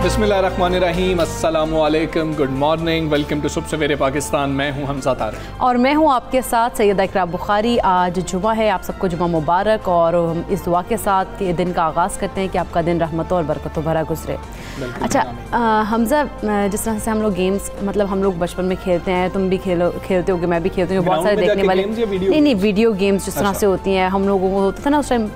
बिस्मिल्लाहिर्रहमानिर्रहीम, अस्सलामुअलैकुम, good morning, welcome to सुबह सवेरे पाकिस्तान। मैं हूं हमजा तारिक और मैं हूं आपके साथ सैयदा इकरा बुखारी। आज जुमा है, आप सबको जुमा मुबारक। और हम इस दुआ के साथ के दिन का आगाज़ करते हैं कि आपका दिन रहमतों और बरकतों भरा गुजरे। अच्छा हमजा, जिस तरह से हम लोग गेम्स, मतलब हम लोग बचपन में खेलते हैं, तुम भी खेलते होगे, मैं भी खेलती हूँ, बहुत सारे देखने वाले नहीं वीडियो गेम्स जिस तरह से होती हैं, हम लोगों को होता था ना उस टाइम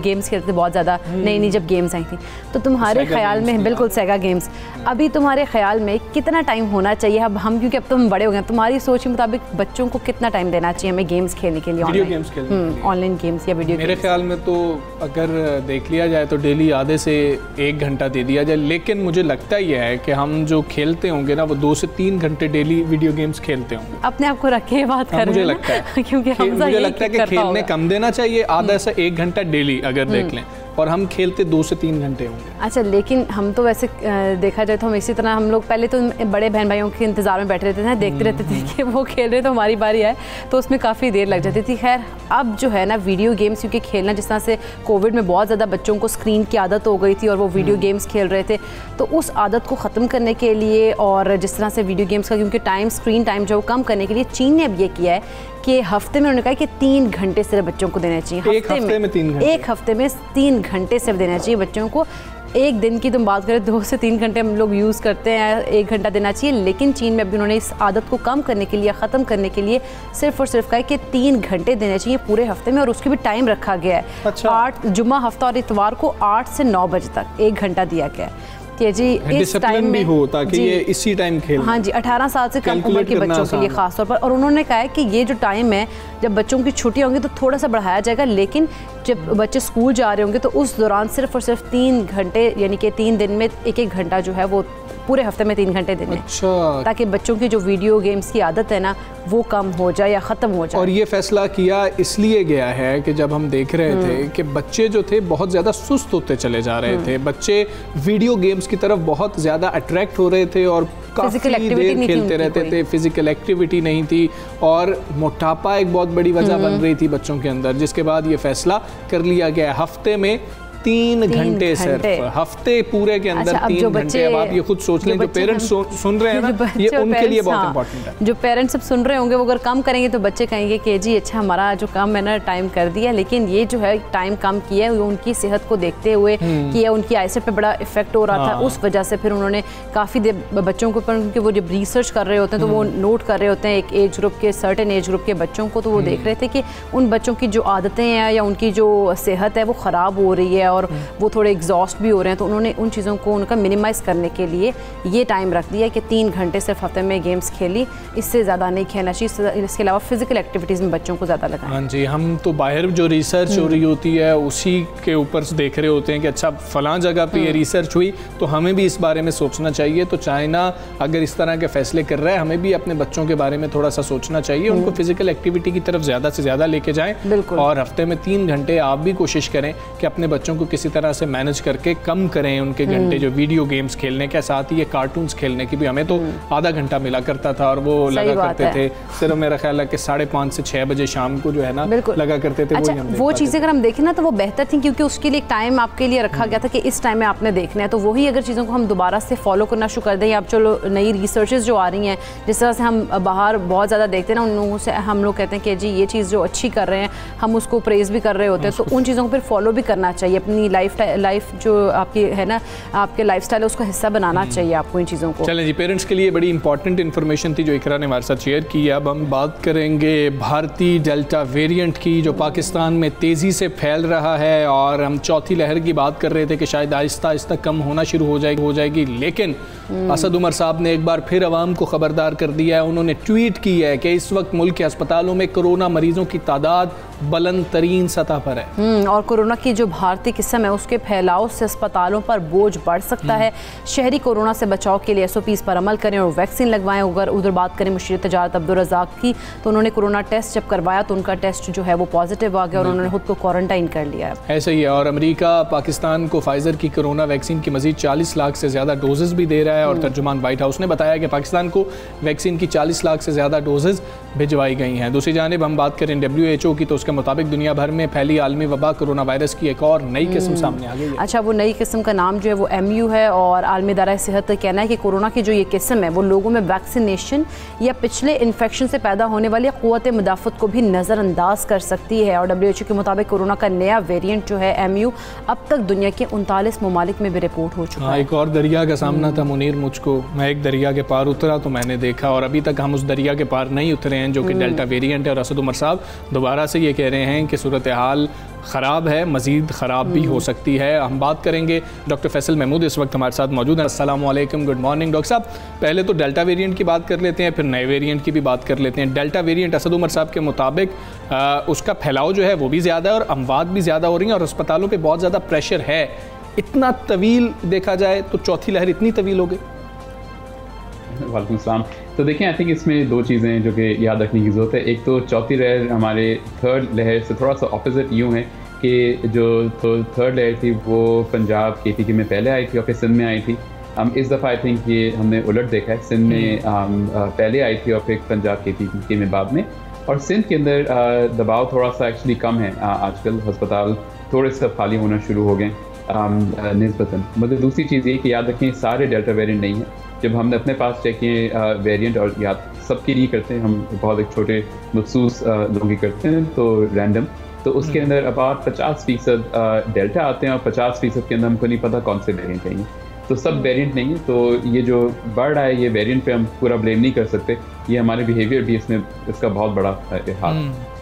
गेम्स खेलते बहुत ज़्यादा, नई जब गेम्स आई थी। तो तुम्हारे ख्याल में, बिल्कुल सेगा गेम्स, अभी तुम्हारे ख्याल में कितना टाइम होना चाहिए? अब हम क्योंकि अब तुम बड़े हो गए, तुम्हारी सोच के मुताबिक बच्चों को कितना टाइम देना चाहिए हमें गेम्स खेलने के लिए, ऑनलाइन गेम्स या वीडियो? मेरे ख्याल में तो अगर देख लिया जाए तो डेली आधे से 1 घंटा दे दिया जाए। लेकिन मुझे लगता ही है कि हम जो खेलते होंगे ना वो 2 से 3 घंटे डेली वीडियो गेम्स खेलते होंगे। अपने आप को रखे बात कर, मुझे लगता है क्योंकि मुझे लगता है कि खेलने कम देना चाहिए, आधा से 1 घंटा डेली अगर देख लें, और हम खेलते 2 से 3 घंटे होंगे। अच्छा, लेकिन हम तो वैसे देखा जाए तो हम इसी तरह, हम लोग पहले तो बड़े बहन भाइयों के इंतज़ार में बैठे रहते थे, देखते रहते थे कि वो खेल रहे तो हमारी बारी आए, तो उसमें काफ़ी देर लग जाती थी। खैर अब जो है ना वीडियो गेम्स, क्योंकि खेलना, जिस तरह से कोविड में बहुत ज़्यादा बच्चों को स्क्रीन की आदत हो गई थी और वो वीडियो गेम्स खेल रहे थे, तो उस आदत को ख़त्म करने के लिए और जिस तरह से वीडियो गेम्स का क्योंकि स्क्रीन टाइम जो कम करने के लिए चीन ने अब ये किया है कि हफ्ते में उन्होंने कहा कि 3 घंटे सिर्फ बच्चों को देना चाहिए। एक हफ्ते में 3 घंटे, एक हफ्ते में 3 घंटे सिर्फ देना चाहिए बच्चों को। एक दिन की तुम बात करें 2 से 3 घंटे हम लोग यूज़ करते हैं, 1 घंटा देना चाहिए। लेकिन चीन में अभी उन्होंने इस आदत को कम करने के लिए, ख़त्म करने के लिए सिर्फ और सिर्फ कहा कि 3 घंटे देने चाहिए पूरे हफ्ते में, और उसके भी टाइम रखा गया है। अच्छा। 8 जुम्मा, हफ्ता और इतवार को 8 से 9 बजे तक 1 घंटा दिया गया है कि जी इस टाइम में हो, ताकि ये इसी टाइम खेल। हाँ जी, 18 साल से कम उम्र के बच्चों के लिए खास तौर पर। और उन्होंने कहा है कि ये जो टाइम है, जब बच्चों की छुट्टियां होंगी तो थोड़ा सा बढ़ाया जाएगा, लेकिन जब बच्चे स्कूल जा रहे होंगे तो उस दौरान सिर्फ और सिर्फ 3 घंटे, यानी कि 3 दिन में 1-1 घंटा जो है वो पूरे हफ्ते में 3 घंटे देने। अच्छा। ताकि बच्चों की जो वीडियो गेम्स की आदत है ना वो कम हो जाए या ख़त्म हो जाए। और ये फैसला किया इसलिए गया है कि जब हम देख रहे थे कि बच्चे जो थे बहुत ज़्यादा सुस्त होते चले जा रहे थे, बच्चे वीडियो गेम्स की तरफ बहुत ज़्यादा अट्रैक्ट हो रहे थे और काफ़ी देर खेलते रहते थे, फिजिकल एक्टिविटी नहीं थी, और मोटापा एक बहुत बड़ी वजह बन रही थी बच्चों के अंदर, जिसके बाद ये फैसला कर लिया गया हफ्ते में 3 घंटे सिर्फ, हफ्ते पूरे के अंदर 3 घंटे। अब आप ये खुद सोच लें, जो पेरेंट्स सुन रहे हैं ना, ये उनके लिए बहुत इंपॉर्टेंट है। जो पेरेंट्स सब सुन रहे होंगे वो अगर कम करेंगे तो बच्चे कहेंगे कि जी अच्छा हमारा जो कम मैंने टाइम कर दिया, लेकिन ये जो है टाइम कम किया है उनकी सेहत को देखते हुए किया, उनकी आईसाइट पे बड़ा इफेक्ट हो रहा था, उस वजह से फिर उन्होंने काफ़ी देर बच्चों के ऊपर, क्योंकि वो जब रिसर्च कर रहे होते हैं तो वो नोट कर रहे होते हैं एक एज ग्रुप के, सर्टेन एज ग्रुप के बच्चों को, तो वो देख रहे थे कि उन बच्चों की जो आदतें हैं या उनकी जो सेहत है वो ख़राब हो रही है और वो थोड़े एग्जॉस्ट भी हो रहे हैं। तो उन्होंने उन चीज़ों को उनका मिनिमाइज़ करने के लिए ये टाइम रख दिया कि 3 घंटे सिर्फ हफ्ते में गेम्स खेली, इससे ज़्यादा नहीं खेलना चाहिए। इसके अलावा फिजिकल एक्टिविटीज़ में बच्चों को ज़्यादा लगाएं। हाँ जी, हम तो बाहर जो रिसर्च हो रही होती है उसी के ऊपर से देख रहे होते हैं कि अच्छा फ़लाँ जगह पे ये रिसर्च हुई, तो हमें भी इस बारे में सोचना चाहिए। तो चाइना अगर इस तरह के फैसले कर रहा है, हमें भी अपने बच्चों के बारे में थोड़ा सा सोचना चाहिए, उनको फिजिकल एक्टिविटी की तरफ ज़्यादा से ज़्यादा लेके जाएँ, और हफ्ते में 3 घंटे आप भी कोशिश करें कि अपने बच्चों को किसी तरह से मैनेज करके कम करें उनके घंटे जो वीडियो गेम्स खेलने के, साथ ही ये कार्टून्स खेलने की भी। हमें तो आधा घंटा मिला करता था और वो लगा करते थे सिर्फ, मेरा ख्याल है कि 5:30 से 6 बजे शाम को जो है ना लगा करते थे। अच्छा, वो चीज़ें अगर हम देखें ना तो वो बेहतर थी, क्योंकि उसके लिए टाइम आपके लिए रखा गया था कि इस टाइम में आपने देखना है। तो वही अगर चीज़ों को हम दोबारा से फॉलो करना शुरू कर दें, या अब चलो नई रिसर्चेस जो आ रही हैं, जिस तरह से हम बाहर बहुत ज़्यादा देखते हैं ना, उन लोगों से हम लोग कहते हैं कि जी ये चीज़ जो अच्छी कर रहे हैं हम उसको प्रेज़ भी कर रहे होते हैं, तो उन चीज़ों को फिर फॉलो भी करना चाहिए। अपनी लाइफ जो आपकी है ना, आपके लाइफस्टाइल है, उसका हिस्सा बनाना चाहिए आपको इन चीज़ों को। चलें जी, पेरेंट्स के लिए बड़ी इंपॉर्टेंट इन्फॉर्मेशन थी जो इकरा ने हमारे साथ शेयर की। अब हम बात करेंगे भारतीय डेल्टा वेरिएंट की, जो पाकिस्तान में तेज़ी से फैल रहा है, और हम चौथी लहर की बात कर रहे थे कि शायद आहिस्ता आहिस्ता कम होना शुरू हो जाएगी, लेकिन असद उमर साहब ने एक बार फिर अवाम को खबरदार कर दिया है। उन्होंने ट्वीट की है कि इस वक्त मुल्क के अस्पतालों में कोरोना मरीजों की तादाद बुलंद तरीन सतह पर है, और कोरोना की जो भारतीय किस्म है उसके फैलाव से अस्पतालों पर बोझ बढ़ सकता है। शहरी कोरोना से बचाव के लिए SOPs पर अमल करें और वैक्सीन लगवाएं। अगर उधर बात करें मुशीर तजारत अब्दुल रज़ाक की, तो उन्होंने कोरोना टेस्ट जब करवाया तो उनका टेस्ट जो है वो पॉजिटिव आ गया और उन्होंने खुद को क्वारंटाइन कर लिया है। ऐसे ही है। और अमेरिका पाकिस्तान को फाइजर की कोरोना वैक्सीन की मजीद 40 लाख से ज़्यादा डोजेस भी दे रहा है और तर्जुमान व्हाइट हाउस ने बताया कि पाकिस्तान को वैक्सीन की 40 लाख से ज़्यादा डोजेस भिजवाई गई हैं। दूसरी जानिब हम बात करें WHO की, तो उसके मुताबिक दुनिया भर में फैली आलमी वबा कोरोना वायरस की एक और नई किस्म सामने आ गई है। अच्छा, वो नई किस्म का नाम जो है वो MU है और आलमी इदारा सेहत का कहना है कि कोरोना की जो ये किस्म है वो लोगों में वैक्सीनेशन या पिछले इन्फेक्शन से पैदा होने वाली क़ुव्वत मुदाफ़त को भी नज़रअंदाज कर सकती है। और WHO के मुताबिक कोरोना का नया वेरिएंट जो है MU अब तक दुनिया के 39 ममालिक में भी रिपोर्ट हो चुका है। एक और दरिया का सामना था मुनीर मुझको, मैं एक दरिया के पार उतरा तो मैंने देखा और अभी तक हम उस दरिया के पार नहीं उतरे हैं जो कि डेल्टा वेरिएंट है। और असद उमर साहब दोबारा से ये कह रहे हैं कि सूरत हाल ख़राब है, मज़ीद ख़राब भी हो सकती है। हम बात करेंगे, डॉक्टर फैसल महमूद इस वक्त हमारे साथ मौजूद हैं। अस्सलाम वालेकुम, गुड मॉर्निंग डॉक्टर साहब। पहले तो डेल्टा वेरिएंट की बात कर लेते हैं, फिर नए वेरिएंट की भी बात कर लेते हैं। डेल्टा वेरिएंट असद उमर साहब के मुताबिक उसका फैलाव जो है वो भी ज़्यादा है और अमवात भी ज़्यादा हो रही हैं और अस्पतालों पर बहुत ज़्यादा प्रेशर है। इतना तवील देखा जाए तो चौथी लहर इतनी तवील हो गई। वालेकुम सलाम। तो देखें, आई थिंक इसमें दो चीज़ें हैं जो कि याद रखने की ज़रूरत है। एक तो चौथी लहर हमारे थर्ड लहर से थोड़ा सा ऑपोजिट यूँ है कि जो थर्ड लहर थी वो पंजाब KTK में पहले आई थी और फिर सिंध में आई थी। इस दफ़ा आई थिंक ये हमने उलट देखा है, सिंध में पहले आई थी और फिर पंजाब KTK में बाद में। और सिंध के अंदर दबाव थोड़ा सा एक्चुअली कम है आजकल, अस्पताल थोड़े से खाली होना शुरू हो गए निस्बतन। मतलब दूसरी चीज़ ये कि याद रखें सारे डेल्टा वेरिएंट नहीं है। जब हमने अपने पास चेक किए वेरिएंट, और याद सबके नहीं करते हैं, हम बहुत एक छोटे मखसूस लोगों की करते हैं तो रैंडम, तो उसके अंदर अबाउट 50% डेल्टा आते हैं और 50% के अंदर हमको नहीं पता कौन से वेरिएंट हैं। तो सब वेरिएंट नहीं है, तो ये जो बढ़ रहा है ये वेरिएंट पे हम पूरा ब्लेम नहीं कर सकते, ये हमारे बिहेवियर भी इसमें इसका बहुत बड़ा हाथ।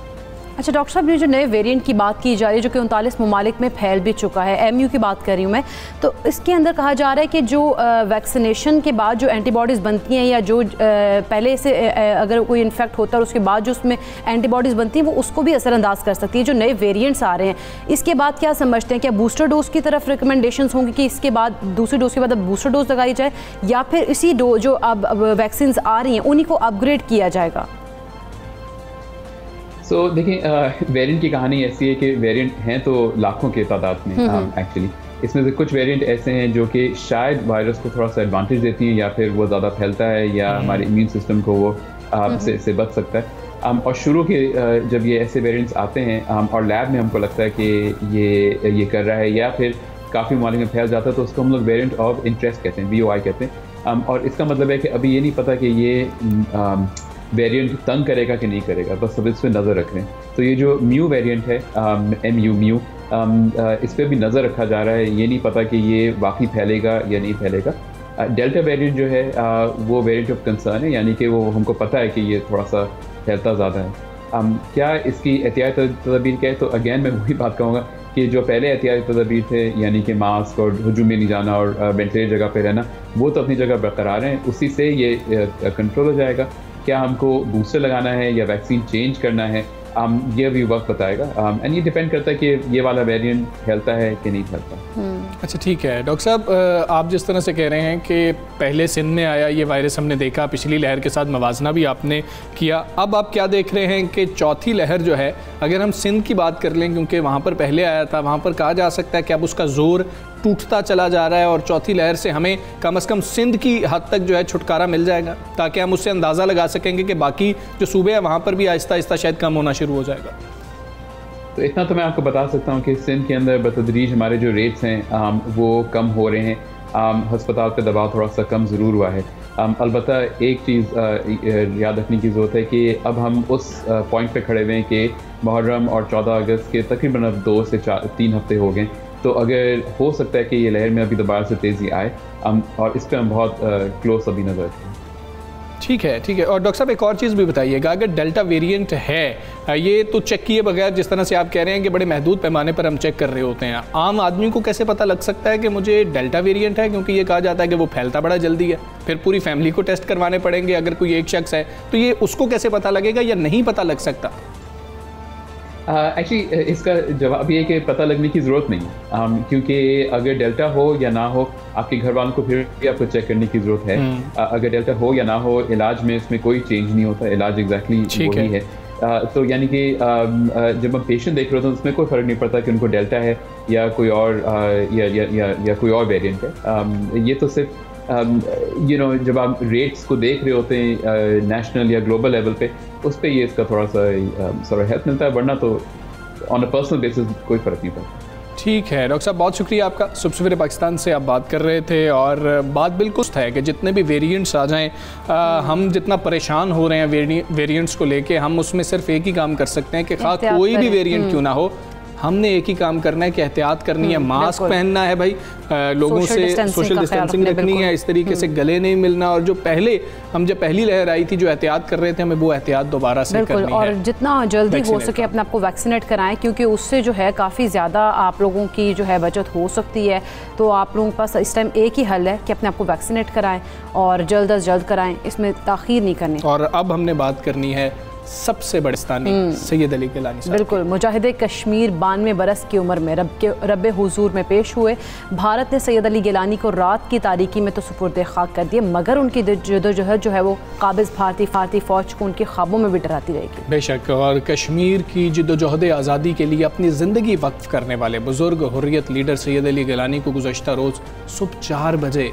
अच्छा डॉक्टर साहब, ये जो नए वेरिएंट की बात की जा रही है जो कि 39 ममालिक में फैल भी चुका है, MU की बात कर रही हूँ मैं, तो इसके अंदर कहा जा रहा है कि जो वैक्सीनेशन के बाद जो एंटीबॉडीज़ बनती हैं या जो पहले से अगर कोई इन्फेक्ट होता है और उसके बाद जो उसमें एंटीबॉडीज़ बनती हैं वो उसको भी असरअंदाज कर सकती है। जो नए वेरिएंट्स आ रहे हैं इसके बाद क्या समझते हैं, क्या बूस्टर डोज की तरफ रिकमेंडेशंस होंगी कि इसके बाद दूसरी डोज के बाद अब बूस्टर डोज लगाई जाए, या फिर इसी जो अब वैक्सीन आ रही हैं उन्हीं को अपग्रेड किया जाएगा? तो देखिए, वेरिएंट की कहानी ऐसी है कि वेरिएंट हैं तो लाखों के तादाद में एक्चुअली। इसमें से कुछ वेरिएंट ऐसे हैं जो कि शायद वायरस को थोड़ा सा एडवांटेज देती हैं या फिर वो ज़्यादा फैलता है या हमारे इम्यून सिस्टम को वो से बच सकता है। और शुरू के जब ये ऐसे वेरिएंट्स आते हैं और लैब में हमको लगता है कि ये कर रहा है या फिर काफ़ी ममालिक में फैल जाता है, तो उसको हम लोग वेरिएंट ऑफ इंटरेस्ट कहते हैं, VOI कहते हैं। और इसका मतलब है कि अभी ये नहीं पता कि ये वेरिएंट तंग करेगा कि नहीं करेगा, बस सब इस पर नज़र रख रहे हैं। तो ये जो म्यू वेरिएंट है MU इस पर भी नज़र रखा जा रहा है। ये नहीं पता कि ये वाकई फैलेगा या नहीं फैलेगा। डेल्टा वेरिएंट जो है वो वेरिएंट ऑफ कंसर्न है, यानी कि वो हमको पता है कि ये थोड़ा सा फैलता ज़्यादा है। क्या इसकी एहतियाती तदबीर क्या है, तो अगेन मैं वही बात कहूँगा कि जो पहले एहतियाती तदबीर थे, यानी कि मास्क और हुजूम में नहीं जाना और वेंटिलेटर जगह पे रहना, वो तो अपनी जगह बरकरार हैं, उसी से ये कंट्रोल हो जाएगा। क्या हमको बूस्टर लगाना है या वैक्सीन चेंज करना है, ये भी वक्त बताएगा। एंड ये डिपेंड करता है कि ये वाला वेरिएंट फैलता है कि नहीं फैलता। अच्छा ठीक है डॉक्टर साहब, आप जिस तरह से कह रहे हैं कि पहले सिंध में आया ये वायरस, हमने देखा पिछली लहर के साथ मवाजना भी आपने किया, अब आप क्या देख रहे हैं कि चौथी लहर जो है, अगर हम सिंध की बात कर लें क्योंकि वहाँ पर पहले आया था, वहाँ पर कहा जा सकता है कि अब उसका ज़ोर टूटता चला जा रहा है और चौथी लहर से हमें कम से कम सिंध की हद तक जो है छुटकारा मिल जाएगा, ताकि हम उससे अंदाज़ा लगा सकेंगे कि बाकी जो सूबे हैं वहाँ पर भी आहिस्ता आहिस्ता शायद कम होना शुरू हो जाएगा। तो इतना तो मैं आपको बता सकता हूँ कि सिंध के अंदर बतदरीज हमारे जो रेट्स हैं वो कम हो रहे हैं। हस्पताल पे दबाव थोड़ा सा कम ज़रूर हुआ है। अलबत्ता एक चीज़ याद रखने की ज़रूरत है कि अब हम उस पॉइंट पे खड़े हुए हैं कि मुहर्रम और 14 अगस्त के तकरीबन अब 2 से 3 हफ्ते हो गए, तो अगर हो सकता है कि ये लहर में अभी दोबारा से तेज़ी आए, और इस पर हम बहुत क्लोज अभी नज़र रखें। ठीक है ठीक है। और डॉक्टर साहब एक और चीज़ भी बताइएगा, अगर डेल्टा वेरिएंट है, ये तो चेक किए बगैर, जिस तरह से आप कह रहे हैं कि बड़े महदूद पैमाने पर हम चेक कर रहे होते हैं, आम आदमी को कैसे पता लग सकता है कि मुझे डेल्टा वेरिएंट है? क्योंकि ये कहा जाता है कि वो फैलता बड़ा जल्दी है, फिर पूरी फैमिली को टेस्ट करवाने पड़ेंगे। अगर कोई एक शख्स है तो ये उसको कैसे पता लगेगा या नहीं पता लग सकता? एक्चुअली इसका जवाब ये है कि पता लगने की ज़रूरत नहीं है, क्योंकि अगर डेल्टा हो या ना हो आपके घर वालों को फिर भी आपको चेक करने की ज़रूरत है। अगर डेल्टा हो या ना हो इलाज में इसमें कोई चेंज नहीं होता, इलाज एग्जैक्टली वही है। तो यानी कि जब हम पेशेंट देख रहे होते हैं उसमें कोई फ़र्क नहीं पड़ता कि उनको डेल्टा है या कोई और या कोई और वेरिएंट है। ये तो सिर्फ जब आप रेट्स को देख रहे होते हैं नेशनल या ग्लोबल लेवल पे, उस पे ये इसका थोड़ा सा हेल्प मिलता है, वरना तो ऑन अ पर्सनल बेसिस कोई फ़र्क नहीं पड़ता। ठीक है डॉक्टर साहब, बहुत शुक्रिया आपका। सुबह सवेरे पाकिस्तान से आप बात कर रहे थे और बात बिल्कुल है कि जितने भी वेरिएंट्स आ जाएं, हम जितना परेशान हो रहे हैं वेरिएंट्स को लेके, हम उसमें सिर्फ एक ही काम कर सकते हैं कि खा कोई भी वेरिएंट क्यों ना हो, हमने एक ही काम करना है कि एहतियात करनी है, मास्क पहनना है भाई, लोगों से सोशल डिस्टेंसिंग रखनी है, इस तरीके से गले नहीं मिलना, और जो जब पहली लहर आई थी जो एहतियात कर रहे थे, हमें वो एहतियात दोबारा से करनी है। और जितना जल्दी हो सके अपने आप को वैक्सीनेट कराएं, क्योंकि उससे जो है काफ़ी ज़्यादा आप लोगों की जो है बचत हो सकती है। तो आप लोगों के पास इस टाइम एक ही हल है कि अपने आप को वैक्सीनेट कराएं और जल्द अज जल्द कराएं, इसमें ताख़ीर नहीं करनी। और अब हमने बात करनी है सबसे बड़े स्थानी सैयद अली गिलानी साहब। बिल्कुल, मुजाहिद कश्मीर 92 बरस की उम्र में रब हुजूर में पेश हुए। भारत ने सैयद अली गिलानी को रात की तारीकी में तो सुपुर्द खाक कर दिया, मगर उनकी जदोजहद जो है वो काबिज भारतीय फ़ौज को उनके ख्वाबों में भी डराती रहेगी। बेशक, और कश्मीर की जदोजहद आज़ादी के लिए अपनी ज़िंदगी वक्फ करने वाले बुजुर्ग हुर्रियत लीडर सैयद अली गिलानी को गुज़श्ता रोज़ सुबह 4 बजे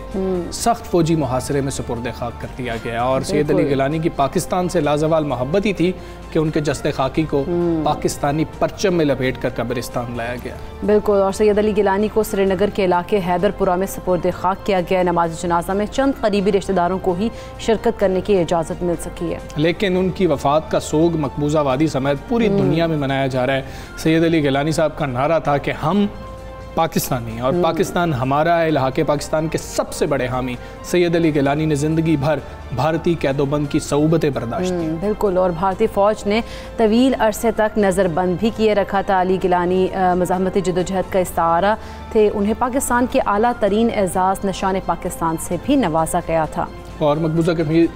सख्त फ़ौजी मुहासरे में सुपुर्द खाक कर दिया गया। और सैयद अली गिलानी की पाकिस्तान से लाजवाल मोहब्बत ही थी कि उनके जस्ते खाकी को पाकिस्तानी परचम में लपेट कर कब्रिस्तान लाया गया। बिल्कुल, और सैयद अली गिलानी को श्रीनगर के इलाके हैदरपुरा में सुपुर्द खाक किया गया। नमाज जनाजा में चंद करीबी रिश्तेदारों को ही शिरकत करने की इजाज़त मिल सकी है, लेकिन उनकी वफ़ात का सोग मकबूजा वादी समेत पूरी दुनिया में मनाया जा रहा है। सैयद अली गिलानी साहब का नारा था कि हम पाकिस्तानी और पाकिस्तान हमारा है। इलाके पाकिस्तान के सबसे बड़े हामी सैयद अली गिलानी ने ज़िंदगी भर भारतीय कैदोबंद की सऊबतें बर्दाश्त की। बिल्कुल, और भारतीय फ़ौज ने तवील अरसे तक नज़रबंद भी किए रखा था। अली गिलानी मज़ाहमती जदोजहद का इस्तारा थे। उन्हें पाकिस्तान के आला तरीन एजाज़ निशान पाकिस्तान से भी नवाजा गया था। और मकबूजा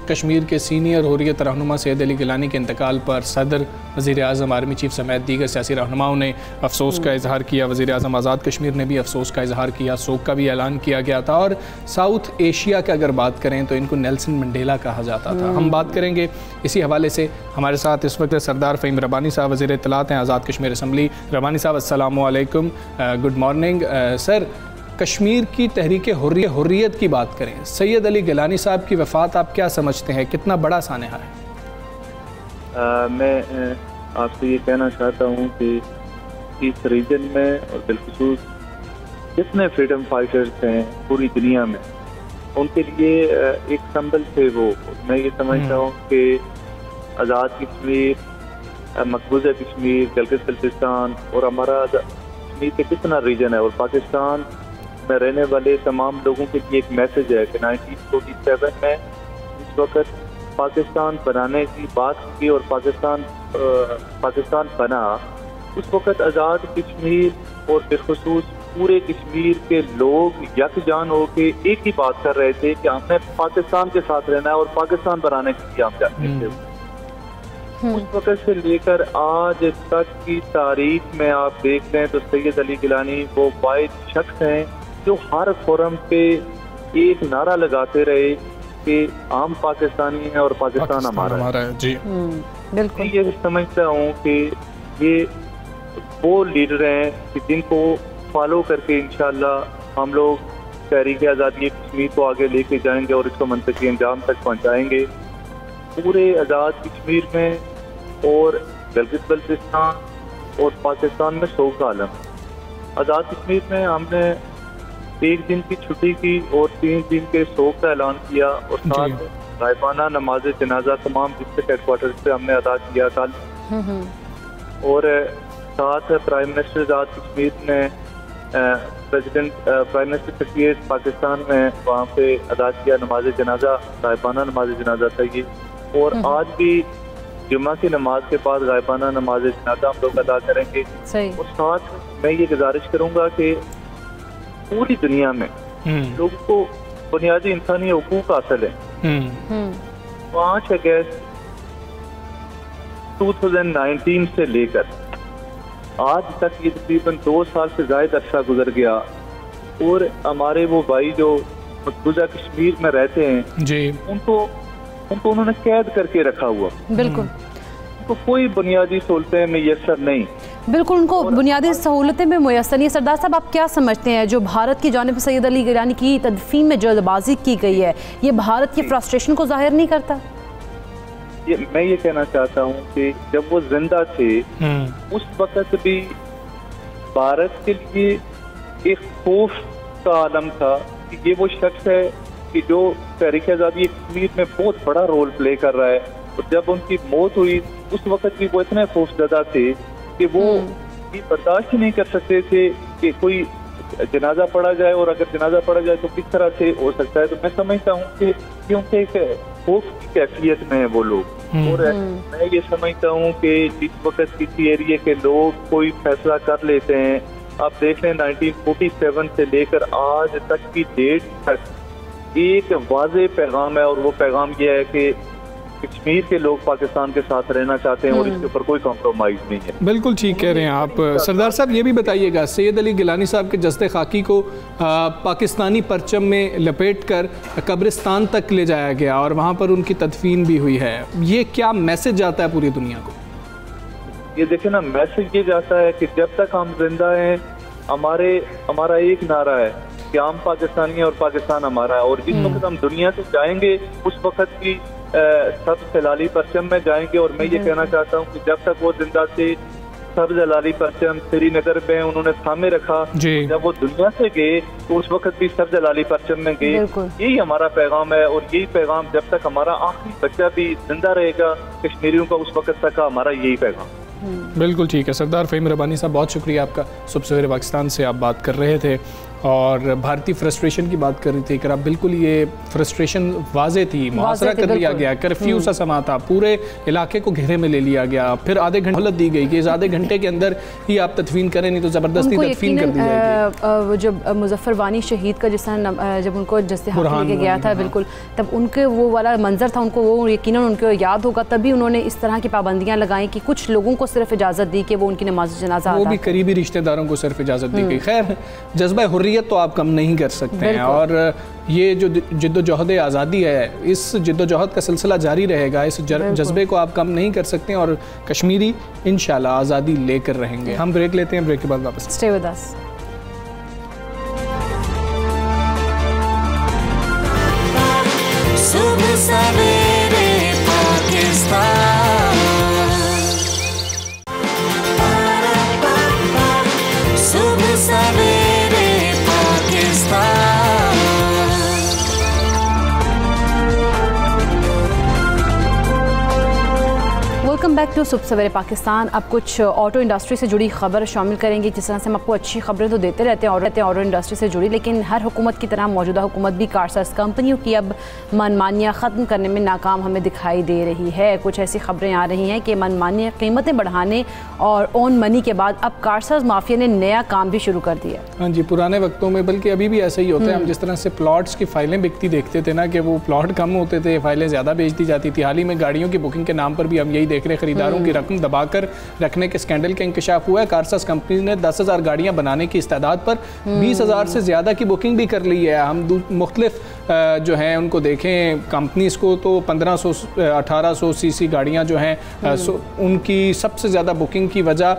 कश्मीर के सीनियर हुर्रियत रहनुमा सैयद अली गिलानी के इंतकाल पर सदर, वज़ीर आज़म, आर्मी चीफ समेत दीगर सियासी रहनुमाओं ने अफसोस का इजहार किया। वज़ीर आज़म आज़ाद कश्मीर ने भी अफसोस का इजहार किया, सोग का भी ऐलान किया गया था। और साउथ एशिया की अगर बात करें तो इनको नेल्सन मंडेला कहा जाता था। हम बात करेंगे इसी हवाले से। हमारे साथ इस वक्त सरदार फ़हीम रबानी साहब वज़ीर इत्तलात हैं, आज़ाद कश्मीर असम्बली। रबानी साहब अस्सलामु अलैकुम, गुड मॉर्निंग। सर, कश्मीर की तहरीक हुर्रियत की बात करें, सैयद अली गिलानी साहब की वफ़ात आप क्या समझते हैं, कितना बड़ा सानहा है? मैं आपसे ये कहना चाहता हूँ कि इस रीजन में और बिलखुसूस जितने फ्रीडम फाइटर्स हैं पूरी दुनिया में, उनके लिए एक संबल थे वो। मैं ये समझता हूँ कि आज़ाद कश्मीर, मकबूजा कश्मीर, गिलगित बल्तिस्तान और हमारा कश्मीर के कितना रीजन है और पाकिस्तान में रहने वाले तमाम लोगों के लिए एक मैसेज है कि 1947 में इस वक्त पाकिस्तान बनाने की बात की और पाकिस्तान बना, उस वक्त आज़ाद कश्मीर और बिलखुसूस पूरे कश्मीर के लोग यकजान होके एक ही बात कर रहे थे कि हमने पाकिस्तान के साथ रहना है और पाकिस्तान बनाने के लिए हम जाते थे। उस वक्त से लेकर आज तक की तारीख में आप देख रहे हैं तो सैयद अली गिलानी वो वाहिद शख्स हैं जो हर फोरम पे एक नारा लगाते रहे कि हम पाकिस्तानी हैं और पाकिस्तान हमारा है। जी बिल्कुल, ये समझता हूँ कि ये वो लीडर हैं कि जिनको फॉलो करके इंशाल्लाह हम लोग तहरीक आज़ादी कश्मीर को आगे लेके जाएंगे और इसको मंतकी अंजाम तक पहुँचाएंगे। पूरे आज़ाद कश्मीर में और गिलगित बल्तिस्तान और पाकिस्तान में सोग का आलम। आज़ाद कश्मीर में हमने 1 दिन की छुट्टी की और 3 दिन के सोग का ऐलान किया और साथ गायबाना नमाज जनाजा तमाम डिस्ट्रिक्ट हेडक्वार्टर से हमने अदा किया कल। और साथ प्राइम मिनिस्टर आज़ाद कश्मीर ने प्राइम मिनिस्टर सेक्रेटरीट पाकिस्तान में वहाँ पे अदा किया नमाज जनाजा, गायबाना नमाज जनाजा था ये। और आज भी जुम्मा की नमाज के बाद गायबाना नमाज जनाजा हम लोग अदा करेंगे। और साथ मैं ये गुजारिश करूँगा कि पूरी दुनिया में लोगों को बुनियादी इंसानी हुकूक हासिल है। 5 अगस्त 2019 से लेकर आज तक ये तकरीबन 2 साल से ज़्यादा अरसा गुजर गया और हमारे वो भाई जो मकबूजा कश्मीर में रहते हैं जी, उनको उन्होंने कैद करके रखा हुआ। बिल्कुल, तो कोई बुनियादी सहूलतें मैसर नहीं। बिल्कुल, उनको बुनियादी सहूलतें में मुयसर नहीं। सरदार साहब, आप क्या समझते हैं जो भारत की जानिब सैयद अली गिलानी की तदफीन में जल्दबाजी की गई है, ये भारत की फ्रस्ट्रेशन को जाहिर नहीं करता? मैं ये कहना चाहता हूँ कि जब वो जिंदा थे उस वक्त भी भारत के लिए एक खौफ का आलम था कि ये वो शख्स है कि जो तहरीक आज़ादी कश्मीर में बहुत बड़ा रोल प्ले कर रहा है। और जब उनकी मौत हुई उस वक्त भी वो इतने खौफजदा थे कि वो ये बर्दाश्त ही नहीं कर सकते थे कि कोई जनाजा पढ़ा जाए, और अगर जनाजा पढ़ा जाए तो किस तरह से हो सकता है। तो मैं समझता हूँ कि क्योंकि एक खौफ की कैफियत में है वो लोग। और मैं ये समझता हूँ कि जिस वक्त किसी एरिया के लोग कोई फैसला कर लेते हैं, आप देख लें 1947 से लेकर आज तक की डेट तक एक वाज़ेह पैगाम है, और वो पैगाम ये है कि कश्मीर के लोग पाकिस्तान के साथ रहना चाहते हैं और इसके ऊपर कोई कॉम्प्रोमाइज़ नहीं है। बिल्कुल ठीक कह रहे हैं आप। सरदार साहब, ये भी बताइएगा, सैयद अली गिलानी साहब के जस्ते खाकी को पाकिस्तानी परचम में लपेट कर कब्रिस्तान तक ले जाया गया और वहाँ पर उनकी तदफीन भी हुई है। ये क्या मैसेज जाता है पूरी दुनिया को? ये देखे ना, मैसेज ये जाता है कि जब तक हम जिंदा हैं हमारा एक नारा है कि हम पाकिस्तानी हैं और पाकिस्तान हमारा है। और जिस वक्त हम दुनिया से जाएंगे उस वक्त भी सबसे लाली परचम में जाएंगे। और मैं ये कहना चाहता हूँ कि जब तक वो जिंदा थे सब्ज लाली परचम श्रीनगर में उन्होंने थामे रखा। जब वो दुनिया से गए तो उस वक्त भी सब्ज लाली परचम में गए। यही हमारा पैगाम है, और यही पैगाम जब तक हमारा आखिरी बच्चा भी जिंदा रहेगा कश्मीरियों का, उस वक्त तक का हमारा यही पैगाम। बिल्कुल ठीक है। सरदार फ़हीम रब्बानी साहब, बहुत शुक्रिया आपका। सुबह सवेरे पाकिस्तान से आप बात कर रहे थे और भारतीय फ्रस्ट्रेशन की बात कर रही थी। आप बिल्कुल, ये फ्रस्ट्रेशन वाज़े थी, मुहासरा कर लिया गया, कर्फ्यू सा समा था, पूरे इलाके को घेरे में ले लिया गया, फिर आधे घंटे मोहलत दी गई कि इस आधे घंटे के अंदर ही आप तदफीन करें, नहीं तो ज़बरदस्ती तदफीन कर दी जाएगी। जब मुजफ्फर वानी शहीद का जिस तरह जब उनको जस्ते हाथ लेके गया था, बिल्कुल तब उनके वो वाला मंजर था, उनको वो यकीनन उनको याद होगा। तभी उन्होंने इस तरह की पाबंदियाँ लगाई कि कुछ लोगों को सिर्फ इजाज़त दी कि वो उनकी नमाज जनाजा, वो भी करीबी रिश्तेदारों को सिर्फ इजाज़त दी गई। खैर, जज्बा हुर्रियत तो आप कम नहीं कर सकते हैं, और ये जो जिद्दोजहद आज़ादी है, इस जिद्दोजहद का सिलसिला जारी रहेगा। इस जज्बे को आप कम नहीं कर सकते, और कश्मीरी इंशाल्लाह आज़ादी लेकर रहेंगे। हम ब्रेक लेते हैं, ब्रेक के बाद वापस। Stay with us. सुबह सवेरे पाकिस्तान, सुबह सवेरे पाकिस्तान। वेलकम बैक टू सुबह सवेरे पाकिस्तान। अब कुछ ऑटो इंडस्ट्री से जुड़ी खबर शामिल करेंगे। जिस तरह से हम आपको अच्छी खबरें तो देते रहते हैं ऑटो इंडस्ट्री से जुड़ी, लेकिन हर हुकूमत की तरह मौजूदा हुकूमत भी कारसाज कंपनियों की अब मनमानियाँ ख़त्म करने में नाकाम हमें दिखाई दे रही है। कुछ ऐसी खबरें आ रही हैं कि मनमानी कीमतें बढ़ाने और ओन मनी के बाद अब कारसाज माफिया ने नया काम भी शुरू कर दिया। हाँ जी, पुराने वक्तों में, बल्कि अभी भी ऐसा ही होता है। हम जिस तरह से प्लॉट्स की फाइलें बिकती देखते थे ना, कि वो प्लॉट कम होते थे, फाइलें ज़्यादा बेच दी जाती थी। हाल ही में गाड़ियों की बुकिंग के नाम पर भी हम यही देख रहे हैं, खरीदारों की रकम दबाकर रखने के स्कैंडल का इंकशाफ हुआ है। कारसाज कंपनी ने 10,000 गाड़ियां बनाने की इस्तेदाद पर 20,000 से ज़्यादा की बुकिंग भी कर ली है। हम मुख्तलिफ जो हैं उनको देखें, कंपनीज़ को तो 1500 1800 सीसी गाड़ियां जो हैं उनकी सबसे ज़्यादा बुकिंग की वजह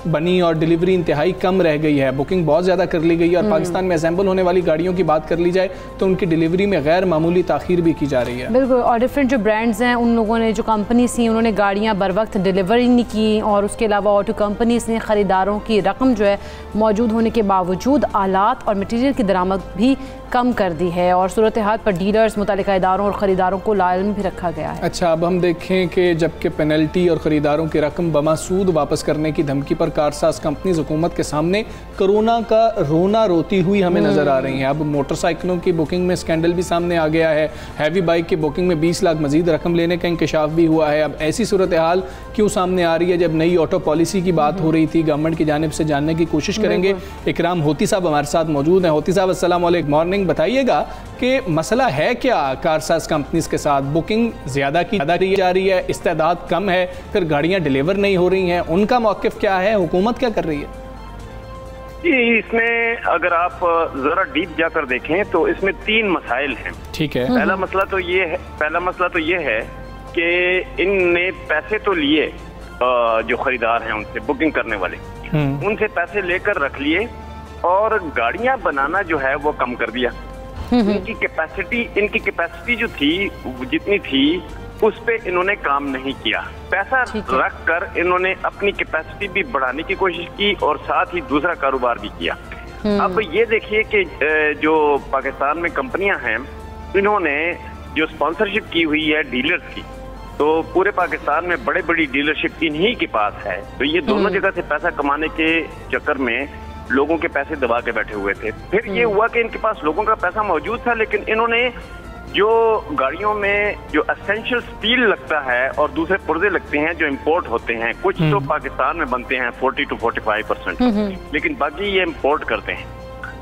बनी, और डिलीवरी इंतहाई कम रह गई है। बुकिंग बहुत ज़्यादा कर ली गई है, और पाकिस्तान में असेंबल होने वाली गाड़ियों की बात कर ली जाए तो उनकी डिलीवरी में गैर मामूली ताख़ीर भी की जा रही है। बिल्कुल, और डिफरेंट जो ब्रांड्स हैं उन लोगों ने, जो कंपनीज थी, उन्होंने गाड़ियाँ बर वक्त डिलीवरी नहीं की, और उसके अलावा ऑटो कंपनीज ने ख़रीदारों की रकम जो है मौजूद होने के बावजूद आलात और मटीरियल की दरामद भी कम कर दी है, और सूरत हाल पर डीलर्स, मुतल्लिका इदारों और ख़रीदारों को लाइम भी रखा गया है। अच्छा, अब हम देखें कि जबकि पेनल्टी और ख़रीदारों की रकम बमासूद वापस करने की धमकी पर कारसाज कंपनी हुकूमत के सामने कोरोना का रोना रोती हुई हमें नज़र आ रही हैं। अब मोटरसाइकिलों की बुकिंग में स्कैंडल भी सामने आ गया है। हैवी बाइक की बुकिंग में 20 लाख मजीद रकम लेने का इंकशाफ भी हुआ है। अब ऐसी सूरत हाल क्यों सामने आ रही है जब नई ऑटो पॉलिसी की बात हो रही थी गवर्नमेंट की जानिब से? जानने की कोशिश करेंगे। इकराम होती साहब हमारे साथ मौजूद हैं। होती साहब, अस्सलाम वालेकुम, मॉर्निंग। बताइएगा कि मसला है क्या कारसाज कंपनीज के साथ? बुकिंग ज़्यादा की जा रही है, इस्तेदाद कम है, फिर गाड़ियाँ डिलीवर नहीं हो रही हैं, उनका मौक़िफ़ क्या है? हुकूमत क्या कर रही है? जी, इसमें अगर आप जरा डीप जाकर देखें तो इसमें 3 मसाइल हैं। ठीक है। पहला मसला तो ये है कि इनने पैसे तो लिए, जो खरीदार हैं उनसे, बुकिंग करने वाले, उनसे पैसे लेकर रख लिए और गाड़ियां बनाना जो है वो कम कर दिया। इनकी कैपेसिटी जो थी, जितनी थी, उस पे इन्होंने काम नहीं किया। पैसा रख कर इन्होंने अपनी कैपेसिटी भी बढ़ाने की कोशिश की और साथ ही दूसरा कारोबार भी किया। अब ये देखिए कि जो पाकिस्तान में कंपनियां हैं, इन्होंने जो स्पॉन्सरशिप की हुई है डीलर्स की, तो पूरे पाकिस्तान में बड़े बड़ी डीलरशिप इन्हीं के पास है। तो ये दोनों जगह से पैसा कमाने के चक्कर में लोगों के पैसे दबा के बैठे हुए थे। फिर ये हुआ कि इनके पास लोगों का पैसा मौजूद था, लेकिन इन्होंने जो गाड़ियों में जो एसेंशियल स्टील लगता है और दूसरे पुर्जे लगते हैं जो इंपोर्ट होते हैं, कुछ तो पाकिस्तान में बनते हैं 40 to 45%, लेकिन बाकी ये इंपोर्ट करते हैं।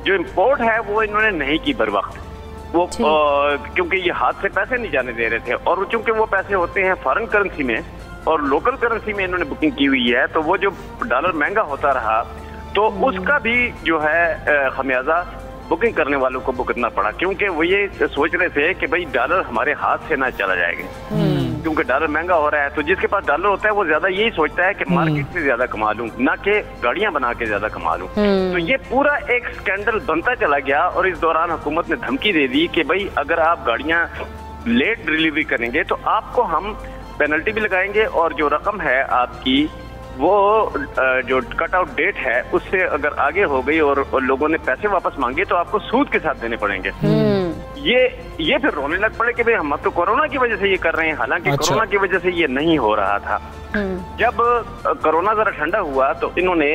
जो इंपोर्ट है वो इन्होंने नहीं की बर वक्त, वो क्योंकि ये हाथ से पैसे नहीं जाने दे रहे थे, और चूंकि वो पैसे होते हैं फॉरेन करेंसी में और लोकल करेंसी में इन्होंने बुकिंग की हुई है, तो वो जो डॉलर महंगा होता रहा तो उसका भी जो है खमियाजा बुकिंग करने वालों को भुगतना पड़ा, क्योंकि वो ये सोच रहे थे कि भाई डॉलर हमारे हाथ से ना चला जाएगा, क्योंकि डॉलर महंगा हो रहा है। तो जिसके पास डॉलर होता है वो ज्यादा यही सोचता है कि मार्केट से ज्यादा कमा लूं, ना कि गाड़ियां बना के ज्यादा कमा लूं। तो ये पूरा एक स्कैंडल बनता चला गया और इस दौरान हुकूमत ने धमकी दे दी कि भाई अगर आप गाड़ियां लेट डिलीवरी करेंगे तो आपको हम पेनल्टी भी लगाएंगे, और जो रकम है आपकी वो जो कट आउट डेट है उससे अगर आगे हो गई और लोगों ने पैसे वापस मांगे तो आपको सूद के साथ देने पड़ेंगे। ये फिर रोने लग पड़े कि भाई हम तो कोरोना की वजह से ये कर रहे हैं, हालांकि कोरोना की वजह से ये नहीं हो रहा था। जब कोरोना जरा ठंडा हुआ तो इन्होंने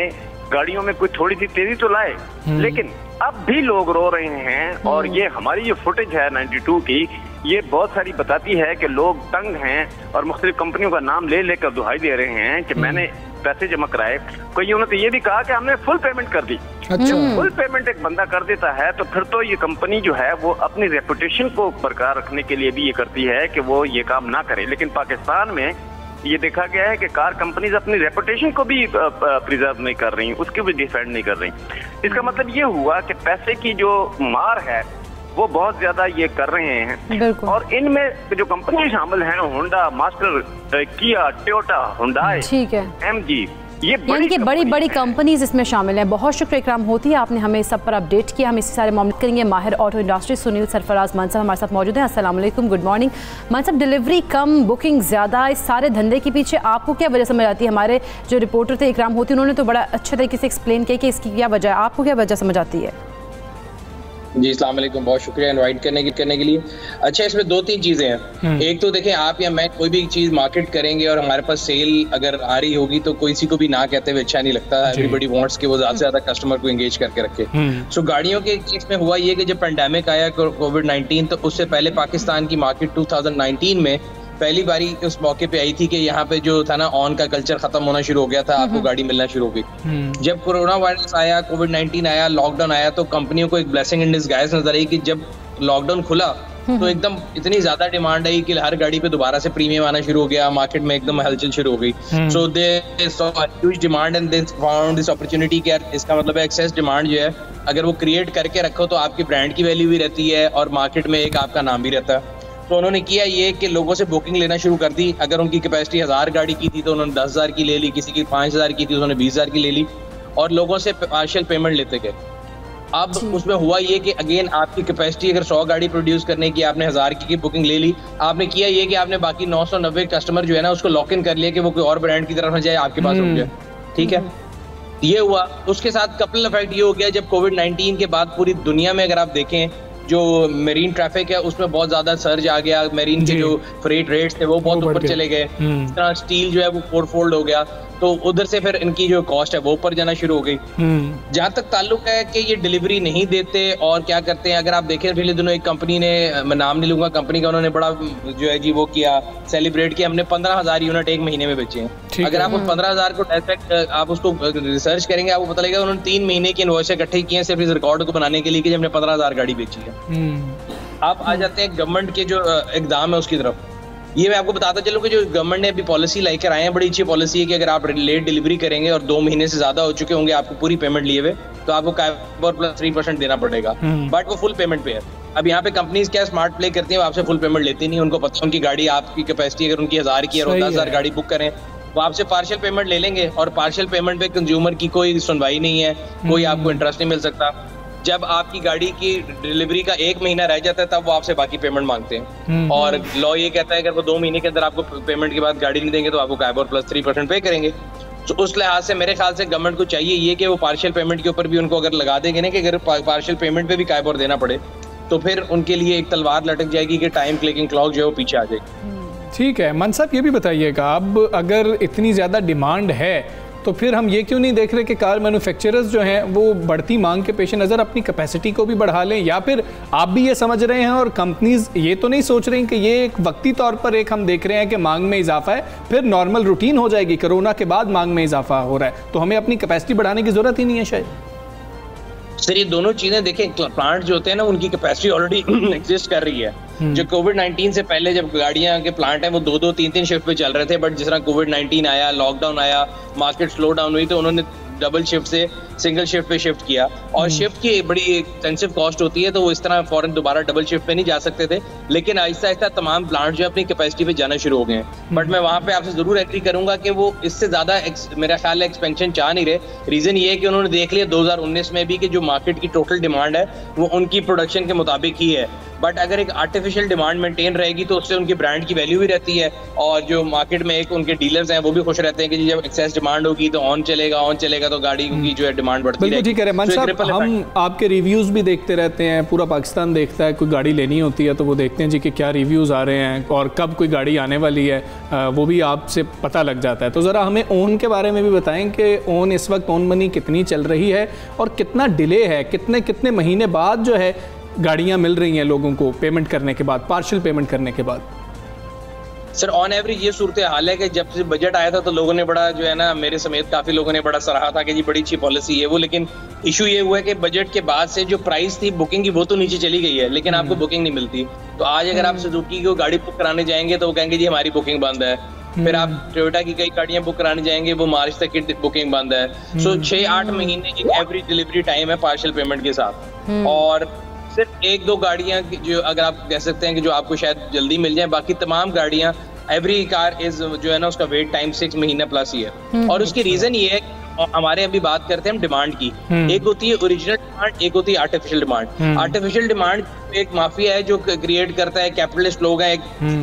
गाड़ियों में कोई थोड़ी सी तेजी तो लाए, लेकिन अब भी लोग रो रहे हैं। और ये हमारी जो फुटेज है 92 की, ये बहुत सारी बताती है कि लोग तंग हैं और मुख्तलिफ कंपनियों का नाम ले लेकर दुहाई दे रहे हैं कि मैंने पैसे जमा कराए। कईयों ने तो ये भी कहा कि हमने फुल पेमेंट कर दी। जब फुल पेमेंट एक बंदा कर देता है तो फिर तो ये कंपनी जो है वो अपनी रेपुटेशन को बरकरार रखने के लिए भी ये करती है कि वो ये काम ना करे। लेकिन पाकिस्तान में ये देखा गया है कि कार कंपनीज अपनी रेपुटेशन को भी प्रिजर्व नहीं कर रही, उसकी भी डिफेंड नहीं कर रही। इसका मतलब ये हुआ कि पैसे की जो मार है वो बहुत ज्यादा ये कर रहे हैं। और इनमें जो कंपनी शामिल हैं, होंडा, मास्टर, किया, टोयोटा, हुंडई, ठीक है, एमजी, ये यानी कि बड़ी कंपनीज इसमें शामिल हैं। बहुत शुक्रिया इकराम होती है, आपने हमें इस सब पर अपडेट किया। हम इसी सारे मामले करेंगे। माहिर ऑटो इंडस्ट्री सुनील सरफराज मान साहब हमारे साथ मौजूद हैं। अस्सलाम वालेकुम, गुड मॉर्निंग। मान साहब, डिलीवरी कम, बुकिंग ज़्यादा, इस सारे धंधे के पीछे आपको क्या वजह समझ आती है? हमारे जो रिपोर्टर थे इकराम होती, उन्होंने तो बड़ा अच्छे तरीके से एक्सप्लेन किया कि इसकी क्या वजह है, आपको क्या वजह समझ आती है? जी अस्सलाम वालेकुम, बहुत शुक्रिया इनवाइट करने के लिए। अच्छा, इसमें 2-3 चीज़ें हैं। एक तो देखें, आप या मैं कोई भी चीज़ मार्केट करेंगे और हमारे पास सेल अगर आ रही होगी तो किसी को भी ना कहते हुए अच्छा नहीं लगता। एवरीबॉडी वांट्स कि वो ज़्यादा से ज़्यादा कस्टमर को एंगेज करके रखे। सो गाड़ियों के केस में हुआ ये कि जब पेंडेमिक आया कोविड-19, तो उससे पहले पाकिस्तान की मार्केट 2019 में पहली बारी उस मौके पे आई थी कि यहाँ पे जो था ना, ऑन का कल्चर खत्म होना शुरू हो गया था, आपको गाड़ी मिलना शुरू हो गई। जब कोरोना वायरस आया, कोविड-19 आया, लॉकडाउन आया, तो कंपनियों को एक ब्लेसिंग इन डिस्गाइज नजर आई कि जब लॉकडाउन खुला तो एकदम इतनी ज्यादा डिमांड आई कि हर गाड़ी पे दोबारा से प्रीमियम आना शुरू हो गया, मार्केट में एकदम हलचल शुरू हो गई। So they saw huge demand and they found this opportunity कि इसका मतलब है एक्सेस डिमांड जो है अगर वो क्रिएट करके रखो तो आपकी ब्रांड की वैल्यू भी रहती है और मार्केट में एक आपका नाम भी रहता है। तो उन्होंने किया ये कि लोगों से बुकिंग लेना शुरू कर दी। अगर उनकी कैपेसिटी 1000 गाड़ी की थी तो उन्होंने 10,000 की ले ली, किसी की 5,000 की थी तो उन्होंने 20,000 की ले ली, और लोगों से पार्शियल पेमेंट लेते गए। अब उसमें हुआ ये कि अगेन आपकी कैपेसिटी अगर 100 गाड़ी प्रोड्यूस करने की, आपने 1000 की बुकिंग ले ली, आपने किया ये कि आपने बाकी 990 कस्टमर जो है ना उसको लॉक इन कर लिया कि वो कोई और ब्रांड की तरफ न जाए, आपके पास रुक जाए। ठीक है, ये हुआ। उसके साथ कपल इफेक्ट ये हो गया, जब कोविड-19 के बाद पूरी दुनिया में अगर आप देखें जो मेरीन ट्रैफिक है उसमें बहुत ज्यादा सर्ज आ गया। मेरीन के जो फ्रेट रेट्स थे वो बहुत ऊपर चले गए। इस तरह स्टील जो है वो 4-फोल्ड हो गया, तो उधर से फिर इनकी जो कॉस्ट है वो ऊपर जाना शुरू हो गई। जहां तक ताल्लुक है कि ये डिलीवरी नहीं देते और क्या करते हैं, अगर आप देखें पिछले दिनों एक कंपनी ने, मैं नाम नहीं लूंगा कंपनी का, उन्होंने बड़ा जो है जी वो किया, सेलिब्रेट किया, हमने 15,000 यूनिट एक महीने में बेचे हैं। अगर आप उस 15,000 को डायरेक्ट आप उसको रिसर्च करेंगे आपको पता लगेगा उन्होंने 3 महीने की इनवॉइस इकट्ठे किए हैं सिर्फ इस रिकॉर्ड को बनाने के लिए कि हमने 15,000 गाड़ी बेची है। आप आ जाते हैं गवर्नमेंट के जो इकदाम है उसकी तरफ। ये मैं आपको बताता चलूं कि जो गवर्नमेंट ने अभी पॉलिसी लेकर आए हैं, बड़ी अच्छी पॉलिसी है कि अगर आप लेट डिलीवरी करेंगे और 2 महीने से ज्यादा हो चुके होंगे आपको पूरी पेमेंट लिए हुए, तो आपको काइबोर प्लस 3% देना पड़ेगा, बट वो फुल पेमेंट पे है। अब यहाँ पे कंपनीज क्या स्मार्ट प्ले करती है, वो आपसे फुल पेमेंट लेती नहीं, उनको पता है उनकी गाड़ी, आपकी कैपेसिटी अगर उनकी 1000 की है और 10,000 गाड़ी बुक करें, वो आपसे पार्शियल पेमेंट ले लेंगे, और पार्शियल पेमेंट पे कंज्यूमर की कोई सुनवाई नहीं है, कोई आपको इंटरेस्ट नहीं मिल सकता। जब आपकी गाड़ी की डिलीवरी का 1 महीना रह जाता है तब वो आपसे बाकी पेमेंट मांगते हैं, और लॉ ये कहता है कि अगर वो 2 महीने के अंदर आपको पेमेंट के बाद गाड़ी नहीं देंगे तो आपको काइबोर प्लस 3% पे करेंगे। तो उस लिहाज से मेरे ख्याल से गवर्नमेंट को चाहिए ये कि वो पार्शियल पेमेंट के ऊपर भी उनको अगर लगा देंगे ना कि अगर पार्शियल पेमेंट पे भी काइबोर देना पड़े, तो फिर उनके लिए एक तलवार लटक जाएगी कि टाइम क्लिकिंग क्लॉक जो है वो पीछे आ जाएगी। ठीक है मन साहब, ये भी बताइएगा, अब अगर इतनी ज़्यादा डिमांड है तो फिर हम ये क्यों नहीं देख रहे कि कार मैन्युफैक्चरर्स जो हैं वो बढ़ती मांग के पेश नज़र अपनी कैपेसिटी को भी बढ़ा लें, या फिर आप भी ये समझ रहे हैं और कंपनीज ये तो नहीं सोच रही कि ये एक वक्ती तौर पर एक हम देख रहे हैं कि मांग में इजाफा है, फिर नॉर्मल रूटीन हो जाएगी, कोरोना के बाद मांग में इजाफा हो रहा है, तो हमें अपनी कैपेसिटी बढ़ाने की ज़रूरत ही नहीं है शायद। सर ये दोनों चीजें देखें, प्लांट जो होते हैं ना उनकी कैपेसिटी ऑलरेडी एग्जिस्ट कर रही है। जो कोविड-19 से पहले जब गाड़ियां के प्लांट हैं वो 2-2, 3-3 शिफ्ट पे चल रहे थे, बट जिस तरह कोविड-19 आया, लॉकडाउन आया, मार्केट स्लो डाउन हुई, तो उन्होंने डबल शिफ्ट से सिंगल शिफ्ट पे शिफ्ट किया, और शिफ्ट की बड़ी एक्सपेंसिव कॉस्ट होती है, तो वो इस तरह फौरन दोबारा डबल शिफ्ट पे नहीं जा सकते थे, लेकिन आहिस्ता आहिस्ता तमाम प्लांट जो अपनी कैपेसिटी पे जाना शुरू हो गए हैं। बट मैं वहां पे आपसे जरूर एग्री करूंगा कि वो इससे ज्यादा मेरा ख्याल है एक्सपेंशन चाह नहीं रहे। रीजन ये है कि उन्होंने देख लिया 2019 में भी कि जो मार्केट की टोटल डिमांड है वो उनकी प्रोडक्शन के मुताबिक ही है, बट अगर एक आर्टिफिशियल डिमांड मेंटेन रहेगी तो उससे उनकी ब्रांड की वैल्यू भी रहती है, और जो मार्केट में एक उनके डीलर्स हैं वो भी खुश रहते हैं कि जब एक्सेस डिमांड होगी तो ऑन चलेगा तो गाड़ी की जो है डिमांड बढ़ती रहेगी। ठीक है मन साहब, हम आपके रिव्यूज़ भी देखते रहते हैं, पूरा पाकिस्तान देखता है, कोई गाड़ी लेनी होती है तो वो देखते हैं जी कि क्या रिव्यूज़ आ रहे हैं और कब कोई गाड़ी आने वाली है, वो भी आपसे पता लग जाता है। तो ज़रा हमें ओन के बारे में भी बताएं कि ओन इस वक्त ओन मनी कितनी चल रही है और कितना डिले है, कितने महीने बाद जो है गाड़ियां मिल रही हैं लोगों को पेमेंट करने के बाद, पार्शियल पेमेंट करने के बाद। सर ऑन एवरेज ये सूरत हाल है कि जब से बजट आया था तो लोगों ने बड़ा जो है ना, मेरे समेत काफी लोगों ने बड़ा सराहा था कि जी बड़ी अच्छी पॉलिसी है वो, लेकिन इशू ये हुआ है कि बजट के बाद से जो प्राइस थी बुकिंग की वो तो नीचे चली गई है, लेकिन आपको बुकिंग नहीं मिलती। तो आज अगर आप सुजुकी को गाड़ी बुक कराने जाएंगे तो वो कहेंगे जी हमारी बुकिंग बंद है, फिर आप टोयोटा की कई गाड़ियां बुक कराने जाएंगे वो मार्च तक की बुकिंग बंद है। सो 6-8 महीने एक एवरेज डिलीवरी टाइम है पार्शियल पेमेंट के साथ, और सिर्फ 1-2 गाड़ियां जो अगर आप कह सकते हैं कि जो आपको शायद जल्दी मिल जाए, बाकी तमाम गाड़ियां एवरी कार इज जो है ना उसका वेट टाइम 6 महीने प्लस ही है। और उसकी रीजन ये है हमारे अभी बात करते हैं हम डिमांड की, एक होती है ओरिजिनल डिमांड, एक होती है आर्टिफिशियल डिमांड। आर्टिफिशियल डिमांड एक माफिया है जो क्रिएट करता है, कैपिटलिस्ट लोग हैं, एक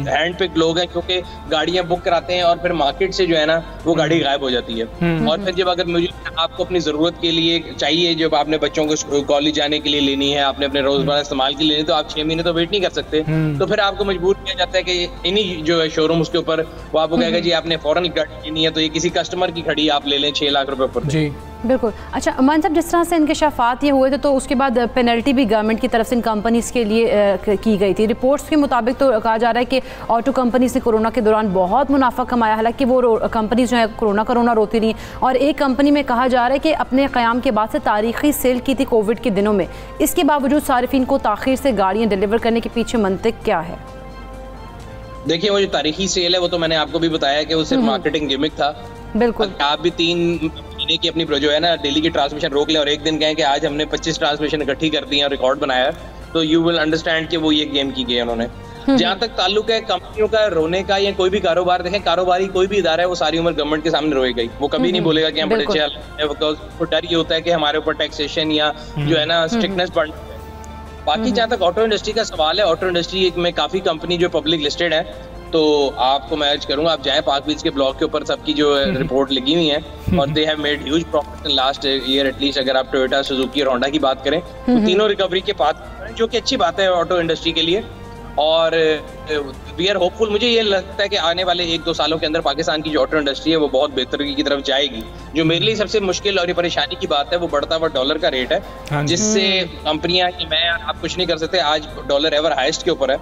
हैंड पिक लोग हैं, क्योंकि गाड़ियां बुक कराते हैं और फिर मार्केट से जो है ना वो गाड़ी गायब हो जाती है। और फिर जब अगर मुझे आपको अपनी जरूरत के लिए चाहिए, जब आपने बच्चों को कॉलेज जाने के लिए लेनी है, आपने अपने रोजमर्रा इस्तेमाल के लिए लेनी, तो आप 6 महीने तो वेट नहीं कर सकते, तो फिर आपको मजबूर किया जाता है कि इन्हीं जो है शोरूम उसके ऊपर वो आपको कहेगा जी आपने फौरन गाड़ी लेनी है तो ये किसी कस्टमर की खड़ी आप ले लें 6 लाख रुपए पर। जी बिल्कुल। अच्छा अमान साहब, जिस तरह से इंकशाफात ये हुए थे तो उसके बाद पेनल्टी भी गवर्नमेंट की तरफ से इन कंपनीज के लिए की गई थी। रिपोर्ट्स के मुताबिक तो कहा जा रहा है कि ऑटो कंपनीज ने कोरोना के दौरान बहुत मुनाफा कमाया, हालांकि वो कंपनीज जो है कोरोना रोती रही, और एक कंपनी में कहा जा रहा है कि अपने क़याम के बाद से तारीखी सेल की थी कोविड के दिनों में, इसके बावजूद सारिफिन को ताख़ीर से गाड़ियाँ डिलीवर करने के पीछे मंतिक क्या है? देखिए वो जो तारीखी सेल है वो तो मैंने आपको भी बताया कि वो सिर्फ मार्केटिंग गिमिक था। बिल्कुल। आप भी 3 महीने की अपनी जो है ना डेली की ट्रांसमिशन रोक लें और एक दिन कहें कि आज हमने 25 ट्रांसमिशन इकट्ठी कर दी और रिकॉर्ड बनाया, तो यू विल अंडरस्टैंड कि वो ये गेम की गई उन्होंने। जहां तक ताल्लुक है कंपनियों का रोने का या कोई भी कारोबार, देखें कारोबारी कोई भी इदारा है वो सारी उम्र गवर्नमेंट के सामने रोएगा ही, वो कभी नहीं बोलेगा कि हम बड़े अच्छे हैं, बिकॉज डर ये होता है कि हमारे ऊपर टैक्सेशन या जो है ना स्ट्रिक्टनेस बढ़। बाकी जहाँ तक ऑटो इंडस्ट्री का सवाल है, ऑटो इंडस्ट्री में काफी कंपनी जो पब्लिक लिस्टेड है, तो आपको मैं अर्ज करूंगा आप जाएं पार्क बीच के ब्लॉग के ऊपर सबकी जो रिपोर्ट लगी हुई है और they have made huge profit in last year at least. अगर आप टोयोटा, सुजुकी और होंडा की बात करें तो तीनों रिकवरी के पास, जो कि अच्छी बात है ऑटो इंडस्ट्री के लिए। और वी आर होपफुल, मुझे ये लगता है कि आने वाले 1-2 सालों के अंदर पाकिस्तान की जो ऑटो इंडस्ट्री है वो बहुत बेहतरी की तरफ जाएगी। जो मेरे लिए सबसे मुश्किल और परेशानी की बात है वो बढ़ता हुआ डॉलर का रेट है, जिससे कंपनियां कि मैं आप कुछ नहीं कर सकते, आज डॉलर एवर हाईएस्ट के ऊपर है,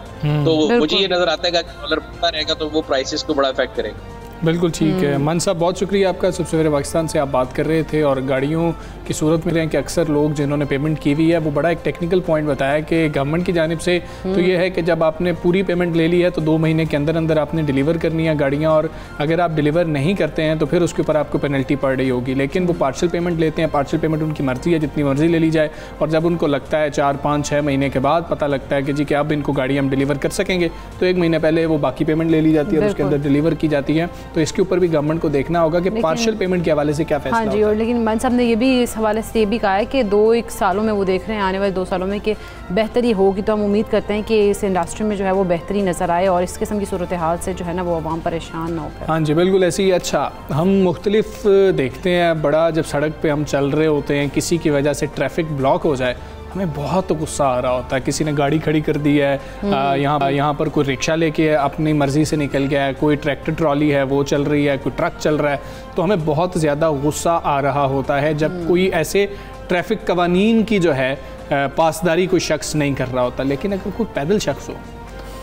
तो मुझे ये नजर आता है कि डॉलर बढ़ता रहेगा तो वो प्राइसेस को बड़ा इफेक्ट करेगा। बिल्कुल ठीक है। मन साहब बहुत शुक्रिया आपका। सबसे पहले पाकिस्तान से आप बात कर रहे थे और गाड़ियों की सूरत में रहे हैं कि अक्सर लोग जिन्होंने पेमेंट की हुई है, वो बड़ा एक टेक्निकल पॉइंट बताया कि गवर्नमेंट की जानिब से तो ये है कि जब आपने पूरी पेमेंट ले ली है तो 2 महीने के अंदर अंदर आपने डिलीवर करनी है गाड़ियाँ, और अगर आप डिलीवर नहीं करते हैं तो फिर उसके ऊपर आपको पेनल्टी पड़ रही होगी। लेकिन वो पार्शल पेमेंट लेते हैं, पार्शल पेमेंट उनकी मर्ज़ी है, जितनी मर्ज़ी ले ली जाए, और जब उनको लगता है 4, 5, 6 महीने के बाद पता लगता है कि जी कि अब इनको गाड़ी हम डिलीवर कर सकेंगे, तो 1 महीने पहले वो बाकी पेमेंट ले ली जाती है और उसके अंदर डिलीवर की जाती है। तो इसके ऊपर भी गवर्नमेंट को देखना होगा कि पार्शियल पेमेंट के हवाले से क्या फैसला हाँ जी, और लेकिन मन साहब ने ये भी इस हवाले से ये भी कहा है कि 2-1 सालों में वो देख रहे हैं, आने वाले 2 सालों में कि बेहतरी होगी, तो हम उम्मीद करते हैं कि इस इंडस्ट्री में जो है वो बेहतरी नज़र आए और इस किस्म की सूरत हाल से जो है ना वो आवाम परेशान ना हो। हाँ जी बिल्कुल ऐसे ही। अच्छा, हम मुख्तलिफ देखते हैं बड़ा, जब सड़क पर हम चल रहे होते हैं किसी की वजह से ट्रैफिक ब्लॉक हो जाए, हमें बहुत गुस्सा आ रहा होता है। किसी ने गाड़ी खड़ी कर दी है, यहाँ पर कोई रिक्शा लेके अपनी मर्ज़ी से निकल गया है, कोई ट्रैक्टर ट्रॉली है वो चल रही है, कोई ट्रक चल रहा है, तो हमें बहुत ज़्यादा गुस्सा आ रहा होता है जब कोई ऐसे ट्रैफिक कवानीन की जो है पासदारी कोई शख्स नहीं कर रहा होता। लेकिन अगर कोई पैदल शख्स हो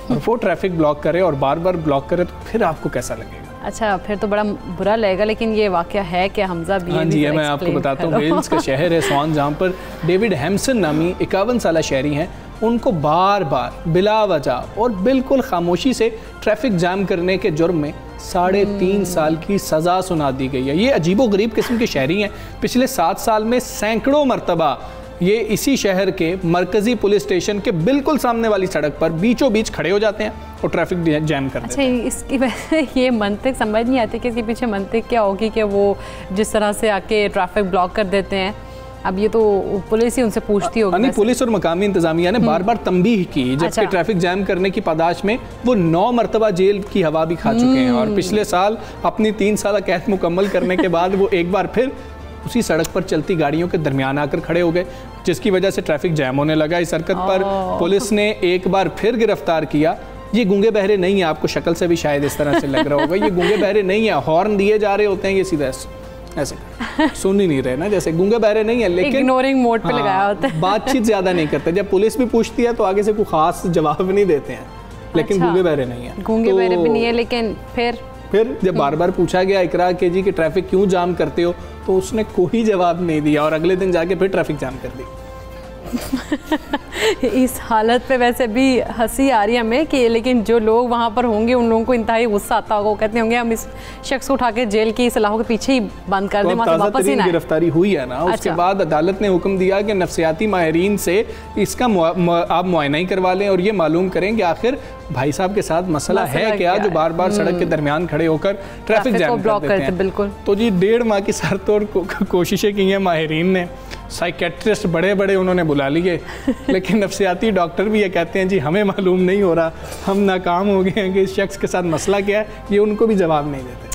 और वो ट्रैफिक ब्लॉक करे और बार बार ब्लॉक करे तो फिर आपको कैसा लगेगा? अच्छा, फिर तो बड़ा बुरा लगेगा। लेकिन ये वाक़या है कि हमजा भी, हाँ जी, ये मैं आपको बताता हूँ। वेल्स का शहर है स्वान, जहाँ पर डेविड हैम्सन नामी 51 साला शहरी हैं, उनको बार बार बिला वजह और बिल्कुल खामोशी से ट्रैफिक जाम करने के जुर्म में 3.5 साल की सज़ा सुना दी गई है। ये अजीबो गरीब किस्म के शहरी हैं। पिछले 7 साल में सैकड़ों मरतबा ये इसी शहर के मरकज़ी पुलिस स्टेशन के बिल्कुल सामने वाली सड़क पर बीचों बीच खड़े हो जाते हैं और ट्रैफिक जैम कर देते हैं। इसकी वजह से ये मंतिक समझ नहीं आती कि इसके पीछे मंतिक क्या होगी कि वो जिस तरह से आके ट्रैफिक ब्लॉक कर देते हैं। अब ये तो पुलिस ही उनसे पूछती होगी। नहीं, पुलिस और मकामी इंतजामिया ने बार बार तंबीह की, जबकि ट्रैफिक जैम करने की पादाश में वो 9 मरतबा जेल की हवा भी खा चुके हैं, और पिछले साल अपनी 3 साल कैद मुकम्मल करने के बाद वो एक बार फिर उसी सड़क पर चलती गाड़ियों के दरमियान आकर खड़े हो गए, जिसकी वजह से ट्रैफिक जैम होने लगा। इस हरकत पर पुलिस ने एक बार फिर गिरफ्तार किया। ये गूंगे बहरे नहीं है, आपको शक्ल से भी शायद इस तरह से लग रहा होगा, ये गूंगे बहरे नहीं है, हॉर्न दिए जा रहे होते हैं, ये सीधा ऐसे सुन ही नहीं रहे ना, जैसे गूंगे बहरे नहीं है, लेकिन इग्नोरिंग मोड पे लगाया होता है। बातचीत ज्यादा नहीं करते। जब पुलिस भी पूछती है तो आगे से कोई खास जवाब नहीं देते हैं, लेकिन गूंगे बहरे नहीं है। गूंगे बहरे भी नहीं है, लेकिन फिर जब बार बार पूछा गया इकरा के जी कि ट्रैफिक क्यों जाम करते हो, तो उसने कोई जवाब नहीं दिया और अगले दिन जाके फिर ट्रैफिक जाम कर दी। इस हालत पे वैसे भी हंसी आ रही है हमें कि, लेकिन जो लोग वहाँ पर होंगे उन लोगों को इंतहाई गुस्सा आता होगा। वो कहते होंगे हम इस शख्स को उठा के जेल की सलाहों के पीछे ही बंद कर दें, वहाँ से वापस ही ना आए। गिरफ्तारी हुई है ना, उसके बाद अदालत ने हुक्म दिया कि नफ्सियाती माहिरीन से इसका आप मुआयना ही करवा लें और ये मालूम करें कि आखिर भाई साहब के साथ मसला है क्या, जो बार बार सड़क के दरमियान खड़े होकर ट्रैफिक जैम कर देते हैं। बिल्कुल। तो जी 1.5 माह की सरतोड़ कोशिशें की हैं माहिरीन ने, साइकेट्रिस्ट बड़े बड़े उन्होंने बुला लिए, लेकिन नफ्सियाती डॉक्टर भी ये कहते हैं जी हमें मालूम नहीं हो रहा, हम नाकाम हो गए हैं कि इस शख्स के साथ मसला क्या है, ये उनको भी जवाब नहीं देते।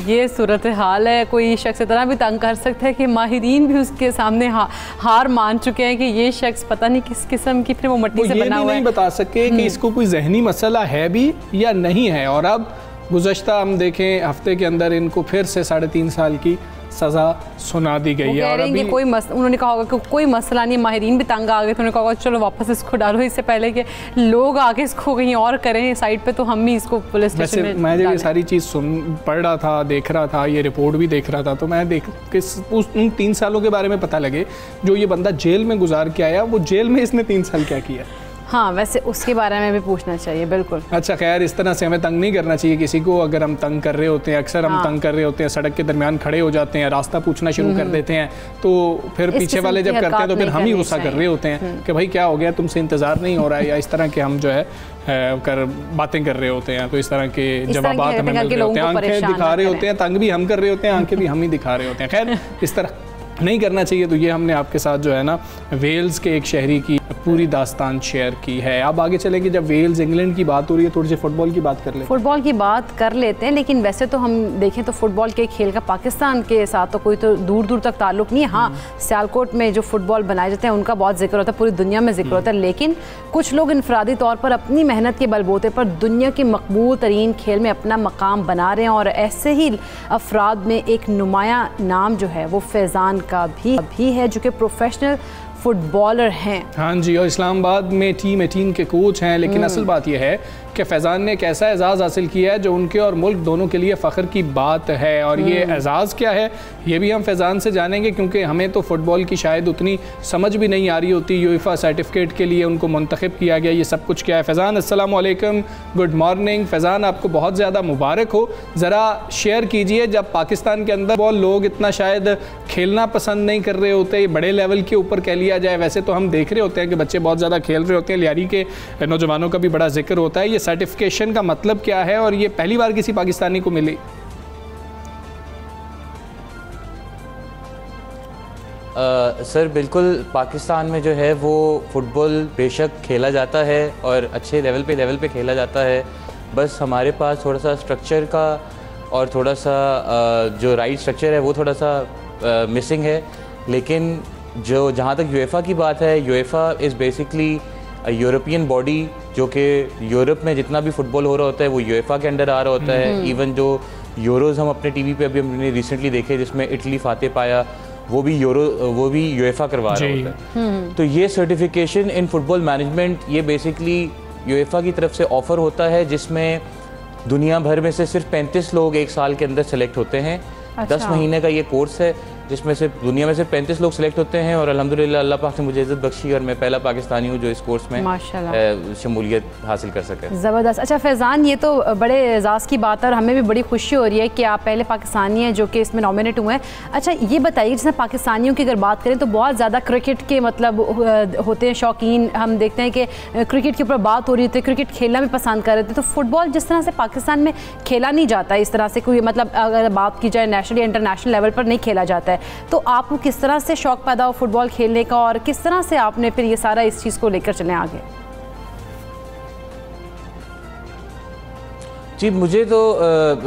ये सूरत हाल है। कोई शख्स इतना भी तंग कर सकता है कि माहिरीन भी उसके सामने हार मान चुके हैं कि ये शख्स पता नहीं किस किस्म की फिर वो मट्टी से बना हुआ है। नहीं बता सके कि इसको कोई जहनी मसला है भी या नहीं है। और अब गुज़श्ता हम देखें हफ्ते के अंदर इनको फिर से 3.5 साल की सज़ा सुना दी गई है। और अभी उन्होंने कहा होगा कि कोई मसला नहीं, माहिरीन भी तंग आ गए तो उन्होंने कहा होगा चलो वापस इसको डालो, इससे पहले कि लोग आके इसको कहीं और करें साइड पे, तो हम ही इसको पुलिस स्टेशन में। मैं जब ये सारी चीज़ पढ़ रहा था, देख रहा था, ये रिपोर्ट भी देख रहा था, तो मैं उन 3 सालों के बारे में पता लगे जो ये बंदा जेल में गुजार के आया, वो जेल में इसने 3 साल क्या किया। हाँ, वैसे उसके बारे में भी पूछना चाहिए। बिल्कुल। अच्छा खैर, इस तरह से हमें तंग नहीं करना चाहिए किसी को। अगर हम तंग कर रहे होते हैं, अक्सर हम तंग कर रहे होते हैं, सड़क के दरमियान खड़े हो जाते हैं, रास्ता पूछना शुरू कर देते हैं, तो फिर पीछे वाले जब करते हैं तो फिर हम ही गुस्सा कर रहे होते हैं कि भाई क्या हो गया, तुमसे इंतज़ार नहीं हो रहा है, या इस तरह के हम जो है बातें कर रहे होते हैं, तो इस तरह के जवाब हमें मिल रहे होते हैं, आंखें दिखा रहे होते हैं, तंग भी हम कर रहे होते हैं, आंखें भी हम ही दिखा रहे होते हैं। खैर, इस तरह नहीं करना चाहिए। तो ये हमने आपके साथ जो है ना वेल्स के एक शहरी की पूरी दास्तान शेयर की है। अब आगे चलेंगे, जब वेल्स इंग्लैंड की बात हो रही है, थोड़ी सी फुटबॉल की बात कर लेते हैं। फुटबॉल की बात कर लेते हैं, लेकिन वैसे तो हम देखें तो फुटबॉल के खेल का पाकिस्तान के साथ तो कोई तो दूर दूर तक ताल्लुक नहीं है। हाँ, सियालकोट में जो फुटबॉल बनाए जाते हैं उनका बहुत जिक्र होता है, पूरी दुनिया में जिक्र होता है, लेकिन कुछ लोग इनफरादी तौर पर अपनी मेहनत के बलबूते पर दुनिया के मकबूल तरीन खेल में अपना मकाम बना रहे हैं। और ऐसे ही अफराद में एक नुमाया नाम जो है वो फैज़ान का भी है, जो कि प्रोफेशनल फुटबॉलर हैं। हाँ जी, और इस्लामाबाद में टीम 18 के कोच हैं, लेकिन असल बात यह है कि फैज़ान ने एक ऐसा एजाज़ हासिल किया है जो उनके और मुल्क दोनों के लिए फ़ख्र की बात है। और ये एजाज़ क्या है ये भी हम फैज़ान से जानेंगे, क्योंकि हमें तो फ़ुटबॉल की शायद उतनी समझ भी नहीं आ रही होती। यूएफा सर्टिफिकेट के लिए उनको मुंतखब किया गया, ये सब कुछ क्या है। फैज़ान अस्सलाम वालेकुम, गुड मॉर्निंग। फैज़ान आपको बहुत ज़्यादा मुबारक हो। ज़रा शेयर कीजिए, जब पाकिस्तान के अंदर बॉल लोग इतना शायद खेलना पसंद नहीं कर रहे होते, बड़े लेवल के ऊपर कह लिया जाए, वैसे तो हम देख रहे होते हैं कि बच्चे बहुत ज़्यादा खेल रहे होते हैं, लियारी के नौजवानों का भी बड़ा जिक्र होता है। ये सर्टिफिकेशन का मतलब क्या है और ये पहली बार किसी पाकिस्तानी को मिली? सर बिल्कुल, पाकिस्तान में जो है वो फ़ुटबॉल बेशक खेला जाता है और अच्छे लेवल पे खेला जाता है, बस हमारे पास थोड़ा सा स्ट्रक्चर का और थोड़ा सा जो राइट स्ट्रक्चर है वो थोड़ा सा मिसिंग है। लेकिन जो जहाँ तक यूएफा की बात है, UEFA is basically European body, जो कि यूरोप में जितना भी फुटबॉल हो रहा होता है वो यूएफा के अंडर आ रहा होता है। इवन जो यूरोज़ हम अपने टीवी पे अभी हमने रिसेंटली देखे जिसमें इटली फाते पाया, वो भी यूएफा करवा रहा होता है। तो ये सर्टिफिकेशन इन फुटबॉल मैनेजमेंट ये बेसिकली यूएफा की तरफ से ऑफ़र होता है, जिसमें दुनिया भर में से सिर्फ 35 लोग एक साल के अंदर सेलेक्ट होते हैं। 10 महीने का ये कोर्स है जिसमें से दुनिया में सिर्फ 35 लोग सेलेक्ट होते हैं और अल्हम्दुलिल्लाह अल्लाह पाक ने मुझे इज़्ज़त बख्शी और मैं पहला पाकिस्तानी हूँ जो इस कोर्स में शमूलियत हासिल कर सके। ज़बरदस्त। अच्छा फैज़ान, ये तो बड़े एजाज़ की बात है और हमें भी बड़ी खुशी हो रही है कि आप पहले पाकिस्तानी हैं जो कि इसमें नॉमिनेट हुए हैं। अच्छा ये बताइए, जैसे पाकिस्तानियों की अगर बात करें तो बहुत ज़्यादा क्रिकेट के मतलब होते हैं शौकीन, हम देखते हैं कि क्रिकेट के ऊपर बात हो रही थी, क्रिकेट खेलना भी पसंद कर रहे थे। तो फुटबॉल जिस तरह से पाकिस्तान में खेला नहीं जाता इस तरह से, कोई मतलब अगर बात की जाए नेशनल या इंटरनेशनल लेवल पर नहीं खेला जाता है, तो आपको किस तरह से शौक़ पैदा हो फुटबॉल खेलने का और किस तरह से आपने फिर ये सारा इस चीज़ को लेकर चले आगे? जी मुझे तो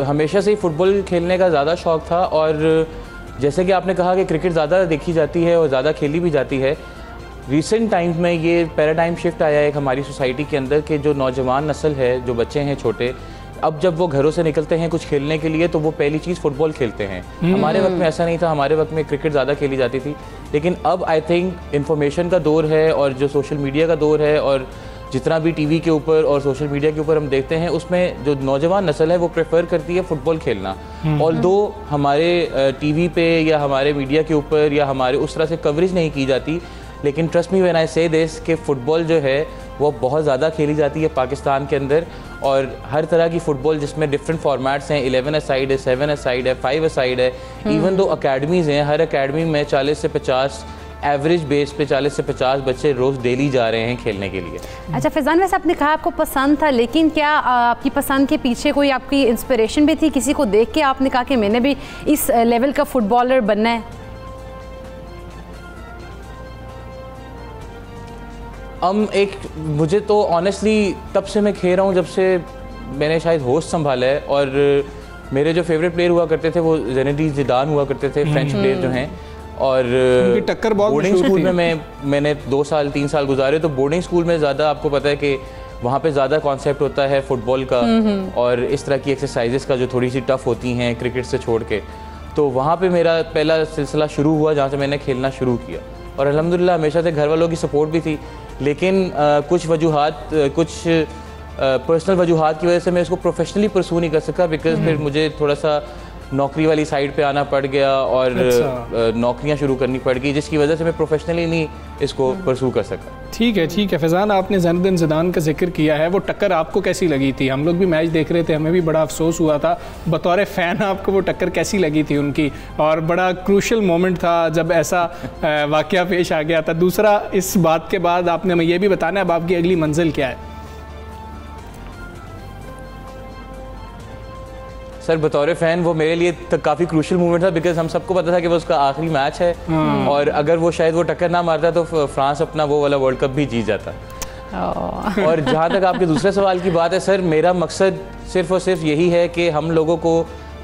हमेशा से ही फ़ुटबॉल खेलने का ज़्यादा शौक़ था और जैसे कि आपने कहा कि क्रिकेट ज़्यादा देखी जाती है और ज़्यादा खेली भी जाती है। रिसेंट टाइम्स में ये पैराडाइम शिफ्ट आया है हमारी सोसाइटी के अंदर कि जो नौजवान नस्ल है, जो बच्चे हैं छोटे, अब जब वो घरों से निकलते हैं कुछ खेलने के लिए तो वो पहली चीज़ फुटबॉल खेलते हैं। हमारे वक्त में ऐसा नहीं था, हमारे वक्त में क्रिकेट ज़्यादा खेली जाती थी। लेकिन अब आई थिंक इंफॉर्मेशन का दौर है और जो सोशल मीडिया का दौर है और जितना भी टीवी के ऊपर और सोशल मीडिया के ऊपर हम देखते हैं उसमें जो नौजवान नस्ल है वो प्रेफर करती है फुटबॉल खेलना। ऑल्दो हमारे टीवी पे या हमारे मीडिया के ऊपर या हमारे उस तरह से कवरेज नहीं की जाती, लेकिन ट्रस्ट मी व्हेन आई से दिस कि फ़ुटबॉल जो है वो बहुत ज़्यादा खेली जाती है पाकिस्तान के अंदर और हर तरह की फ़ुटबॉल जिसमें डिफरेंट फॉर्मेट्स हैं, 11 अ साइड है, 7 अ साइड है, 5 अ साइड है। इवन दो अकेडमीज़ हैं, हर अकेडमी में 40 से 50 एवरेज बेस पे 40 से 50 बच्चे रोज़ डेली जा रहे हैं खेलने के लिए। अच्छा फैज़ान, वैसे आपने कहा आपको पसंद था, लेकिन क्या आपकी पसंद के पीछे कोई आपकी इंस्पिरेशन भी थी? किसी को देख के आपने कहा कि मैंने भी इस लेवल का फुटबॉलर बनना है? मुझे तो ऑनेस्टली तब से मैं खेल रहा हूँ जब से मैंने शायद होश संभाला है और मेरे जो फेवरेट प्लेयर हुआ करते थे वो ज़िनेदीन ज़िदान हुआ करते थे, फ्रेंच प्लेयर जो हैं। और टक्कर बहुत बोर्डिंग स्कूल में मैंने 2 साल 3 साल गुजारे, तो बोर्डिंग स्कूल में ज़्यादा आपको पता है कि वहाँ पे ज़्यादा कॉन्सेप्ट होता है फुटबॉल का और इस तरह की एक्सरसाइजेस का जो थोड़ी सी टफ होती हैं क्रिकेट से छोड़ के। तो वहाँ पे मेरा पहला सिलसिला शुरू हुआ जहाँ से मैंने खेलना शुरू किया और अल्हम्दुलिल्लाह हमेशा से घर वालों की सपोर्ट भी थी, लेकिन कुछ वजूहात, कुछ पर्सनल वजूहात की वजह से मैं इसको प्रोफेशनली परसू नहीं कर सका, बिकॉज फिर मुझे थोड़ा सा नौकरी वाली साइड पे आना पड़ गया और नौकरियां शुरू करनी पड़ गई, जिसकी वजह से मैं प्रोफेशनली नहीं इसको परसू कर सका। ठीक है फैज़ान, आपने ज़िनेदीन ज़िदान का जिक्र किया है, वो टक्कर आपको कैसी लगी थी? हम लोग भी मैच देख रहे थे, हमें भी बड़ा अफसोस हुआ था। बतौर फ़ैन आपको वो टक्कर कैसी लगी थी उनकी? और बड़ा क्रूशल मोमेंट था जब ऐसा वाक़या पेश आ गया था। दूसरा, इस बात के बाद आपने हमें ये भी बताना है अब आपकी अगली मंजिल क्या है? सर बतौर फ़ैन वो मेरे लिए काफ़ी क्रूशल मूवमेंट था, बिकॉज हम सबको पता था कि वो उसका आखिरी मैच है और अगर वो शायद वो टक्कर ना मारता तो फ्रांस अपना वो वाला वर्ल्ड कप भी जीत जाता। और जहाँ तक आपके दूसरे सवाल की बात है, सर मेरा मकसद सिर्फ और सिर्फ यही है कि हम लोगों को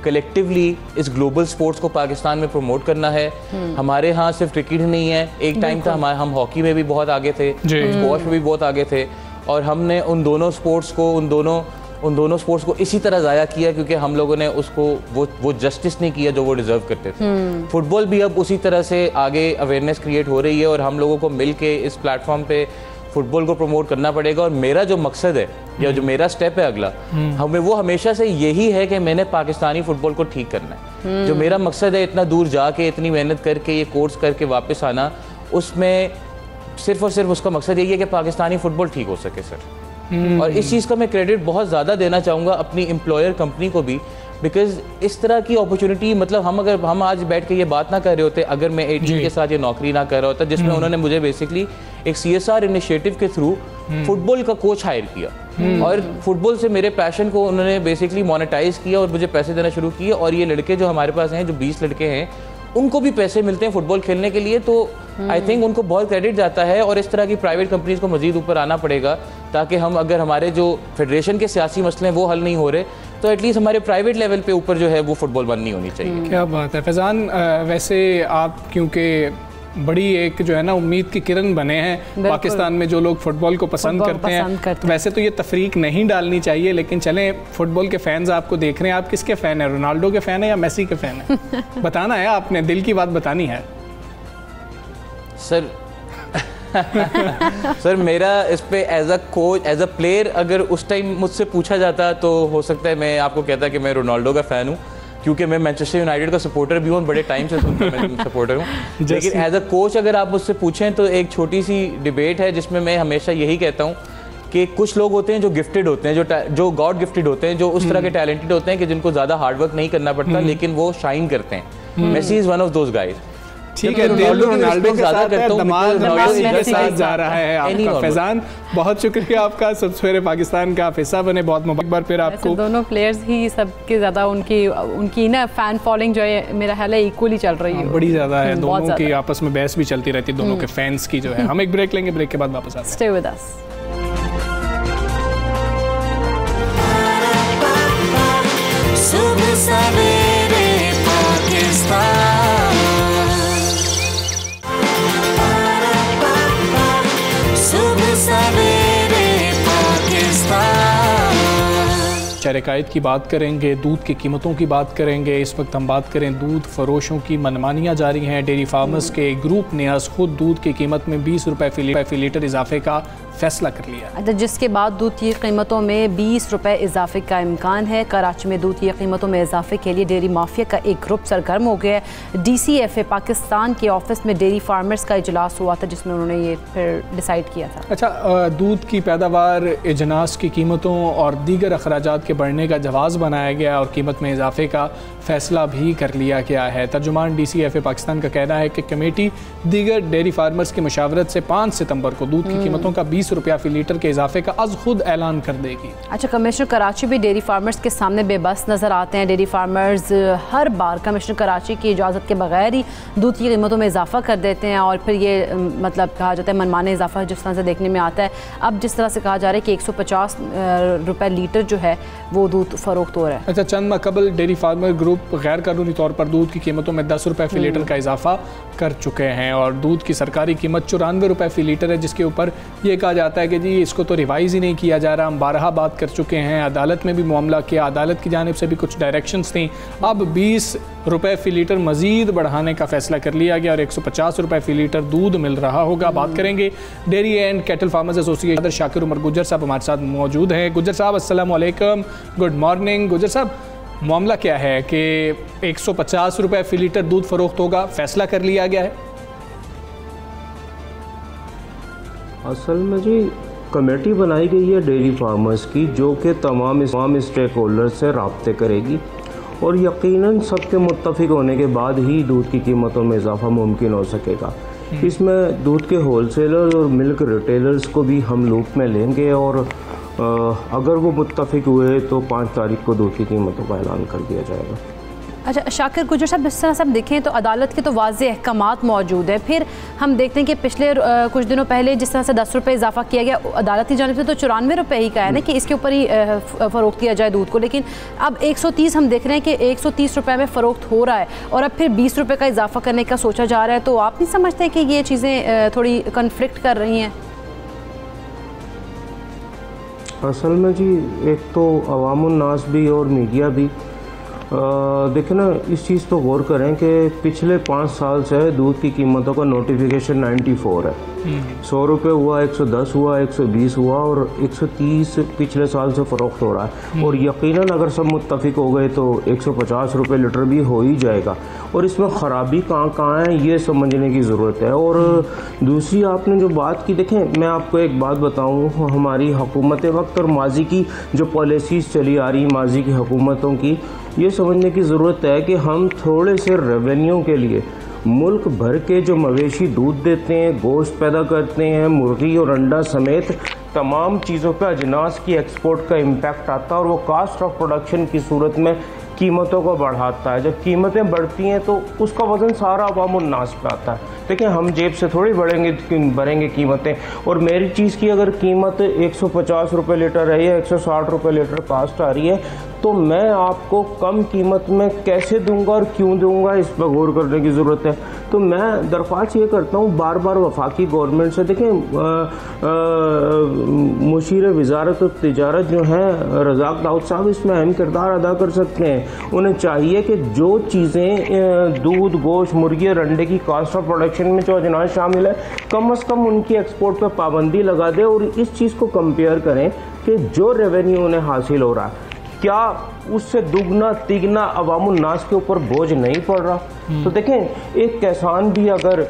कलेक्टिवली इस ग्लोबल स्पोर्ट्स को पाकिस्तान में प्रमोट करना है। हमारे यहाँ सिर्फ क्रिकेट ही नहीं है, एक टाइम था हम हॉकी में भी बहुत आगे थे, स्क्वॉश में भी बहुत आगे थे और हमने उन दोनों स्पोर्ट्स को, उन दोनों उन दोनों स्पोर्ट्स को इसी तरह ज़ाया किया क्योंकि हम लोगों ने उसको वो जस्टिस नहीं किया जो वो डिज़र्व करते थे। फुटबॉल भी अब उसी तरह से आगे अवेयरनेस क्रिएट हो रही है और हम लोगों को मिल के इस प्लेटफॉर्म पे फुटबॉल को प्रमोट करना पड़ेगा। और मेरा जो मकसद है या जो मेरा स्टेप है अगला, हमें वो हमेशा से यही है कि मैंने पाकिस्तानी फुटबॉल को ठीक करना है। जो मेरा मकसद है इतना दूर जाके इतनी मेहनत करके ये कोर्स करके वापस आना, उसमें सिर्फ और सिर्फ उसका मकसद यही है कि पाकिस्तानी फुटबॉल ठीक हो सके सर। और इस चीज़ का मैं क्रेडिट बहुत ज़्यादा देना चाहूँगा अपनी एम्प्लॉयर कंपनी को भी, बिकॉज इस तरह की अपॉर्चुनिटी मतलब अगर हम आज बैठ के ये बात ना कर रहे होते, अगर मैं 18 के साथ ये नौकरी ना कर रहा होता जिसमें उन्होंने मुझे बेसिकली एक CSR इनिशिएटिव के थ्रू फुटबॉल का कोच हायर किया और फुटबॉल से मेरे पैशन को उन्होंने बेसिकली मोनेटाइज किया और मुझे पैसे देना शुरू किए। और ये लड़के जो हमारे पास हैं, जो 20 लड़के हैं, उनको भी पैसे मिलते हैं फुटबॉल खेलने के लिए। तो आई थिंक उनको बहुत क्रेडिट जाता है और इस तरह की प्राइवेट कंपनीज को मजीद ऊपर आना पड़ेगा ताकि हम, अगर हमारे जो फेडरेशन के सियासी मसले हैं वो हल नहीं हो रहे, तो एटलीस्ट हमारे प्राइवेट लेवल पे ऊपर जो है वो फुटबॉल बंद नहीं होनी चाहिए। क्या बात है फैज़ान, वैसे आप क्योंकि बड़ी एक जो है ना उम्मीद की किरण बने हैं पाकिस्तान में, जो लोग फुटबॉल को पसंद करते हैं, वैसे तो ये तफरीक नहीं डालनी चाहिए, लेकिन चलें फुटबॉल के फैंस आपको देख रहे हैं, आप किसके फ़ैन हैं, रोनाल्डो के फ़ैन है या मेसी के फ़ैन है? बताना है, आपने दिल की बात बतानी है सर। सर मेरा इस पे as a coach, as a player अगर उस टाइम मुझसे पूछा जाता तो हो सकता है मैं आपको कहता कि मैं रोनाल्डो का फ़ैन हूँ, क्योंकि मैं मैनचेस्टर यूनाइटेड का सपोर्टर भी हूँ, बड़े टाइम से उनका मैं सपोर्टर हूँ। लेकिन एज अ कोच अगर आप मुझसे पूछें तो एक छोटी सी डिबेट है जिसमें मैं हमेशा यही कहता हूँ कि कुछ लोग होते हैं जो गिफ्टेड होते हैं, जो गॉड गिफ्टेड होते हैं, जो उस तरह के टैलेंटेड होते हैं कि जिनको ज़्यादा हार्डवर्क नहीं करना पड़ता लेकिन वो शाइन करते हैं। Messi is one of those guys. ठीक है, रोनाल्डो के साथ है, दमाल मेसी के साथ जा रहा है आपका। फैज़ान बहुत शुक्रिया आपका, सब सवेरे पाकिस्तान का आप हिस्सा बने, बहुत मुबारक फिर आपको। दोनों प्लेयर्स ही सबके ज़्यादा उनकी ना फैन फॉलोइंग जो है मेरा ख्याल है इक्वली चल रही है, बड़ी ज़्यादा है। दोनों की आपस में बहस भी चलती रहती है, दोनों के फैंस की जो है। हम एक ब्रेक लेंगे, ब्रेक के बाद वापस आते हैं। Stay with us. सुबह सवेरे पाकिस्तान, शरकायत की बात करेंगे, दूध की कीमतों की बात करेंगे। इस वक्त हम बात करें दूध फरोशों की मनमानियाँ जारी हैं। डेयरी फार्मर्स के ग्रुप ने आज खुद दूध की कीमत में 20 रुपये फी लीटर इजाफे का फैसला कर लिया। अच्छा, जिसके बाद दूध की कीमतों में 20 रुपये इजाफे का इम्कान है। कराची में दूध की कीमतों में इजाफे के लिए डेयरी माफिया का एक ग्रुप सरगर्म हो गया है। DCFA पाकिस्तान के ऑफिस में डेयरी फार्मर्स का इजलास हुआ था जिसमें उन्होंने ये फिर डिसाइड किया था। अच्छा, दूध की पैदावार, अजनास की कीमतों और दीगर अखराजात के बढ़ने का जवाज़ बनाया गया और कीमत में इजाफे का फैसला भी कर लिया गया है। तर्जुमान DCFA पाकिस्तान का कहना है कि कमेटी दीगर डेयरी फार्मर्स की मशावरत से 5 सितंबर को दूध की कीमतों का 20 रुपया फी लीटर के इजाफे का आज खुद ऐलान कर देगी। अच्छा, कमिश्नर कराची भी डेयरी फार्मर्स के सामने बेबस नज़र आते हैं। डेयरी फार्मर्स हर बार कमिश्नर कराची की इजाज़त के बगैर ही दूध की कीमतों में इजाफा कर देते हैं और फिर ये मतलब कहा जाता है मनमाने इजाफा जिस तरह से देखने में आता है। अब जिस तरह से कहा जा रहा है कि 150 रुपये लीटर जो है वो दूध फरोख्त हो रहा है। अच्छा, चंद माह कबल डेयरी फार्मर ग्रुप गैर कानूनी तौर पर दूध की कीमतों में 10 रुपये फी लीटर का इजाफा कर चुके हैं और दूध की सरकारी कीमत 94 रुपये फी लीटर है, जिसके ऊपर ये कहा जाता है कि जी इसको तो रिवाइज़ ही नहीं किया जा रहा। हम बारहा बात कर चुके हैं, अदालत में भी मामला किया, अदालत की जानिब से भी कुछ डायरेक्शंस थी। अब 20 रुपये फी लीटर मज़ीद बढ़ाने का फैसला कर लिया गया और 150 रुपये फी लीटर दूध मिल रहा होगा। बात करेंगे dairy and cattle farmers association Shakir Umar Gujjar sahab हमारे साथ मौजूद हैं। गुज्जर साहब अस्सलाम वालेकुम, गुड मॉर्निंग। गुज्जर साहब, मामला क्या है कि 150 रुपये फी लीटर दूध फरोख्त होगा, फैसला कर लिया गया है? असल में जी कमेटी बनाई गई है डेयरी फार्मर्स की, जो कि तमाम स्टेक होल्डर से राब्ते करेगी और यकीनन सबके मुत्तफिक होने के बाद ही दूध की कीमतों में इजाफा मुमकिन हो सकेगा। इसमें दूध के होलसेलर्स और मिल्क रिटेलर्स को भी हम लूप में लेंगे और अगर वो मुत्तफिक हुए तो 5 तारीख को दूध की कीमतों का ऐलान कर दिया जाएगा। अच्छा शाकिर गुज्जर साहब, जिस तरह से हम देखें तो अदालत के तो वाज़ेह अहकामात मौजूद है, फिर हम देखते हैं कि पिछले कुछ दिनों पहले जिस तरह से 10 रुपये इजाफा किया गया, अदालत की जानिब से तो 94 रुपये ही का है ना कि इसके ऊपर ही फ़रोख्त किया जाए दूध को, लेकिन अब 130 हम देख रहे हैं कि 130 रुपये में फ़रोख्त हो रहा है और अब फिर 20 रुपये का इजाफा करने का सोचा जा रहा है। तो आप नहीं समझते कि ये चीज़ें थोड़ी कन्फ्लिक्ट कर रही हैं? असल में जी एक तो अवामुन नास भी और मीडिया भी देखें ना, इस चीज़ पर गौर करें कि पिछले 5 साल से दूध की कीमतों का नोटिफिकेशन 94 है। 100 रुपये हुआ, 110 हुआ, 120 हुआ और 130 पिछले साल से फ़रोख्त हो रहा है। और यकीनन अगर सब मुत्तफिक हो गए तो 150 रुपये लीटर भी हो ही जाएगा। और इसमें ख़राबी कहाँ है ये समझने की ज़रूरत है। और दूसरी आपने जो बात की, देखें मैं आपको एक बात बताऊँ, हमारी हुकूमत वक्त और माजी की जो पॉलिसीज़ चली आ रही माजी की हुकूमतों की, ये समझने की ज़रूरत है कि हम थोड़े से रेवेन्यू के लिए मुल्क भर के जो मवेशी दूध देते हैं, गोश्त पैदा करते हैं, मुर्गी और अंडा समेत तमाम चीज़ों पर अजनास की एक्सपोर्ट का इम्पैक्ट आता है और वो कास्ट ऑफ प्रोडक्शन की सूरत में कीमतों को बढ़ाता है। जब कीमतें बढ़ती हैं तो उसका वज़न सारा अवामुन नास पे आता है। देखिए हम जेब से थोड़ी बढ़ेंगे कीमतें। और मेरी चीज़ की अगर कीमत 150 रुपये लीटर है या 160 रुपये लीटर कास्ट आ रही है तो मैं आपको कम कीमत में कैसे दूंगा और क्यों दूंगा, इस पर गौर करने की ज़रूरत है। तो मैं दरख्वास्त ये करता हूँ बार बार वफाकी गवर्नमेंट से, देखें मुशीर वजारत तिजारत जो हैं रज़ाक दाऊद साहब इसमें अहम किरदार अदा कर सकते हैं। उन्हें चाहिए कि जो चीज़ें दूध, गोश्त, मुर्गी और अंडे की कास्ट ऑफ प्रोडक्शन में जो अजनास शामिल है, कम अज़ कम उनकी एक्सपोर्ट पर पाबंदी लगा दे और इस चीज़ को कंपेयर करें कि जो रेवेन्यू उन्हें हासिल हो रहा है क्या उससे दुगना तिगना अवामुन नास के ऊपर बोझ नहीं पड़ रहा। तो देखें एक किसान भी अगर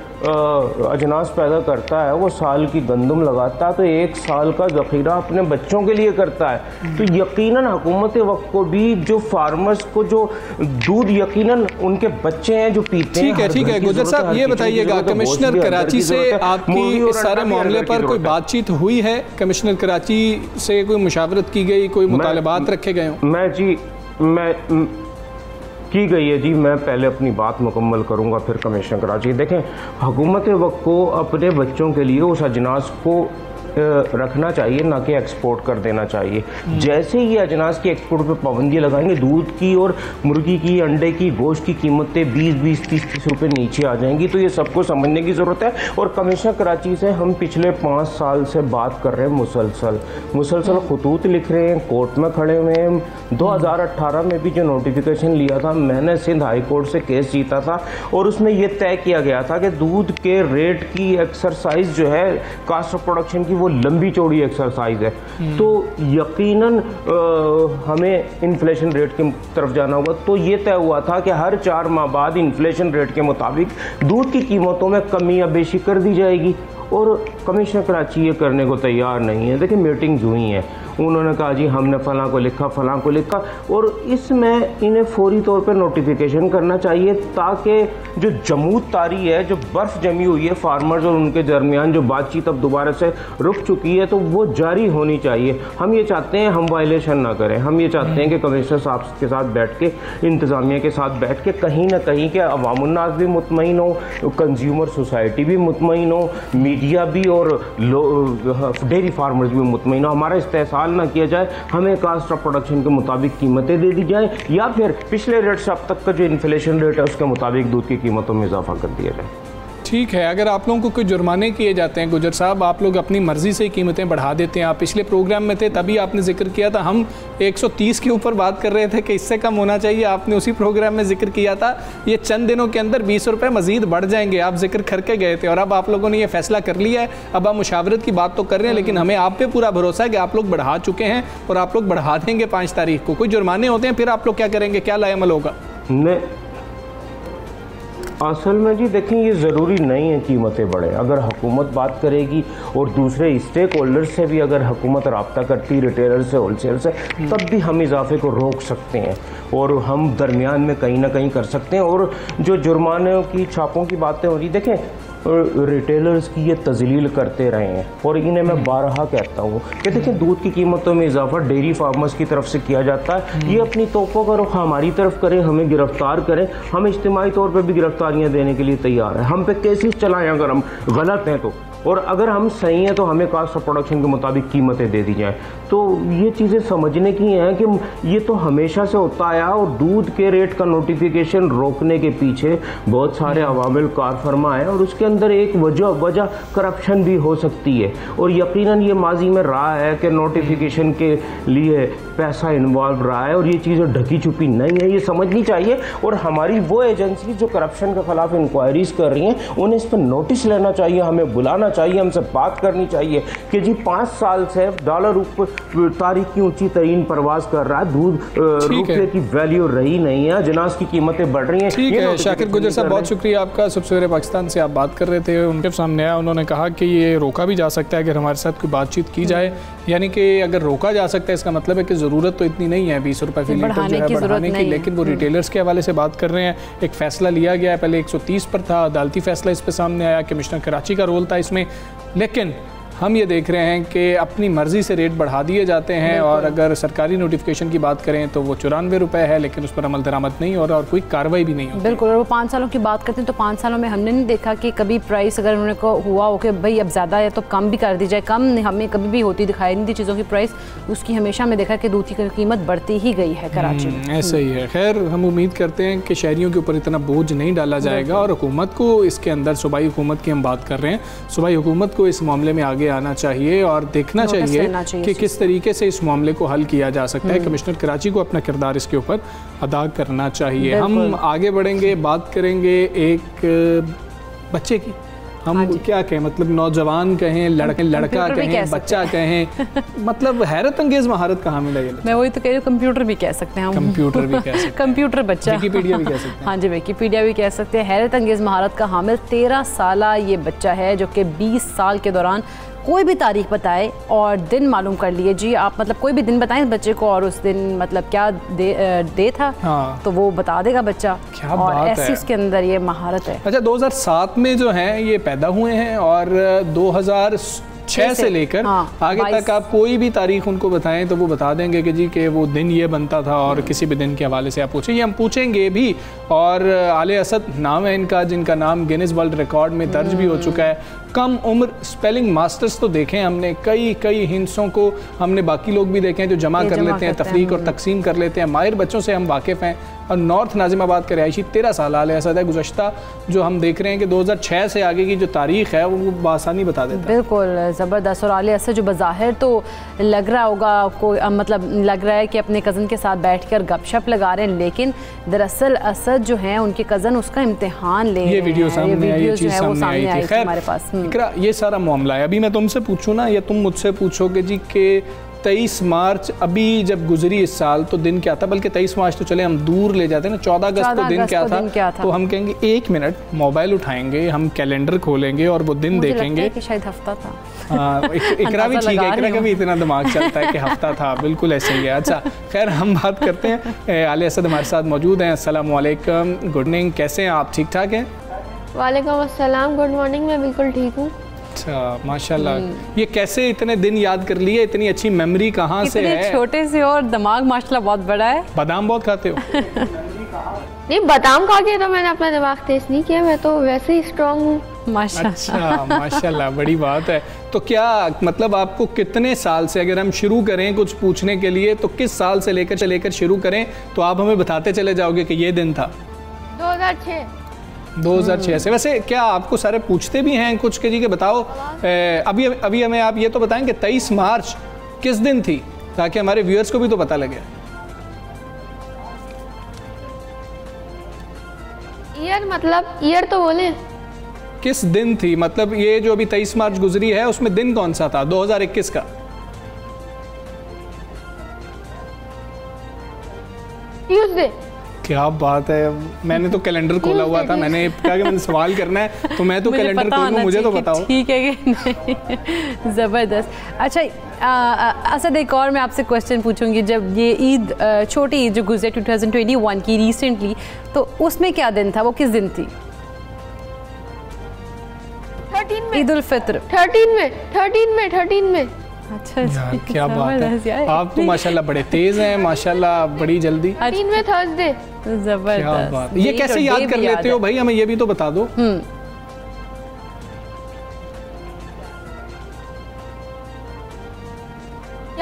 अजनास पैदा करता है, वो साल की गंदम लगाता है तो 1 साल का ज़ख़ीरा अपने बच्चों के लिए करता है। तो यकीनन हुकूमत वक्त को भी जो फार्मर्स को जो दूध यकीनन उनके बच्चे हैं जो पीते हैं। ठीक है गुजर साहब ये बताइएगा, कमिश्नर कराची से आपकी इस सारे मामले पर कोई बातचीत हुई है? कमिश्नर कराची से कोई मुशावरत की गई, कोई मुतालबात रखे गए हों? मैं की गई है जी। मैं पहले अपनी बात मुकम्मल करूंगा फिर कमिश्नर कराची। देखें हुकूमत वक्त को अपने बच्चों के लिए उस अजनास को रखना चाहिए, ना कि एक्सपोर्ट कर देना चाहिए। जैसे ही अजनास की एक्सपोर्ट पे पाबंदी लगाएंगे, दूध की और मुर्गी की, अंडे की, गोश्त की कीमतें 20-30 रुपए नीचे आ जाएंगी। तो ये सबको समझने की ज़रूरत है। और कमिश्नर कराची से हम पिछले 5 साल से बात कर रहे हैं, मुसलसल खतूत लिख रहे हैं, कोर्ट में खड़े हुए हैं। 2018 में भी जो नोटिफिकेशन लिया था, मैंने सिंध हाई कोर्ट से केस जीता था और उसमें यह तय किया गया था कि दूध के रेट की एक्सरसाइज जो है कास्ट ऑफ प्रोडक्शन की, वो लंबी चौड़ी एक्सरसाइज है। तो यकीनन हमें इन्फ्लेशन रेट की तरफ जाना होगा। तो ये तय हुआ था कि हर 4 माह बाद इन्फ्लेशन रेट के मुताबिक दूध की कीमतों में कमी या बेशी कर दी जाएगी। और कमिश्नर कराची ये करने को तैयार नहीं है। देखिए मीटिंग्स हुई हैं, उन्होंने कहा जी हमने फ़लाँ को लिखा, फ़लाँ को लिखा, और इसमें इन्हें फौरी तौर पर नोटिफिकेशन करना चाहिए ताकि जो जमूद तारी है, जो बर्फ़ जमी हुई है फार्मर्स और उनके दरमियान, जो बातचीत अब दोबारा से रुक चुकी है, तो वो जारी होनी चाहिए। हम ये चाहते हैं हम वायलेशन ना करें। हम ये चाहते हैं कि कमिश्नर साहब के साथ बैठ के, इंतज़ामिया के साथ बैठ के कहीं ना कहीं के अवामुन नास भी मुतमईन हो, कंज्यूमर सोसाइटी भी मुतमईन हो, मीडिया भी और डेयरी फार्मर्स भी मुतमईन हो। हमारा इस्तेहसाल ना किया जाए, हमें कास्ट ऑफ प्रोडक्शन के मुताबिक कीमतें दे दी जाए या फिर पिछले रेट से अब तक का जो इन्फ्लेशन रेट है उसके मुताबिक दूध की कीमतों में इजाफा कर दिया जाए। ठीक है, अगर आप लोगों को कोई जुर्माने किए जाते हैं गुजर साहब, आप लोग अपनी मर्ज़ी से कीमतें बढ़ा देते हैं। आप पिछले प्रोग्राम में थे तभी आपने जिक्र किया था, हम 130 के ऊपर बात कर रहे थे कि इससे कम होना चाहिए। आपने उसी प्रोग्राम में जिक्र किया था ये चंद दिनों के अंदर 20 रुपये मज़ीद बढ़ जाएंगे, आप जिक्र करके गए थे। और अब आप लोगों ने ये फैसला कर लिया है। अब आप मुशावरत की बात तो कर रहे हैं, लेकिन हमें आप पे पूरा भरोसा है कि आप लोग बढ़ा चुके हैं और आप लोग बढ़ा देंगे 5 तारीख को। कोई जुर्माने होते हैं फिर आप लोग क्या करेंगे, क्या लाएमल होगा? असल में जी देखें ये ज़रूरी नहीं है कीमतें बढ़े। अगर हुकूमत बात करेगी और दूसरे स्टेक होल्डर्स से भी अगर हुकूमत रब्ता करती, रिटेलर से, होलसेल से, तब भी हम इजाफे को रोक सकते हैं और हम दरमियान में कहीं ना कहीं कर सकते हैं। और जो जुर्मानों की, छापों की बातें हो रही, देखें रिटेलर्स की ये तजलील करते रहे हैं और इन्हें मैं बारहा कहता हूँ कि देखिए दूध की कीमतों में इजाफा डेयरी फार्मर्स की तरफ से किया जाता है। ये अपनी तोपों का रुख हमारी तरफ करें, हमें गिरफ्तार करें, हम इज्तिमाई तौर पर भी गिरफ्तारियाँ देने के लिए तैयार हैं। हम पे केसेस चलाएं अगर हम गलत हैं तो, और अगर हम सही हैं तो हमें कास्ट ऑफ प्रोडक्शन के मुताबिक कीमतें दे दी जाएँ। तो ये चीज़ें समझने की हैं कि ये तो हमेशा से होता आया, और दूध के रेट का नोटिफिकेशन रोकने के पीछे बहुत सारे अवामिल कार फरमा है, और उसके अंदर एक वजह करप्शन भी हो सकती है। और यकीनन ये माजी में रहा है कि नोटिफिकेशन के लिए पैसा इन्वॉल्व रहा है, और ये चीज़ें ढकी छुपी नहीं है, ये समझनी चाहिए। और हमारी वो एजेंसी जो करप्शन के खिलाफ इंक्वायरीज कर रही हैं, उन्हें इस पर नोटिस लेना चाहिए, हमें बुलाना चाहिए, हमसे बात करनी चाहिए कि जी 5 साल से डॉलर ऊपर तारीख की ऊंची तरीन परवाज कर रहा है, दूध रुपये की वैल्यू रही नहीं है, जनाज की कीमतें बढ़ रही हैं। ठीक है शाकिर गुजर साहब, बहुत शुक्रिया आपका। सब सवेरे पाकिस्तान से आप बात कर रहे थे, उनके सामने आया, उन्होंने कहा कि ये रोका भी जा सकता है अगर हमारे साथ कोई बातचीत की जाए, यानी कि अगर रोका जा सकता है इसका मतलब है कि ज़रूरत तो इतनी नहीं है 20 रुपये फी लीटर जो है बढ़ाने की, लेकिन वो रिटेलर्स के हवाले से बात कर रहे हैं। एक फ़ैसला लिया गया है, पहले 130 पर था, अदालती फ़ैसला इस पर सामने आया, कमिश्नर कराची का रोल था इसमें, लेकिन हम ये देख रहे हैं कि अपनी मर्ज़ी से रेट बढ़ा दिए जाते हैं, और अगर सरकारी नोटिफिकेशन की बात करें तो वो 94 रुपये है, लेकिन उस पर अमल दरामद नहीं हो रहा और कोई कार्रवाई भी नहीं होती। बिल्कुल, और वो 5 सालों की बात करते हैं तो 5 सालों में हमने नहीं देखा कि कभी प्राइस अगर उन्होंने को हुआ हो कि भाई अब ज़्यादा है तो कम भी कर दी जाए, कम हमें कभी भी होती दिखाई नहीं दी चीज़ों की प्राइस, उसकी हमेशा में देखा कि दूध की कीमत बढ़ती ही गई है कराची में। ऐसा ही है। खैर, हम उम्मीद करते हैं कि शहरियों के ऊपर इतना बोझ नहीं डाला जाएगा, और हुकूमत को इसके अंदर, सूबाई हुकूमत की हम बात कर रहे हैं, सूबाई हुकूमत को इस मामले में आगे आना चाहिए और देखना चाहिए कि किस तरीके से इस मामले को हल किया जा सकता है। कमिश्नर कराची को अपना किरदार इसके ऊपर अदा करना चाहिए। हम आगे बढ़ेंगे, बात करेंगे एक बच्चे की, हम क्या कहें, मतलब नौजवान कहें, लड़का कहें, बच्चा कहें, मतलब हैरत अंगेज महारत कहाँ मिलेगी। मैं वही तो कह रही हूँ, कंप्यूटर भी कह सकते हैं हम, कंप्यूटर भी कह सकते हैं, कंप्यूटर बच्चा, विकीपीडिया भी कह सकते हैं। हाँ जी, विकीपीडिया भी कह सकते हैं। हैरत अंगेज महारत का हामिल 13 साला ये बच्चा है जो कि 20 साल के दौरान कोई भी तारीख बताए और दिन मालूम कर लिए। जी आप मतलब कोई भी दिन बताएं इस बच्चे को, और उस दिन मतलब क्या डे था, हाँ, तो वो बता देगा बच्चा। क्या और बात ऐसी उसके अंदर ये महारत है। अच्छा, 2007 में जो है ये पैदा हुए हैं, और 2006 से लेकर आगे तक आप कोई भी तारीख उनको बताएं तो वो बता देंगे कि जी कि वो दिन ये बनता था, और किसी भी दिन के हवाले से आप पूछें, ये हम पूछेंगे भी। और आले असद नाम है इनका, जिनका नाम गिनीज वर्ल्ड रिकॉर्ड में दर्ज भी हो चुका है। कम उम्र स्पेलिंग मास्टर्स तो देखें हमने, कई हिंसों को हमने बाकी लोग भी देखे हैं जो जमा कर लेते हैं, तफरीक और तकसीम कर लेते हैं। माहिर बच्चों से हम वाकिफ़ हैं। और नॉर्थ नाजिमाबाद का रहायशी 13 साल आले असद है। गुज़श्ता जो हम देख रहे हैं कि 2006 से आगे की जो तारीख है वो बआसानी बता देता है। बिल्कुल ज़बरदस्त। और आले असद जो बज़ाहिर तो लग रहा होगा कोई, मतलब लग रहा है कि अपने कज़न के साथ बैठकर गपशप लगा रहे हैं, लेकिन दरअसल असद जो है उनके कज़न उसका इम्तिहान ले रहे हैं। ये वीडियो सामने आई, ये चीज़ सामने आई थी। खैर हमारे पास ये सारा मामला है। अभी मैं तुमसे पूछूँ ना, या तुम मुझसे पूछोगे जी कि 23 मार्च अभी जब गुजरी इस साल तो दिन क्या था, बल्कि 23 मार्च तो चले हम दूर ले जाते हैं ना, 14 अगस्त को दिन क्या था, तो हम कहेंगे 1 मिनट मोबाइल उठाएंगे, हम कैलेंडर खोलेंगे और वो दिन देखेंगे कि शायद हफ्ता था। इकरा भी ठीक है, इकरा का भी इतना दिमाग चलता है कि हफ्ता था, बिल्कुल ऐसे ही है। अच्छा खैर, हम बात करते हैं, आले असद हमारे साथ मौजूद हैं। अस्सलाम वालेकुम, गुड मॉर्निंग, कैसे हैं आप, ठीक ठाक हैं? वालेकुम अस्सलाम, गुड मॉर्निंग, मैं बिल्कुल ठीक हूँ। अच्छा माशाल्लाह, ये कैसे इतने दिन याद कर लिए, इतनी अच्छी मेमोरी कहाँ से है? छोटे से और दिमाग माशाल्लाह बहुत बड़ा है। बादाम बहुत खाते हो? नहीं, बादाम खा के तो मैंने अपना दिमाग तेज नहीं किया, मैं तो वैसे ही स्ट्रांग हूँ माशाल्लाह। अच्छा माशाल्लाह, बड़ी बात है। तो क्या मतलब आपको कितने साल से, अगर हम शुरू करें कुछ पूछने के लिए, तो किस साल से लेकर शुरू करें तो आप हमें बताते चले जाओगे कि ये दिन था? 2006 से। वैसे क्या आपको सारे पूछते भी हैं कुछ के जी के बताओ, अभी हमें आप ये तो बताएं कि 23 मार्च किस दिन थी, ताकि हमारे व्यूअर्स को भी तो पता लगे। ईयर तो बोले किस दिन थी, मतलब ये जो अभी 23 मार्च गुजरी है उसमें दिन कौन सा था 2021 का? ट्यूसडे। क्या बात है, मैंने तो कैलेंडर खोला हुआ था, मैंने कहा कि मैंने सवाल करना है तो मैं तो कैलेंडर खोलूं, मुझे तो बताओ। ठीक है कि नहीं? ज़बरदस्त। अच्छा असद, एक और मैं आपसे क्वेश्चन पूछूंगी, जब ये ईद, छोटी ईद जो गुजरे 2021 की रिसेंटली, तो उसमें क्या दिन था, वो किस दिन थी? 13 में। ईद उल फित्र 13 में। अच्छा यार, क्या बात है, आप तो माशाल्लाह बड़े तेज हैं, माशाल्लाह बड़ी जल्दी। 13 में थर्सडे। जबरदस्त। क्या बात, ये कैसे याद कर लेते हो भाई, हमें ये भी तो बता दो।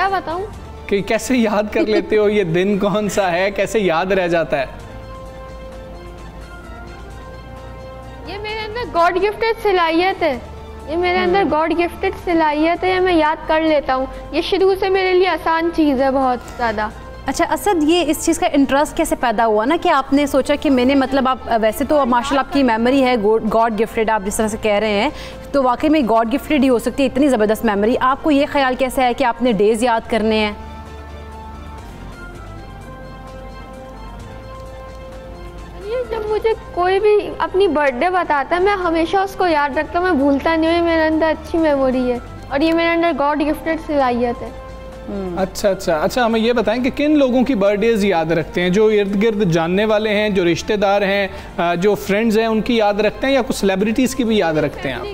क्या बताऊं कि कैसे याद कर लेते हो, ये दिन कौन सा है, कैसे याद रह जाता है? ये मेरे अंदर गॉड गिफ्टेड सलाहियत है, ये मेरे अंदर गॉड गिफ्टेड सलाहियत है, ये मैं याद कर लेता हूँ। ये शुरू से मेरे लिए आसान चीज़ है बहुत ज़्यादा। अच्छा असद, ये इस चीज़ का इंटरेस्ट कैसे पैदा हुआ ना कि आपने सोचा कि मैंने मतलब आप वैसे तो माशाल्लाह आपकी मेमोरी है गॉड गिफ्टेड, आप जिस तरह से कह रहे हैं तो वाकई में गॉड गिफ्टेड ही हो सकती है, इतनी ज़बरदस्त मेमोरी। आपको ये ख्याल कैसे है कि आपने डेज़ याद करने हैं? जब मुझे कोई भी अपनी बर्थडे बताता है मैं हमेशा उसको याद रखता हूँ, मैं भूलता नहीं हूँ। मेरे अंदर अच्छी मेमोरी है और ये मेरे अंदर गॉड गिफ्टेड सलाहियत है। अच्छा, हमें ये बताएं कि किन लोगों की बर्थडेज याद रखते हैं? जो इर्द गिर्द जानने वाले हैं, जो रिश्तेदार हैं, जो फ्रेंड्स हैं, उनकी याद रखते हैं या कुछ सेलिब्रिटीज़ की भी याद रखते हैं आप?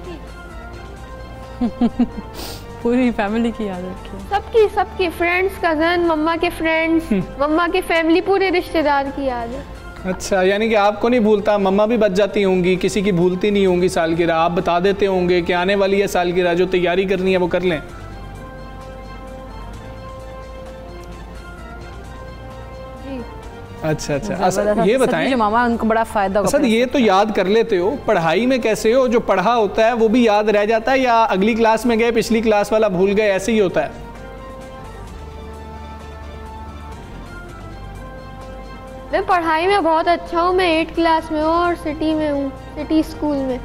पूरी फैमिली की याद रखी? सबकी फ्रेंड्स, कज़न, मम्मा के फ्रेंड्स, मम्मा की फैमिली, पूरे रिश्तेदार की याद है। अच्छा, यानी कि आपको नहीं भूलता, मम्मा भी बच जाती होंगी, किसी की भूलती नहीं होंगी सालगिरह, आप बता देते होंगे कि आने वाली है सालगिरह, जो तैयारी करनी है वो कर लें। अच्छा, ये बताएं मामा उनको बड़ा फायदा होगा। ये तो याद कर लेते हो, पढ़ाई में कैसे हो? जो पढ़ा होता है वो भी याद रह जाता है या अगली क्लास में गए पिछली क्लास वाला भूल गए, ऐसे ही होता है? मैं पढ़ाई में बहुत अच्छा हूँ, मैं 8th क्लास में हूँ और सिटी में हूँ, सिटी स्कूल में।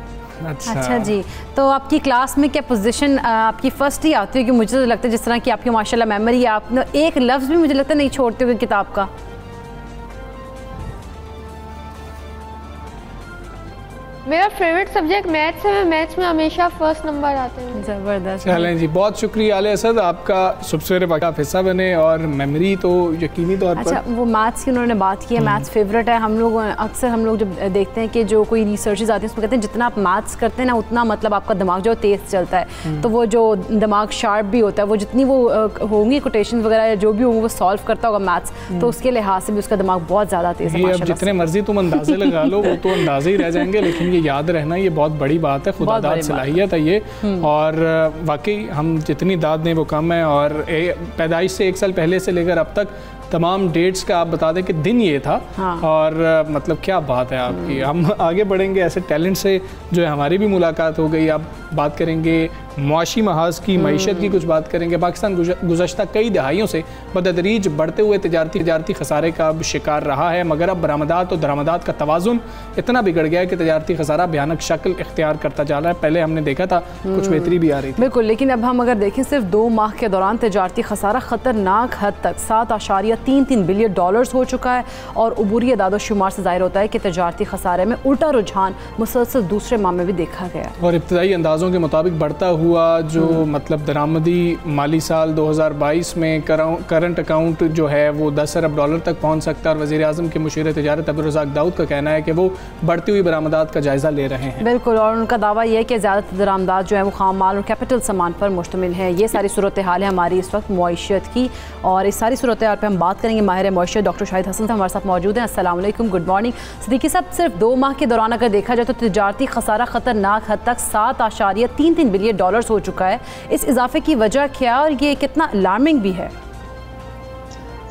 अच्छा जी, तो आपकी क्लास में क्या पोजीशन आपकी फर्स्ट ही आती है? कि मुझे तो लगता है जिस तरह की आपकी माशाल्लाह मेमोरी है, आप एक लफ्ज़ भी मुझे लगता है नहीं छोड़ते हुए किताब का। मेरा फेवरेट सब्जेक्ट मैथ्स है, मैं मैथ्स में हमेशा फर्स्ट नंबर आते हैं। ज़बरदस्त। चलें जी, बहुत शुक्रिया आले असद, आपका सुबह वक्त हिस्सा बने और मेमोरी तो यकीनी तौर पर। अच्छा, वो मैथ्स की उन्होंने बात की है, मैथ्स फेवरेट है। हम लोग जब देखते हैं कि जो कोई रिसर्चेज आती हैं उसमें कहते हैं जितना आप मैथ्स करते हैं ना उतना मतलब आपका दिमाग जो तेज़ चलता है, तो वो जो दिमाग शार्प भी होता है, वो जितनी वो होंगी कोटेशन वगैरह जो भी होंगे वो सॉल्व करता होगा मैथ्स, तो उसके लिहाज से भी उसका दिमाग बहुत ज़्यादा तेज़ है। अब जितने मर्जी तुम अंदाजे लगा लो वो तो अंदाजे ही रह जाएंगे, लेकिन ये याद रहना ये बहुत बड़ी बात है, खुदादाद सलाहियत है ये। और वाकई हम जितनी दाद दें वो कम है। और पैदाइश से 1 साल पहले से लेकर अब तक तमाम डेट्स का आप बता दें कि दिन ये था। हाँ। और मतलब क्या बात है आपकी। हम आगे बढ़ेंगे ऐसे टैलेंट से जो है, हमारी भी मुलाकात हो गई। अब बात करेंगे मुआशी महाज की, मईशत की कुछ बात करेंगे। पाकिस्तान गुज़श्ता कई दहाइयों से बतदरीज बढ़ते हुए तजारती खसारे का शिकार रहा है, मगर अब बरामदात और दरामदात का तवाज़ुन इतना बिगड़ गया है कि तजारती खसारा भयानक शक्ल इख्तियार करता जा रहा है। पहले हमने देखा था कुछ बेहतरी भी आ रही थी, बिल्कुल, लेकिन अब हम अगर देखें सिर्फ 2 माह के दौरान तजारती खसारा ख़तरनाक हद तक $7.33 बिलियन हो चुका है। और उबूरी अदाद-ओ-शुमार से ज़ाहिर होता है कि तजारती खसारे में उल्टा रुझान मुसलसल दूसरे माह में भी देखा गया। और इब्तदाई अंदाज़ों के मुताबिक बढ़ता हुआ जो मतलब दरामदी माली साल 2022 में करंट अकाउंट जो है वो $10 अरब तक पहुँच सकता है। और वज़ीर आज़म के मुशीर तिजारत अब्दुर्रज़ाक दाऊद का कहना है कि वो बढ़ती हुई बरामदात का जायज़ा ले रहे हैं। बिल्कुल, और उनका दावा यह है कि ज़्यादातर दरामदात जो है वो खाम माल और कैपिटल सामान पर मुश्तमिल है। ये सारी सूरत हाल है हमारी इस वक्त मईशत की, और इस सारी सूरत हाल पर हम बात करेंगे। माहिर मईशत डॉक्टर शाहिद हसन हमारे साथ मौजूद हैं। अस्सलाम वालेकुम, गुड मॉर्निंग। सिद्दीकी साहब, सिर्फ 2 माह के दौरान अगर देखा जाए तो तजारती खसारा ख़तरनाक हद तक $7.33 बिलियन हो चुका है। इस इजाफे की वजह क्या और ये कितना अलार्मिंग भी है?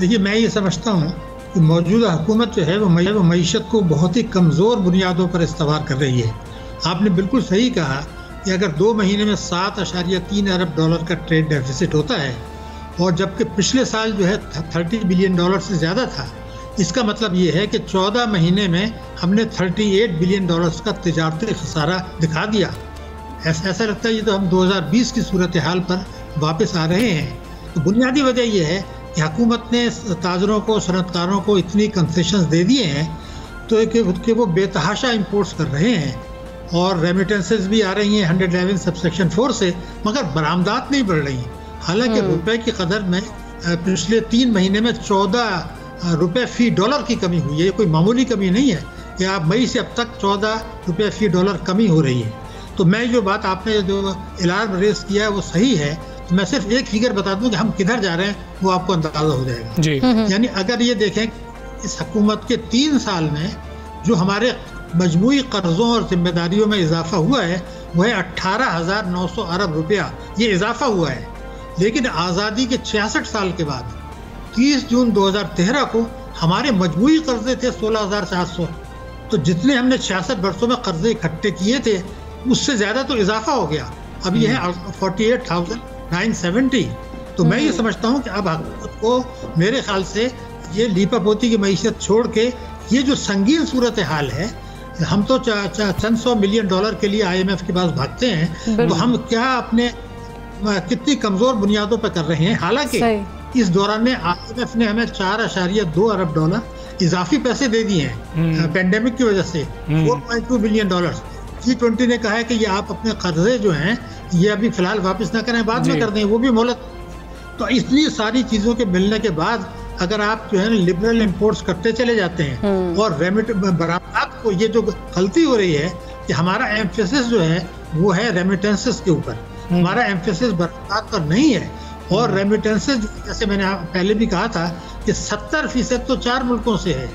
देखिए, मैं ये समझता हूँ कि मौजूदा हुकूमत जो है वो मईशत को बहुत ही कमज़ोर बुनियादों पर इस्तेमाल कर रही है। आपने बिल्कुल सही कहा कि अगर 2 महीने में $7.3 अरब का ट्रेड डेफिसिट होता है और जबकि पिछले साल जो है $30 बिलियन से ज़्यादा था, इसका मतलब ये है कि 14 महीने में हमने $38 बिलियन का तिजारती खसारा दिखा दिया। ऐसा लगता है ये तो हम 2020 की सूरत हाल पर वापस आ रहे हैं। तो बुनियादी वजह यह है कि हुकूमत ने ताजरों को, सनतकारों को इतनी कंसेशंस दे दिए हैं तो कि वो बेतहाशा इंपोर्ट्स कर रहे हैं और रेमिटेंसेस भी आ रही हैं 111 सबसेक्शन 4 से, मगर बरामदात नहीं बढ़ रही। हालांकि रुपए की कदर में पिछले 3 महीने में 14 रुपये फ़ी डॉलर की कमी हुई है। ये कोई मामूली कमी नहीं है कि आप मई से अब तक 14 रुपये फ़ी डॉलर कमी हो रही है। तो मैं जो बात आपने जो अलार्म रेस किया है वो सही है। तो मैं सिर्फ एक फिगर बता दूं कि हम किधर जा रहे हैं, वो आपको अंदाज़ा हो जाएगा जी। यानी अगर ये देखें इस हुकूमत के 3 साल में जो हमारे मजमूई कर्ज़ों और जिम्मेदारियों में इजाफा हुआ है वो है 18,900 अरब रुपया, ये इजाफा हुआ है। लेकिन आज़ादी के 66 साल के बाद 30 जून 2013 को हमारे मजमूई कर्जे थे 16,400। तो जितने हमने 66 वर्षों में कर्जे इकट्ठे किए थे उससे ज़्यादा तो इजाफा हो गया। अब ये है 48,970। तो मैं ये समझता हूँ कि अब हुकूमत को मेरे ख्याल से ये लीपापोती की मईशत छोड़ के ये जो संगीन सूरत हाल है, हम तो चंद $100 मिलियन के लिए IMF के पास भागते हैं, तो हम क्या अपने कितनी कमज़ोर बुनियादों पर कर रहे हैं। हालांकि इस दौरान में IMF ने हमें $4.2 अरब इजाफी पैसे दे दिए हैं पेंडेमिक की वजह से, $4.2 बिलियन। G20 ने कहा है कि ये आप अपने कर्जे जो हैं ये अभी फिलहाल वापस ना करें, बाद में कर दें, वो भी मोहलत। तो इतनी सारी चीज़ों के मिलने के बाद अगर आप जो है लिबरल इंपोर्ट्स करते चले जाते हैं और बरामदात को, ये जो गलती हो रही है कि हमारा एम्फेसिस जो है वो है रेमिटेंसेस के ऊपर, हमारा एम्फेसिस बरामदात पर नहीं है। और रेमिटेंसेस जैसे मैंने पहले भी कहा था कि 70% तो 4 मुल्कों से है,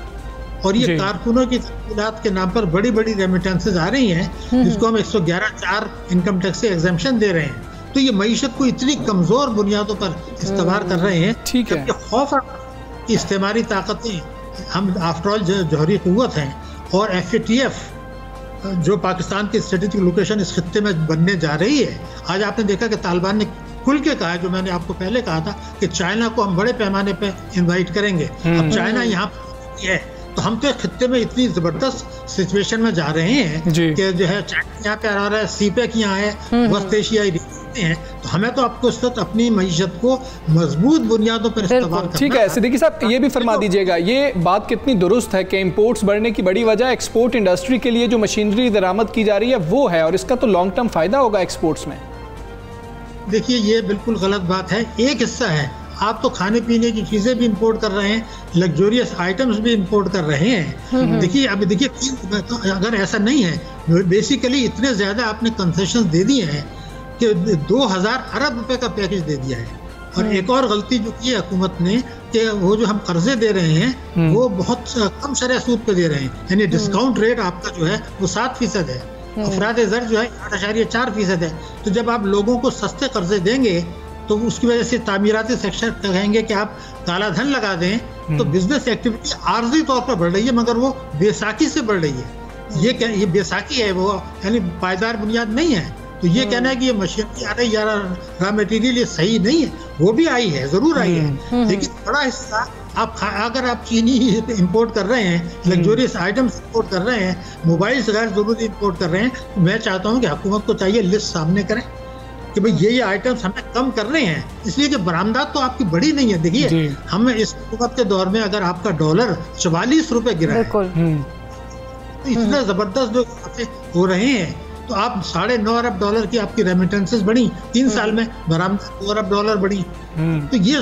और ये कारकुनों की तफसीलात के नाम पर बड़ी बड़ी रेमिटेंसेस आ रही हैं, जिसको हम 111(4) इनकम टैक्स से एग्जेम्पशन दे रहे हैं। तो ये मईशत को इतनी कमज़ोर बुनियादों पर इस्तेमाल कर रहे हैं, ठीक है, खौफ की इस्तेमाली ताकतें, हम आफ्टर ऑल जौहरी क़ुव्वत हैं, और FATF जो पाकिस्तान की स्ट्रेटेजिक लोकेशन इस खित्ते में बनने जा रही है। आज आपने देखा कि तालिबान ने खुल के कहा, जो मैंने आपको पहले कहा था कि चाइना को हम बड़े पैमाने पे इनवाइट करेंगे। अब चाइना यहाँ पर है, तो हम तो खित्ते में इतनी ज़बरदस्त सिचुएशन में जा रहे हैं कि जो है चाइना यहाँ पे आ रहा है, CPEC यहाँ है, वेस्ट एशियाई हैं, तो हमें तो आपको इस वक्त अपनी मईशत को मजबूत बुनियादों पर इस्तेमाल करना है। ठीक है सिद्दीकी साहब, ये भी फरमा दीजिएगा, ये बात कितनी दुरुस्त है कि इंपोर्ट्स बढ़ने की बड़ी वजह एक्सपोर्ट इंडस्ट्री के लिए जो मशीनरी दरामद की जा रही है वो है, और इसका तो लॉन्ग टर्म फायदा होगा एक्सपोर्ट्स में। देखिए ये बिल्कुल गलत बात है। एक हिस्सा है, आप तो खाने पीने की चीज़ें भी इंपोर्ट कर रहे हैं, लग्जोरियस आइटम्स भी इंपोर्ट कर रहे हैं। देखिए अब देखिए, अगर ऐसा नहीं है, बेसिकली इतने ज़्यादा आपने कंसेशन दे दिए हैं कि 2000 अरब रुपए का पैकेज दे दिया है। और एक और गलती जो की है हुकूमत ने कि वो जो हम कर्जे दे रहे हैं वो बहुत कम शरह सूद पे दे रहे हैं, यानी डिस्काउंट रेट आपका जो है वो 7% है, अफराद ज़र जो है 8.4% है। तो जब आप लोगों को सस्ते कर्जे देंगे तो उसकी वजह से तामीराती सेक्टर कहेंगे कि आप काला धन लगा दें, तो बिजनेस एक्टिविटी आर्जी तौर पर बढ़ रही है, मगर वो बेसाखी से बढ़ रही है। ये बेसाखी है, वो यानी पायदार बुनियाद नहीं है। तो ये कहना है कि ये मशीनरी आ रही है, रॉ मटेरियल ये सही नहीं है, वो भी आई है, ज़रूर आई है, लेकिन बड़ा हिस्सा अगर आप चीनी इंपोर्ट कर रहे हैं, लग्जोरियस आइटम्स इंपोर्ट कर रहे हैं, मोबाइल गैर ज़रूरी इंपोर्ट कर रहे हैं, तो मैं चाहता हूँ कि हुकूमत को चाहिए लिस्ट सामने करें कि भाई ये आइटम्स हमें कम कर रहे हैं, इसलिए कि बरामदात तो आपकी बड़ी नहीं है। देखिए हम इस हुकूमत के दौर में अगर आपका डॉलर 44 रुपए गिरा है, तो इतना ज़बरदस्त जो हो रहे हैं, तो आप $9.5 अरब की आपकी रेमिटेंसेस बढ़ी 3 साल में, बरामदात $2 अरब बढ़ी। तो ये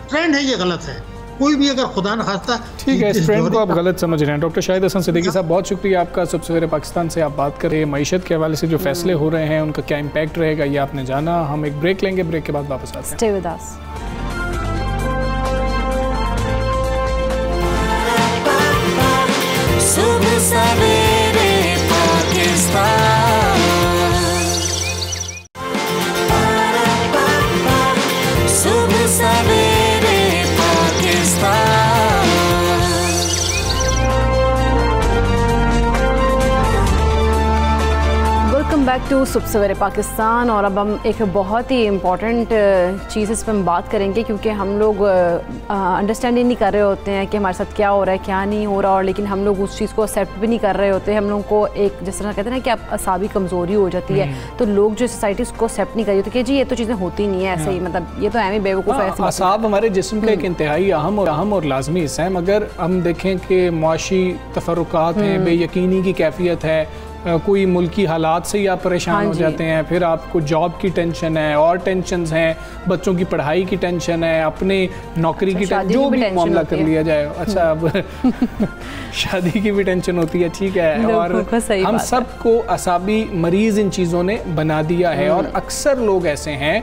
ट्रेंड है, ये गलत है। कोई भी अगर खुदा न खास्ता, ठीक है, इस ट्रेंड को आप गलत समझ रहे हैं। डॉक्टर शाहिद हसन सिद्दीकी साहब, बहुत शुक्रिया आपका। सुबह सवेरे पाकिस्तान से आप बात कर रहे हैं, मईशत के हवाले से जो फैसले हो रहे हैं उनका क्या इम्पैक्ट रहेगा ये आपने जाना। हम एक ब्रेक लेंगे, ब्रेक के बाद वापस आते हैं। Stay with us. सुबह सवेरे पाकिस्तान, सुबह सवेरे पाकिस्तान। वेलकम बैक टू सुबह सवेरे पाकिस्तान। और अब हम एक बहुत ही इम्पॉर्टेंट चीज़ इस पर हम बात करेंगे, क्योंकि हम लोग अंडरस्टैंड ही नहीं कर रहे होते हैं कि हमारे साथ क्या हो रहा है, क्या नहीं हो रहा, और लेकिन हम लोग उस चीज़ को एक्सेप्ट भी नहीं कर रहे होते। हम लोग को एक जिस तरह कहते हैं ना कि आप असाबी कमज़ोरी हो जाती है, तो लोग जो सोसाइटी उसको एक्सेप्ट नहीं कर रही होती कि जी ये तो चीज़ें होती नहीं है ऐसे ही, मतलब ये तो एम ही बेवकूफ़ है। असाब हमारे जिस्म का एक इंतहाई अहम और लाजमी हिस्सा है, मगर हम देखें कि मुआशी तफर्रुकात हैं, बेयकीनी की कैफियत है, कोई मुल्की हालात से ही आप परेशान हो जाते हैं, फिर आपको जॉब की टेंशन है और टेंशन्स हैं, बच्चों की पढ़ाई की टेंशन है, अपने नौकरी की टेंशन, जो भी मामला कर लिया जाए। अच्छा अब शादी की भी टेंशन होती है, ठीक है, और हम सबको असाबी मरीज़ इन चीज़ों ने बना दिया है। और अक्सर लोग ऐसे हैं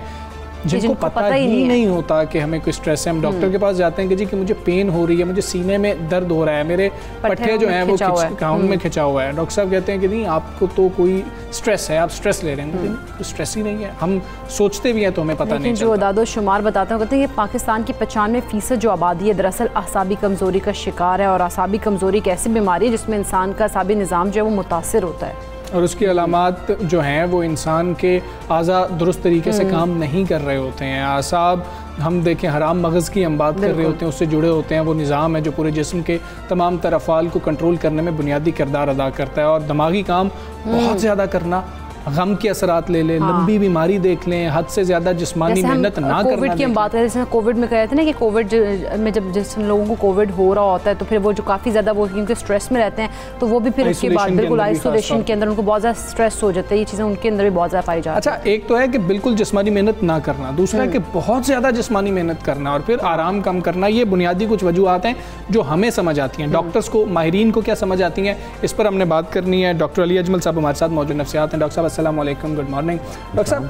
जिनको पता ही नहीं होता कि हमें कोई स्ट्रेस है। हम डॉक्टर के पास जाते हैं कि जी कि मुझे पेन हो रही है, मुझे सीने में दर्द हो रहा है, मेरे पट्टे जो हैं वो काउन में खिंचा हुआ है। डॉक्टर साहब कहते हैं कि नहीं आपको तो कोई स्ट्रेस है, आप स्ट्रेस ले रहे हैं, लेकिन स्ट्रेस ही नहीं है। हम सोचते भी हैं तो हमें पता नहीं चलता। जो दादोशुमार बताते हैं, कहते हैं कि पाकिस्तान की 95% जो आबादी है दरअसल आसाबी कमज़ोरी का शिकार है, और आसाबी कमज़ोरी एक ऐसी बीमारी है जिसमें इंसान का आसाबी निज़ाम जो है वो मुतासिर होता है, और उसकी अलामात जो हैं वो इंसान के आज़ा दुरुस्त तरीके से काम नहीं कर रहे होते हैं। आसाब हम देखें, हराम मगज़ की हम बात कर रहे होते हैं, उससे जुड़े होते हैं। वो निज़ाम है जो पूरे जिस्म के तमाम तर अफ़ाल को कंट्रोल करने में बुनियादी किरदार अदा करता है। और दिमागी काम बहुत ज़्यादा करना, गम के असरात ले लें, लंबी बीमारी देख लें, हद से ज़्यादा जिस्मानी मेहनत ना करना। कोविड की हम बात करें, जैसे कोविड में कहे थे ना कि कोविड में जब जिस लोगों को कोविड हो रहा होता है तो फिर वो जो काफ़ी ज़्यादा वो क्योंकि स्ट्रेस में रहते हैं तो वो भी फिर उसके बाद बिल्कुल आइसोलेशन के अंदर उनको बहुत ज़्यादा स्ट्रेस हो जाता है। ये चीज़ें उनके अंदर भी बहुत ज़्यादा पाई जाती है। अच्छा, एक तो है कि बिल्कुल जिस्मानी मेहनत ना करना, दूसरा कि बहुत ज़्यादा जिस्मानी मेहनत करना, और फिर आराम कम करना। ये बुनियादी कुछ वजूहात हैं जो हमें समझ आती हैं। डॉक्टर्स को, माहिरीन को क्या समझ आती हैं, इस पर हमने बात करनी है। डॉक्टर अली अजमल साहब हमारे साथ मौजूद नफ्सियात हैं। डॉक्टर साहब अस्सलाम वालेकुम, गुड मॉर्निंग। डॉक्टर साहब,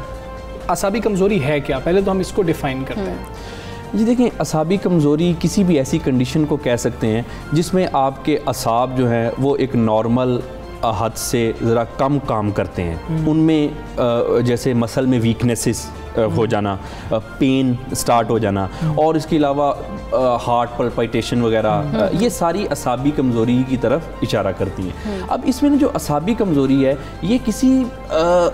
असाबी कमज़ोरी है क्या? पहले तो हम इसको डिफ़ाइन करते हैं। जी देखिए, असाबी कमज़ोरी किसी भी ऐसी कंडीशन को कह सकते हैं जिसमें आपके असाब जो हैं वो एक नॉर्मल हद से ज़रा कम काम करते हैं। उनमें जैसे मसल में वीकनेसेस हो जाना, पेन स्टार्ट हो जाना, और इसके अलावा हार्ट पल्पिटेशन वगैरह, ये सारी असाबी कमज़ोरी की तरफ इशारा करती हैं। अब इसमें जो असाबी कमज़ोरी है ये किसी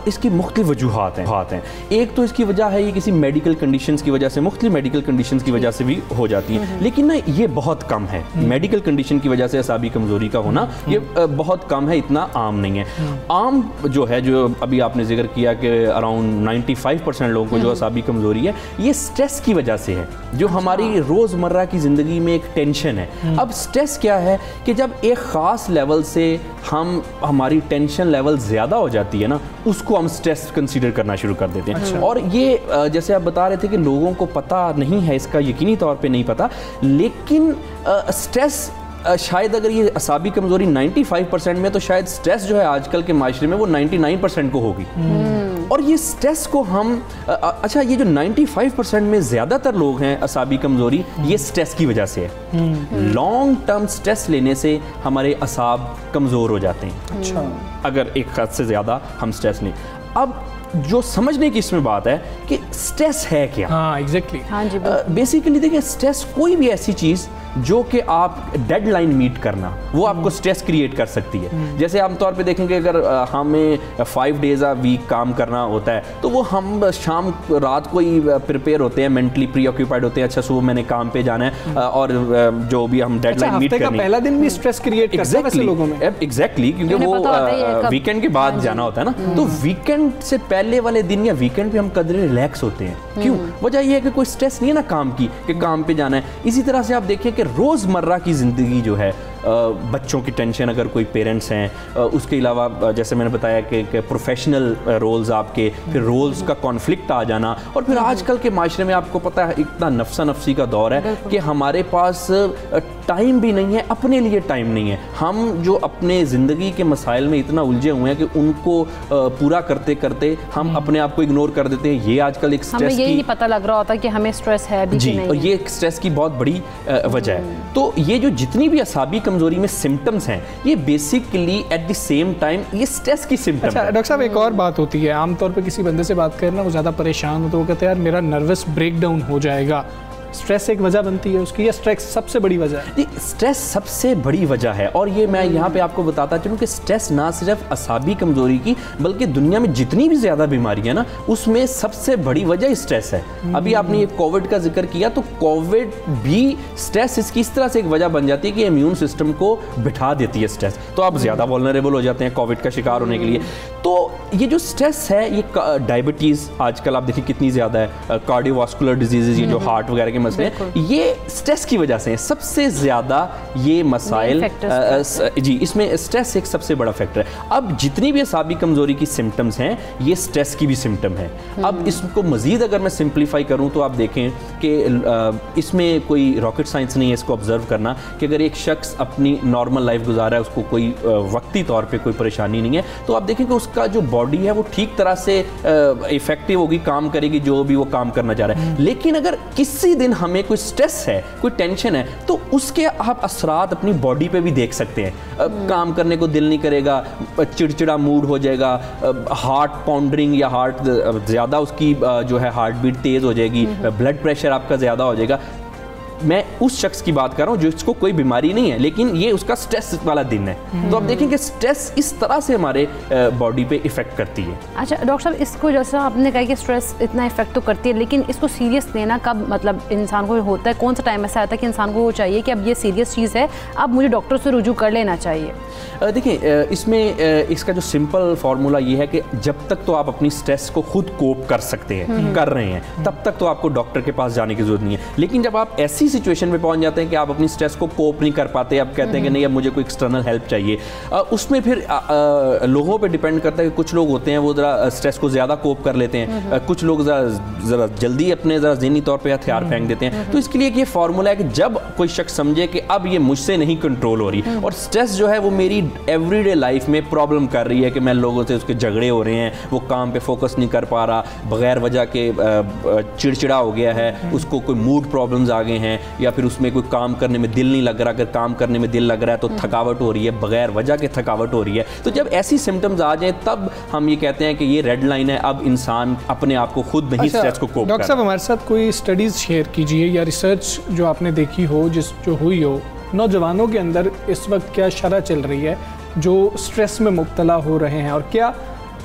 इसकी मुख्तलिफ वजूहात हैं। एक तो इसकी वजह है ये किसी मेडिकल कंडीशंस की वजह से, मुख्तलिफ मेडिकल कंडीशंस की वजह से भी हो जाती है, लेकिन ना ये बहुत कम है। मेडिकल कंडीशन की वजह से असाबी कमज़ोरी का होना ये बहुत कम है, इतना आम नहीं है। आम जो है, जो अभी आपने जिक्र किया कि अराउंड 95% लोगों को जो असाबी कमज़ोरी है ये स्ट्रेस की वजह से है, जो हमारी रोज़मर्रा की ज़िंदगी में एक टेंशन है। अब स्ट्रेस क्या है कि जब एक ख़ास लेवल से हमारी टेंशन लेवल ज़्यादा हो जाती है ना, उसको हम स्ट्रेस कंसीडर करना शुरू कर देते हैं। और ये जैसे आप बता रहे थे कि लोगों को पता नहीं है, इसका यकीनी तौर पे नहीं पता, लेकिन स्ट्रेस शायद अगर ये असाबी कमज़ोरी 95% में, तो शायद स्ट्रेस जो है आजकल के माशरे में वो 99% को होगी। और ये स्ट्रेस को हम अच्छा, ये जो 95% में ज़्यादातर लोग हैं असाबी कमज़ोरी, ये स्ट्रेस की वजह से है। लॉन्ग टर्म स्ट्रेस लेने से हमारे असाब कमज़ोर हो जाते हैं। अच्छा, अगर एक हद से ज़्यादा हम स्ट्रेस लें। अब जो समझने की इसमें बात है कि स्ट्रेस है क्या। हाँ, एग्जैक्टली। हाँ जी, बेसिकली देखिए, स्ट्रेस कोई भी ऐसी चीज़ जो कि आप डेडलाइन मीट करना, वो आपको स्ट्रेस क्रिएट कर सकती है। जैसे आमतौर पे देखेंगे, अगर हमें 5 डेज अ वीक काम करना होता है तो वो हम रात को ही प्रिपेयर होते हैं, मेंटली प्री ऑक्यूपाइड होते हैं। अच्छा, सुबह मैंने काम पे जाना है, और जो भी हम डेडलाइन मीट करनी है। पहला दिन भी स्ट्रेस क्रिएट करता है वैसे लोगों में। एग्जैक्टली, क्योंकि वो वीकेंड के बाद जाना होता है ना, तो वीकेंड से पहले वाले दिन या वीकेंड पे हम कदरे रिलैक्स होते हैं। क्यों? वजह यह है कि कोई स्ट्रेस नहीं है ना काम की, कि काम पे जाना है। इसी तरह से आप देखिए कि रोज़मर्रा की ज़िंदगी जो है, बच्चों की टेंशन अगर कोई पेरेंट्स हैं, उसके अलावा जैसे मैंने बताया कि प्रोफेशनल रोल्स आपके, फिर रोल्स का कॉन्फ्लिक्ट आ जाना, और फिर आजकल के माशरे में आपको पता है इतना नफ्सा नफ्सी का दौर है कि हमारे पास टाइम भी नहीं है, अपने लिए टाइम नहीं है। हम जो अपने ज़िंदगी के मसाइल में इतना उलझे हुए हैं कि उनको पूरा करते करते हम अपने आप को इग्नोर कर देते हैं। ये आजकल एक स्ट्रेस की, नहीं पता लग रहा होता कि हमें स्ट्रेस है भी जी, और ये एक स्ट्रेस की बहुत बड़ी वजह है। तो ये जो जितनी भी असाबी कमज़ोरी में सिम्टम्स हैं, ये basically at the same time ये स्ट्रेस की सिम्टम्स है। डॉक्टर साहब, एक और बात होती है, आमतौर पे किसी बंदे से बात करना, वो ज़्यादा परेशान हो तो वो कहते हैं यार मेरा नर्वस ब्रेकडाउन हो जाएगा। स्ट्रेस एक वजह बनती है उसकी, या स्ट्रेस सबसे बड़ी वजह है? स्ट्रेस सबसे बड़ी वजह है, और ये मैं यहाँ पे आपको बताता चलूँ कि स्ट्रेस ना सिर्फ असाबी कमज़ोरी की, बल्कि दुनिया में जितनी भी ज़्यादा बीमारी है ना, उसमें सबसे बड़ी वजह स्ट्रेस है। अभी आपने ये कोविड का जिक्र किया, तो कोविड भी स्ट्रेस इसकी इस तरह से एक वजह बन जाती है कि इम्यून सिस्टम को बिठा देती है स्ट्रेस, तो आप ज़्यादा वल्नरेबल हो जाते हैं कोविड का शिकार होने के लिए। तो ये जो स्ट्रेस है, ये डायबिटीज़ आजकल आप देखिए कितनी ज़्यादा है, कार्डियोवास्कुलर डिजीज़, ये जो हार्ट वगैरह के के मसले हैं, ये स्ट्रेस की वजह से हैं सबसे ज़्यादा। ये मसाइल जी, इसमें स्ट्रेस एक सबसे बड़ा फैक्टर है। अब जितनी भी असाबी कमज़ोरी की सिम्टम्स हैं, ये स्ट्रेस की भी सिम्टम है। अब इसको मज़ीद अगर मैं सिंप्लीफाई करूँ तो आप देखें कि इसमें कोई रॉकेट साइंस नहीं है इसको ऑब्जर्व करना कि अगर एक शख्स अपनी नॉर्मल लाइफ गुजारा है, उसको कोई वक्ती तौर पे कोई परेशानी नहीं है, तो आप देखें कि उसका जो बॉडी है वो ठीक तरह से इफेक्टिव होगी, काम करेगी जो भी वो काम करना चाह रहा है। लेकिन अगर किसी दिन हमें कोई स्ट्रेस है, कोई टेंशन है, तो उसके आप असरात अपनी बॉडी पे भी देख सकते हैं। काम करने को दिल नहीं करेगा, चिड़चिड़ा मूड हो जाएगा, हार्ट पाउंडरिंग या हार्ट ज़्यादा उसकी जो है हार्ट बीट तेज़ हो जाएगी, ब्लड प्रेशर आपका ज़्यादा हो जाएगा। मैं उस शख्स की बात कर रहा हूँ जिसको कोई बीमारी नहीं है, लेकिन ये उसका स्ट्रेस वाला दिन है। तो आप देखें कि स्ट्रेस इस तरह से हमारे बॉडी पे इफेक्ट करती है। अच्छा डॉक्टर साहब, इसको जैसा आपने कहा कि स्ट्रेस इतना इफेक्ट तो करती है, लेकिन इसको सीरियस लेना कब मतलब इंसान को होता है, कौन सा टाइम ऐसा आता है कि इंसान को वो चाहिए कि अब ये सीरियस चीज़ है, अब मुझे डॉक्टर से रुजू कर लेना चाहिए? देखिए, इसमें इसका जो सिंपल फार्मूला ये है कि जब तक तो आप अपनी स्ट्रेस को खुद कोप कर सकते हैं, कर रहे हैं, तब तक तो आपको डॉक्टर के पास जाने की जरूरत नहीं है। लेकिन जब आप ऐसी सिचुएशन में पहुंच जाते हैं कि आप अपनी स्ट्रेस को कोप नहीं कर पाते, आप कहते हैं कि नहीं अब मुझे कोई एक्सटर्नल हेल्प चाहिए, उसमें फिर लोगों पे डिपेंड करता है कि कुछ लोग होते हैं वो ज़रा स्ट्रेस को ज़्यादा कोप कर लेते हैं, कुछ लोग ज़रा जल्दी अपने ज़रा ज़हनी तौर पे हथियार फेंक देते हैं। तो इसके लिए ये फार्मूला है कि जब कोई शख्स समझे कि अब ये मुझसे नहीं कंट्रोल हो रही और स्ट्रेस जो है वो मेरी एवरीडे लाइफ में प्रॉब्लम कर रही है, कि मैं लोगों से उसके झगड़े हो रहे हैं, वो काम पे फोकस नहीं कर पा रहा, बगैर वजह के चिड़चिड़ा हो गया है, उसको कोई मूड प्रॉब्लम्स आ गए हैं, या फिर उसमें कोई काम करने में दिल नहीं लग रहा, अगर काम करने में दिल लग रहा है तो थकावट हो रही है, बगैर वजह के थकावट हो रही है। तो जब ऐसी सिम्टम्स आ जाएं तब हम ये कहते हैं कि ये रेड लाइन है, अब इंसान अपने आप को खुद नहीं स्ट्रेस को कोप कर। डॉक्टर साहब, हमारे साथ कोई स्टडीज़ शेयर कीजिए या रिसर्च जो आपने देखी हो, जो हुई हो, नौजवानों के अंदर इस वक्त क्या शरह चल रही है जो स्ट्रेस में मुब्तला हो रहे हैं, और क्या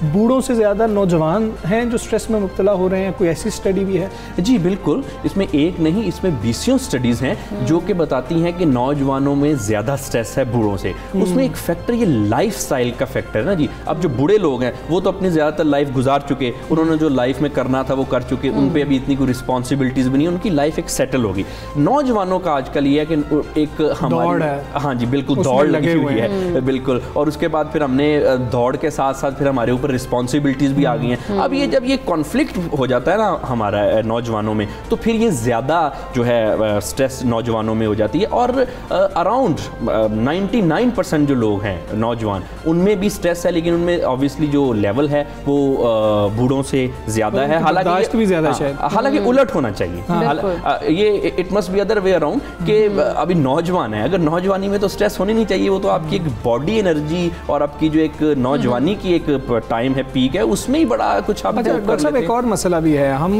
बूढ़ों से ज़्यादा नौजवान हैं जो स्ट्रेस में मुब्तला हो रहे हैं? कोई ऐसी स्टडी भी है? जी बिल्कुल, इसमें एक नहीं, इसमें 20 स्टडीज़ हैं जो कि बताती हैं कि नौजवानों में ज़्यादा स्ट्रेस है बूढ़ों से। उसमें एक फैक्टर ये लाइफ स्टाइल का फैक्टर है ना जी। अब जो बूढ़े लोग हैं वो तो अपनी ज़्यादातर लाइफ गुजार चुके, उन्होंने जो लाइफ में करना था वो कर चुके, उन पर अभी इतनी कोई रिस्पॉन्सिबिलिटीज़ भी नहीं, उनकी लाइफ एक सेटल होगी। नौजवानों का आजकल ये है कि एक हमारी, हाँ जी बिल्कुल, दौड़ लगी हुई है बिल्कुल, और उसके बाद फिर हमने दौड़ के साथ साथ फिर हमारे ऊपर रिस्पॉन्सिबिलिटीज भी आ गई हैं। अब ये जब ये कॉन्फ्लिक्ट हो जाता है ना हमारा नौजवानों में, तो फिर ये ज़्यादा जो है स्ट्रेस नौजवानों में हो जाती है। और अराउंड 99% जो लोग हैं नौजवान, उनमें भी स्ट्रेस है, लेकिन उनमें ऑब्वियसली जो लेवल है वो बूढ़ों से ज़्यादा है। हालांकि भी ज़्यादा शायद, हालांकि उलट होना चाहिए, ये it must be other way around कि अभी नौजवान है, अगर नौजवानी में तो स्ट्रेस होनी नहीं चाहिए, वो तो आपकी एक बॉडी एनर्जी और आपकी जो एक नौजवानी की एक टाइम है, पीक है, उसमें ही बड़ा कुछ आप डॉक्टर साहब एक और मसला भी है। हम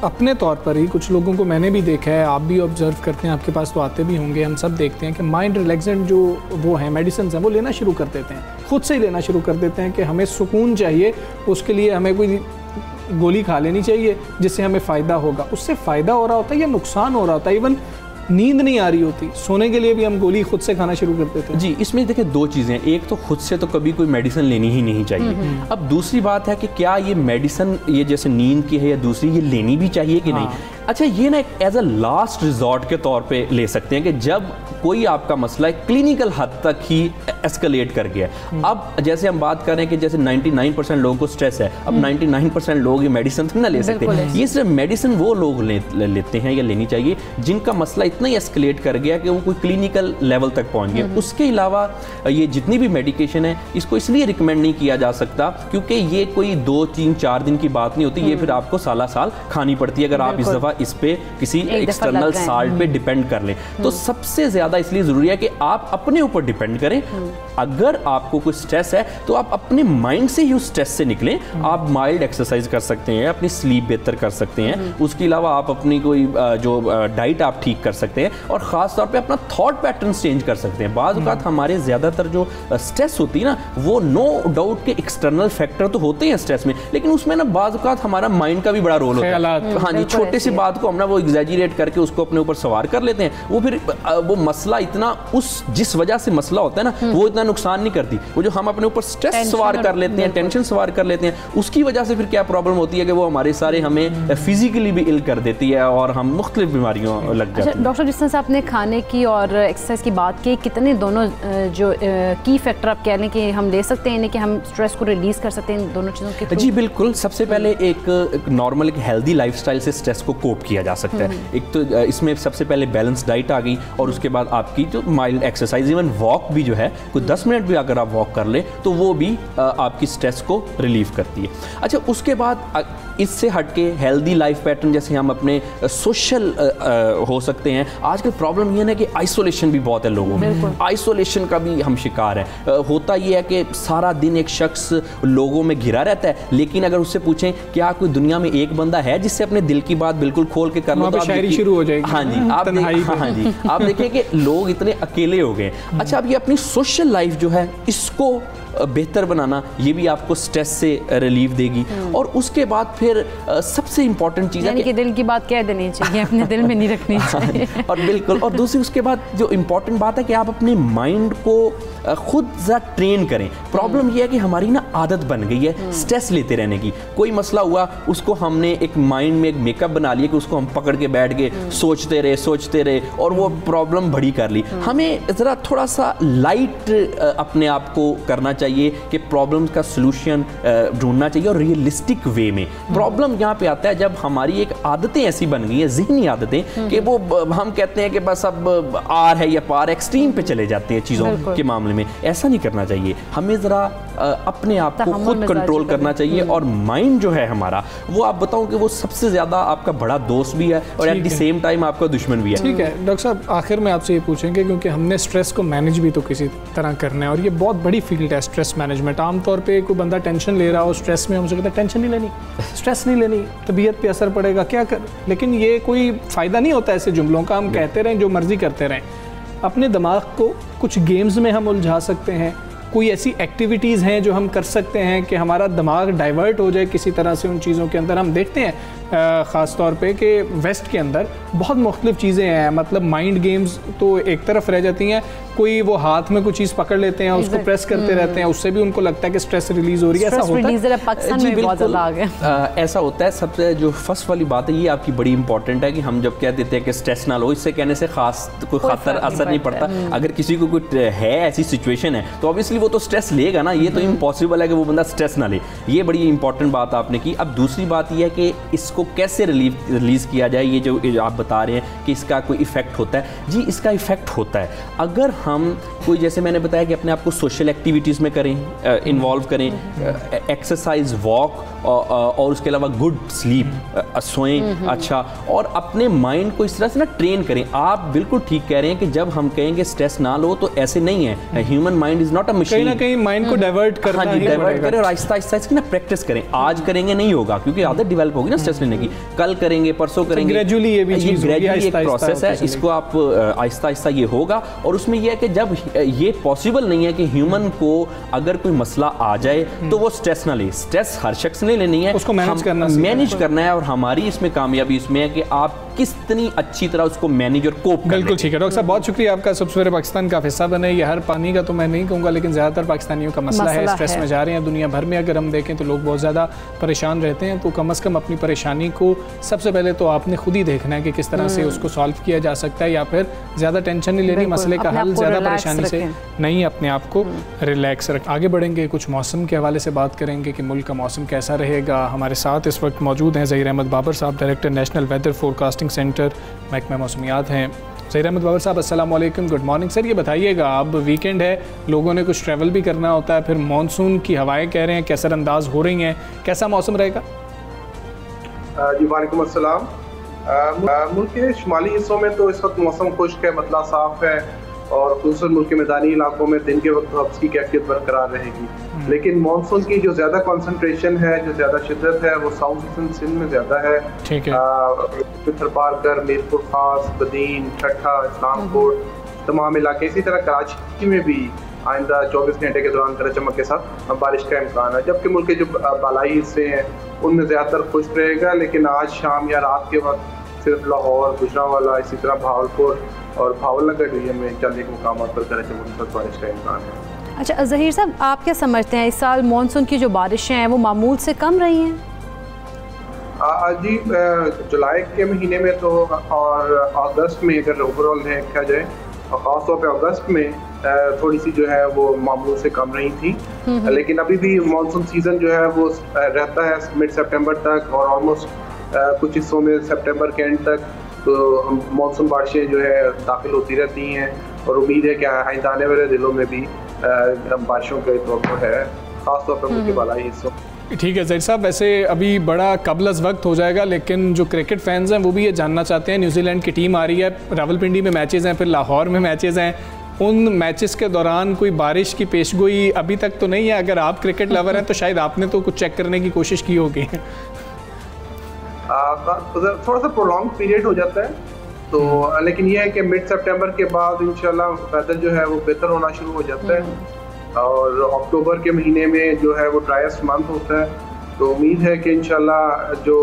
अपने तौर पर ही, कुछ लोगों को मैंने भी देखा है, आप भी ऑब्जर्व करते हैं, आपके पास तो आते भी होंगे, हम सब देखते हैं कि माइंड रिलैक्सेंट जो वो है मेडिसिन है वो लेना शुरू कर देते हैं, खुद से ही लेना शुरू कर देते हैं कि हमें सुकून चाहिए, उसके लिए हमें कोई गोली खा लेनी चाहिए जिससे हमें फ़ायदा होगा। उससे फ़ायदा हो रहा होता है या नुकसान हो रहा होता है? इवन नींद नहीं आ रही होती, सोने के लिए भी हम गोली खुद से खाना शुरू कर देते हैं। जी, इसमें देखिए दो चीज़ें, एक तो खुद से तो कभी कोई मेडिसिन लेनी ही नहीं चाहिए। अब दूसरी बात है कि क्या ये मेडिसिन, ये जैसे नींद की है या दूसरी, ये लेनी भी चाहिए कि नहीं। अच्छा, ये ना एज अ लास्ट रिजॉर्ट के तौर पे ले सकते हैं कि जब कोई आपका मसला है क्लिनिकल हद तक ही एस्केलेट कर गया। अब जैसे हम बात करें कि जैसे 99% लोगों को स्ट्रेस है, अब 99% लोग ये मेडिसिन तो ना ले सकते। ये सिर्फ मेडिसिन वो लोग लेते हैं या लेनी चाहिए जिनका मसला इतना ही एस्केलेट कर गया कि वो कोई क्लिनिकल लेवल तक पहुंच गया। उसके अलावा ये जितनी भी मेडिकेशन है, इसको इसलिए रिकमेंड नहीं किया जा सकता क्योंकि ये कोई 2, 3, 4 दिन की बात नहीं होती, ये फिर आपको साल खानी पड़ती है अगर आप इस दफ़ा इस पे किसी एक्सटर्नल साल्ट पे डिपेंड कर लें। तो सबसे ज़्यादा इसलिए ज़रूरी है कि आप अपने ऊपर डिपेंड करें। अगर आपको कोई स्ट्रेस है तो आप अपने माइंड से ही उस स्ट्रेस से निकलें। आप माइल्ड एक्सरसाइज कर सकते हैं, अपनी स्लीप बेहतर कर सकते हैं, उसके अलावा आप अपनी कोई जो डाइट आप ठीक कर सकते हैं, और ख़ास तौर पे अपना थॉट पैटर्न चेंज कर सकते हैं। बाज़ औक़ात हमारे ज़्यादातर जो स्ट्रेस होती है ना, वो नो डाउट के एक्सटर्नल फैक्टर तो होते हैं स्ट्रेस में, लेकिन उसमें ना बाज़ औक़ात हमारा माइंड का भी बड़ा रोल होता है। हाँ जी, छोटे सी बात को हम ना वो एग्जैजरेट करके उसको अपने ऊपर सवार कर लेते हैं। वो फिर वो मसला इतना, उस जिस वजह से मसला होता है ना, वो इतना नुकसान नहीं करती। वो जो हम अपने ऊपर स्ट्रेस सवार कर लेते हैं, टेंशन सवार कर लेते हैं, उसकी वजह से फिर क्या प्रॉब्लम होती है कि वो हमारे सारे हमें फिजिकली भी इल कर देती है और हम मुख्तलिफ बीमारियों लग जाती हैं। डॉक्टर, जिस तरह से आपने खाने की और एक्सरसाइज की बात की, कितने दोनों जो की फैक्टर आप कह लें कि हम ले सकते हैं कि हम स्ट्रेस को रिलीज कर सकते हैं इन दोनों चीज़ों के? जी बिल्कुल। सबसे पहले एक नॉर्मल एक हेल्दी लाइफस्टाइल से स्ट्रेस को कोप किया जा सकता है। एक तो इसमें सबसे पहले बैलेंस डाइट आ गई और उसके बाद आपकी जो माइल्ड एक्सरसाइज, इवन वॉक भी जो है कोई 10 मिनट भी अगर आप वॉक कर ले तो वो भी आपकी स्ट्रेस को रिलीव करती है। अच्छा, उसके बाद इससे हटके हेल्दी लाइफ पैटर्न, जैसे हम अपने सोशल हो सकते हैं। आजकल प्रॉब्लम ये है कि आइसोलेशन भी बहुत है लोगों में, आइसोलेशन का भी हम शिकार है। होता ये है कि सारा दिन एक शख्स लोगों में घिरा रहता है, लेकिन अगर उससे पूछें क्या कोई दुनिया में एक बंदा है जिससे अपने दिल की बात बिल्कुल खोल के कर लो तो शायरी शुरू हो जाएगी। हाँ जी, आप देखें कि लोग इतने अकेले हो गए। अच्छा, अब ये अपनी सोशल लाइफ जो है इसको बेहतर बनाना, ये भी आपको स्ट्रेस से रिलीफ देगी। और उसके बाद फिर सबसे इंपॉर्टेंट चीज़ है कि दिल की बात कह देनी चाहिए, अपने दिल में नहीं रखनी चाहिए। और बिल्कुल, और दूसरी उसके बाद जो इम्पॉर्टेंट बात है कि आप अपने माइंड को खुद ज़रा ट्रेन करें। प्रॉब्लम ये है कि हमारी ना आदत बन गई है स्ट्रेस लेते रहने की। कोई मसला हुआ, उसको हमने एक माइंड में एक मेकअप बना लिया कि उसको हम पकड़ के बैठ गए, सोचते रहे और वो प्रॉब्लम बड़ी कर ली। हमें ज़रा थोड़ा सा लाइट अपने आप को करना चाहिए कि प्रॉब्लम का सलूशन ढूंढना चाहिए और रियलिस्टिक वे में। प्रॉब्लम यहाँ पे आता है जब हमारी एक आदतें ऐसी बन गई हैं, ज़हनी आदतें, कि वो हम कहते हैं कि बस अब आर है या पार, एक्सट्रीम पे चले जाते हैं चीज़ों के मामले में। ऐसा नहीं करना चाहिए। हमें ज़रा अपने आप को खुद कंट्रोल करना चाहिए। और माइंड जो है हमारा, वो आप बताऊं कि वो सबसे ज़्यादा आपका बड़ा दोस्त भी है और एट द सेम टाइम आपका दुश्मन भी है। ठीक है डॉक्टर साहब, आखिर में आपसे ये पूछेंगे क्योंकि हमने स्ट्रेस को मैनेज भी तो किसी तरह करना है और ये बहुत बड़ी फील्ड है स्ट्रेस मैनेजमेंट। आमतौर पे कोई बंदा टेंशन ले रहा हो स्ट्रेस में, हमसे कहता है टेंशन नहीं लेनी, स्ट्रेस नहीं लेनी, तबीयत पे असर पड़ेगा, क्या कर। लेकिन ये कोई फ़ायदा नहीं होता ऐसे जुमलों का। हम कहते रहें जो मर्जी करते रहें। अपने दिमाग को कुछ गेम्स में हम उलझा सकते हैं, कोई ऐसी एक्टिविटीज़ हैं जो हम कर सकते हैं कि हमारा दिमाग डाइवर्ट हो जाए किसी तरह से उन चीज़ों के अंदर। हम देखते हैं ख़ास तौर पे कि वेस्ट के अंदर बहुत मुख्तलिफ चीज़ें हैं, मतलब माइंड गेम्स तो एक तरफ रह जाती हैं। कोई वो हाथ में कोई चीज़ पकड़ लेते हैं, उसको प्रेस करते रहते हैं, उससे भी उनको लगता है कि स्ट्रेस रिलीज़ हो रही है। ऐसा होता है पाकिस्तान में बहुत ज़्यादा आ गया। ऐसा होता है। सबसे जो फर्स्ट वाली बात है ये आपकी बड़ी इंपॉर्टेंट है कि हम जब कह देते हैं कि स्ट्रेस ना लो, इससे कहने से खास कोई खातर असर नहीं पड़ता। अगर किसी को कोई है ऐसी सिचुएशन है तो ऑब्वियसली वो तो स्ट्रेस लेगा ना, ये तो इम्पॉसिबल है कि वो बंदा स्ट्रेस ना ले। ये बड़ी इंपॉर्टेंट बात आपने की। अब दूसरी बात यह है कि इसको कैसे रिलीज़ किया जाए, ये जो आप बता रहे हैं कि इसका कोई इफ़ेक्ट होता है। जी, इसका इफ़ेक्ट होता है अगर हम कोई, जैसे मैंने बताया कि अपने आप को सोशल एक्टिविटीज़ में करें, इन्वॉल्व करें, एक्सरसाइज, वॉक और उसके अलावा गुड स्लीप, सोएं अच्छा, और अपने माइंड को इस तरह से ना ट्रेन करें। आप बिल्कुल ठीक कह रहे हैं कि जब हम कहेंगे स्ट्रेस ना लो तो ऐसे नहीं है। Human mind is not a machine. कहीं ना कहीं माइंड को डाइवर्ट करना ही डाइवर्ट करें और आहिस्ता आहिस्ता इसकी ना प्रैक्टिस करें। आज करेंगे नहीं होगा क्योंकि आदत डेवलप होगी ना स्ट्रेस लेने की। कल करेंगे, परसों करेंगे, ग्रेजुअली ये भी ग्रेजुअली एक प्रोसेस है। इसको आप आहिस्ता आहिस्ता ये होगा। और उसमें यह है कि जब ये पॉसिबल नहीं है कि ह्यूमन को अगर कोई मसला आ जाए तो वो स्ट्रेस ना ले। स्ट्रेस हर शख्स ने लेनी है, उसको मैनेज करना है। और हमारी इसमें कामयाबी इसमें है कि आप कितनी अच्छी तरह उसको मैनेज और कोप कर। बिल्कुल ठीक है डॉक्टर साहब, बहुत शुक्रिया आपका। सबसे पहले पाकिस्तान का हिस्सा बने। ये हर पानी का तो मैं नहीं कहूँगा, लेकिन ज़्यादातर पाकिस्तानियों का मसला है, स्ट्रेस में जा रहे हैं। दुनिया भर में अगर हम देखें तो लोग बहुत ज़्यादा परेशान रहते हैं। तो कम अज़ कम अपनी परेशानी को सबसे पहले तो आपने खुद ही देखना है कि किस तरह से उसको सॉल्व किया जा सकता है, या फिर ज़्यादा टेंशन नहीं लेनी, मसले का हल ज़्यादा परेशानी से नहीं, अपने आप को रिलैक्स रख। आगे बढ़ेंगे, कुछ मौसम के हवाले से बात करेंगे कि मुल्क का मौसम कैसा रहेगा। हमारे साथ इस वक्त मौजूद हैं Zaheer Ahmed Babar sahab, director national weather forecasting centre, महकमा मौसमियात हैं। ज़हीर अहमद बाबर साहब, अस्सलाम वालेकुम, गुड मॉर्निंग। सर ये बताइएगा, अब वीकेंड है, लोगों ने कुछ ट्रैवल भी करना होता है, फिर मानसून की हवाएं कह रहे हैं कि असरअंदाज हो रही हैं, कैसा मौसम रहेगा? जी वालेकुम अस्सलाम। मुल्क के शुमाली हिस्सों में तो इस वक्त मौसम खुश्क है, बदला साफ है और खुसूसन मुल्क के मैदानी इलाकों में दिन के वक्त हब्स की कैफियत बरकरार रहेगी। लेकिन मानसून की जो ज़्यादा कंसंट्रेशन है, जो ज़्यादा शिद्दत है, वो साउथ ईस्टर्न सिंध में ज़्यादा है। ठीक है। पिथर पारकर, मीरपुर खास, बदीन, ठट्ठा, इस्लामपुर, तमाम इलाके, इसी तरह कराची में भी आइंदा 24 घंटे के दौरान गरज चमक के साथ बारिश का इम्कान है। जबकि मुल्क के जो बालाई हिस्से हैं उनमें ज़्यादातर खुश्क रहेगा, लेकिन आज शाम या रात के वक्त सिर्फ लाहौर, गुजरांवाला, इसी तरह भावलपुर और भावलनगर एरिया में चंद एक मुकाम पर गरज मुसलसल बारिश का इम्कान है। अच्छा ज़हीर साहब, आप क्या समझते हैं इस साल मानसून की जो बारिशें हैं वो मामूल से कम रही हैं? जी, जुलाई के महीने में तो और अगस्त में अगर ओवरऑल देखा जाए, और ख़ासतौर पे अगस्त में थोड़ी सी जो है वो मामूल से कम रही थी, लेकिन अभी भी मानसून सीज़न जो है वो रहता है मिड सितंबर तक और ऑलमोस्ट कुछ हिस्सों में सितंबर के एंड तक तो मानसून बारिशें जो है दाखिल होती रहती हैं और उम्मीद है कि आइंदा आने वाले दिनों में भी बारिशों का तवक्को है, ख़ासतौर पर मुल्क के बालाई हिस्सों। ठीक है ज़हीर साहब, वैसे अभी बड़ा कबलस वक्त हो जाएगा, लेकिन जो क्रिकेट फैंस हैं वो भी ये जानना चाहते हैं, न्यूजीलैंड की टीम आ रही है, रावलपिंडी में मैचेज़ हैं, फिर लाहौर में मैचेज़ हैं, उन मैचेस के दौरान कोई बारिश की पेशगोई अभी तक तो नहीं है। अगर आप क्रिकेट लवर हैं तो शायद आपने तो कुछ चेक करने की कोशिश की होगी। थोड़ा सा प्रोलॉन्ग पीरियड हो जाता है तो, लेकिन यह है कि मिड सितंबर के बाद इंशाल्लाह वेदर जो है वो बेहतर होना शुरू हो जाता है और अक्टूबर के महीने में जो है वो ड्राइस्ट मंथ होता है, तो उम्मीद है कि इंशाल्लाह जो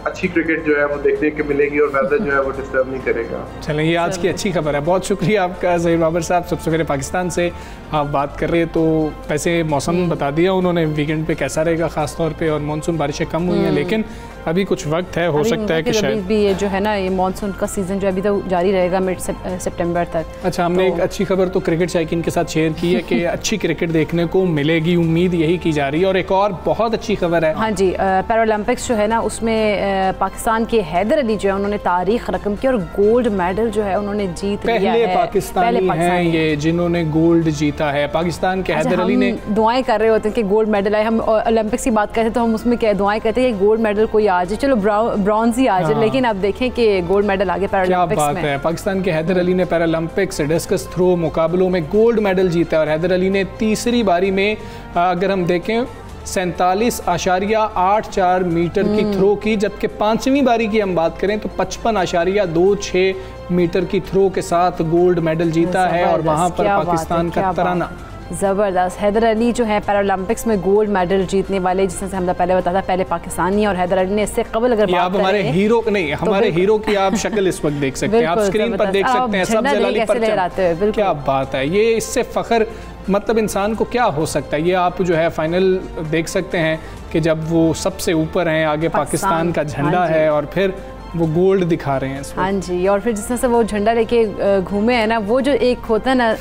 अच्छी क्रिकेट जो है वो देखने को मिलेगी और वेदर जो है वो डिस्टर्ब नहीं करेगा। चलें, ये आज की अच्छी खबर है, बहुत शुक्रिया आपका ज़हीर बाबर साहब। सबसे पहले पाकिस्तान से आप बात कर रहे हैं तो वैसे मौसम बता दिया उन्होंने वीकेंड पे कैसा रहेगा ख़ास तौर पे, और मानसून बारिशें कम हुई हैं, लेकिन अभी कुछ वक्त है, हो सकता है कि शायद भी ये जो है ना ये मानसून का सीज़न जो अभी तो जारी रहेगा मिड सितंबर तक। अच्छा, हमने एक अच्छी खबर तो क्रिकेट शायकीन के साथ शेयर की है कि अच्छी क्रिकेट देखने को मिलेगी, उम्मीद यही की जा रही है। और एक और बहुत अच्छी खबर है, हाँ जी, पैरालंपिक्स जो है ना उसमें पाकिस्तान के हैदर अली जो है उन्होंने तारीख रकम की और गोल्ड मेडल जो है उन्होंने जीत लिया है। पहले पाकिस्तानी हैं ये जिन्होंने गोल्ड जीता है, पाकिस्तान के हैदर अली ने। दुआएं कर रहे होते हैं कि गोल्ड मेडल आए, हम ओलंपिक्स की बात करते हैं तो हम उसमें क्या दुआएं करते हैं कि गोल्ड मेडल कोई आ जाए, चलो ब्रॉन्ज ही आ जाए, लेकिन अब देखें कि गोल्ड मेडल आगे पैरालंपिक्स में। क्या बात है, पाकिस्तान के हैदर अली ने पैरालंपिक्स डिस्कस थ्रो मुकाबलों में गोल्ड मेडल जीता और हैदर अली ने तीसरी बारी में अगर हम देखें 47.84 मीटर की थ्रो की, जबकि पांचवी बारी की हम बात करें तो 55.26 मीटर की थ्रो के साथ गोल्ड मेडल जीता है और वहां पर पाकिस्तान का तराना। ज़बरदस्त। हैदर अली जो है पैरालंपिक्स में गोल्ड मेडल जीतने वाले, जिससे हमने पहले बताया था, पहले पाकिस्तानी और हैदर अली ने इससे कबल अगर बात आप हमारे हीरो नहीं, हमारे हीरो की आप शक्ल इस वक्त देख सकते हैं, आप स्क्रीन पर देख सकते हैं, सब जलाली परचम। क्या बात है, ये इससे फख्र मतलब इंसान को क्या हो सकता है। ये आप जो है फाइनल देख सकते हैं कि जब वो सबसे ऊपर हैं, आगे पाकिस्तान का झंडा है और फिर वो गोल्ड दिखा रहे हैं। हाँ जी, और फिर जिस तरह से वो झंडा लेके घूमे हैं ना, वो जो एक होता है ना,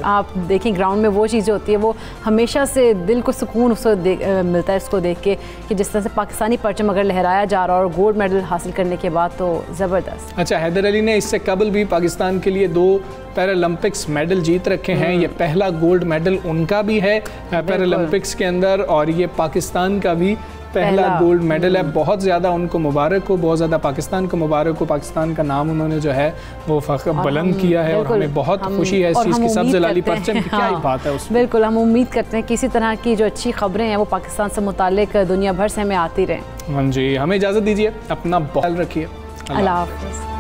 आप देखें ग्राउंड में वो चीज़ होती है, वो हमेशा से दिल को सुकून उसको मिलता है इसको देख के कि जिस तरह से पाकिस्तानी परचम अगर लहराया जा रहा है और गोल्ड मेडल हासिल करने के बाद तो ज़बरदस्त। अच्छा, हैदर अली ने इससे कबल भी पाकिस्तान के लिए 2 पैरालंपिक्स मेडल जीत रखे हैं, ये पहला गोल्ड मेडल उनका भी है पैरालंपिक्स के अंदर और ये पाकिस्तान का भी पहला गोल्ड मेडल है। बहुत ज़्यादा उनको मुबारक हो, बहुत ज़्यादा पाकिस्तान को मुबारक हो, पाकिस्तान का नाम उन्होंने जो है वो फ़ख्र बुलंद किया है और हमें बहुत खुशी है इस चीज़ की। सब जलाली परचम की क्या ही बात है उसमें। बिल्कुल, हम उम्मीद करते हैं कि इसी तरह की जो अच्छी खबरें हैं वो पाकिस्तान से मुताल्लिक दुनिया भर से हमें आती रहें। हाँ जी, हमें इजाज़त दीजिए, अपना ख्याल रखिए, अल्लाह हाफ़िज़।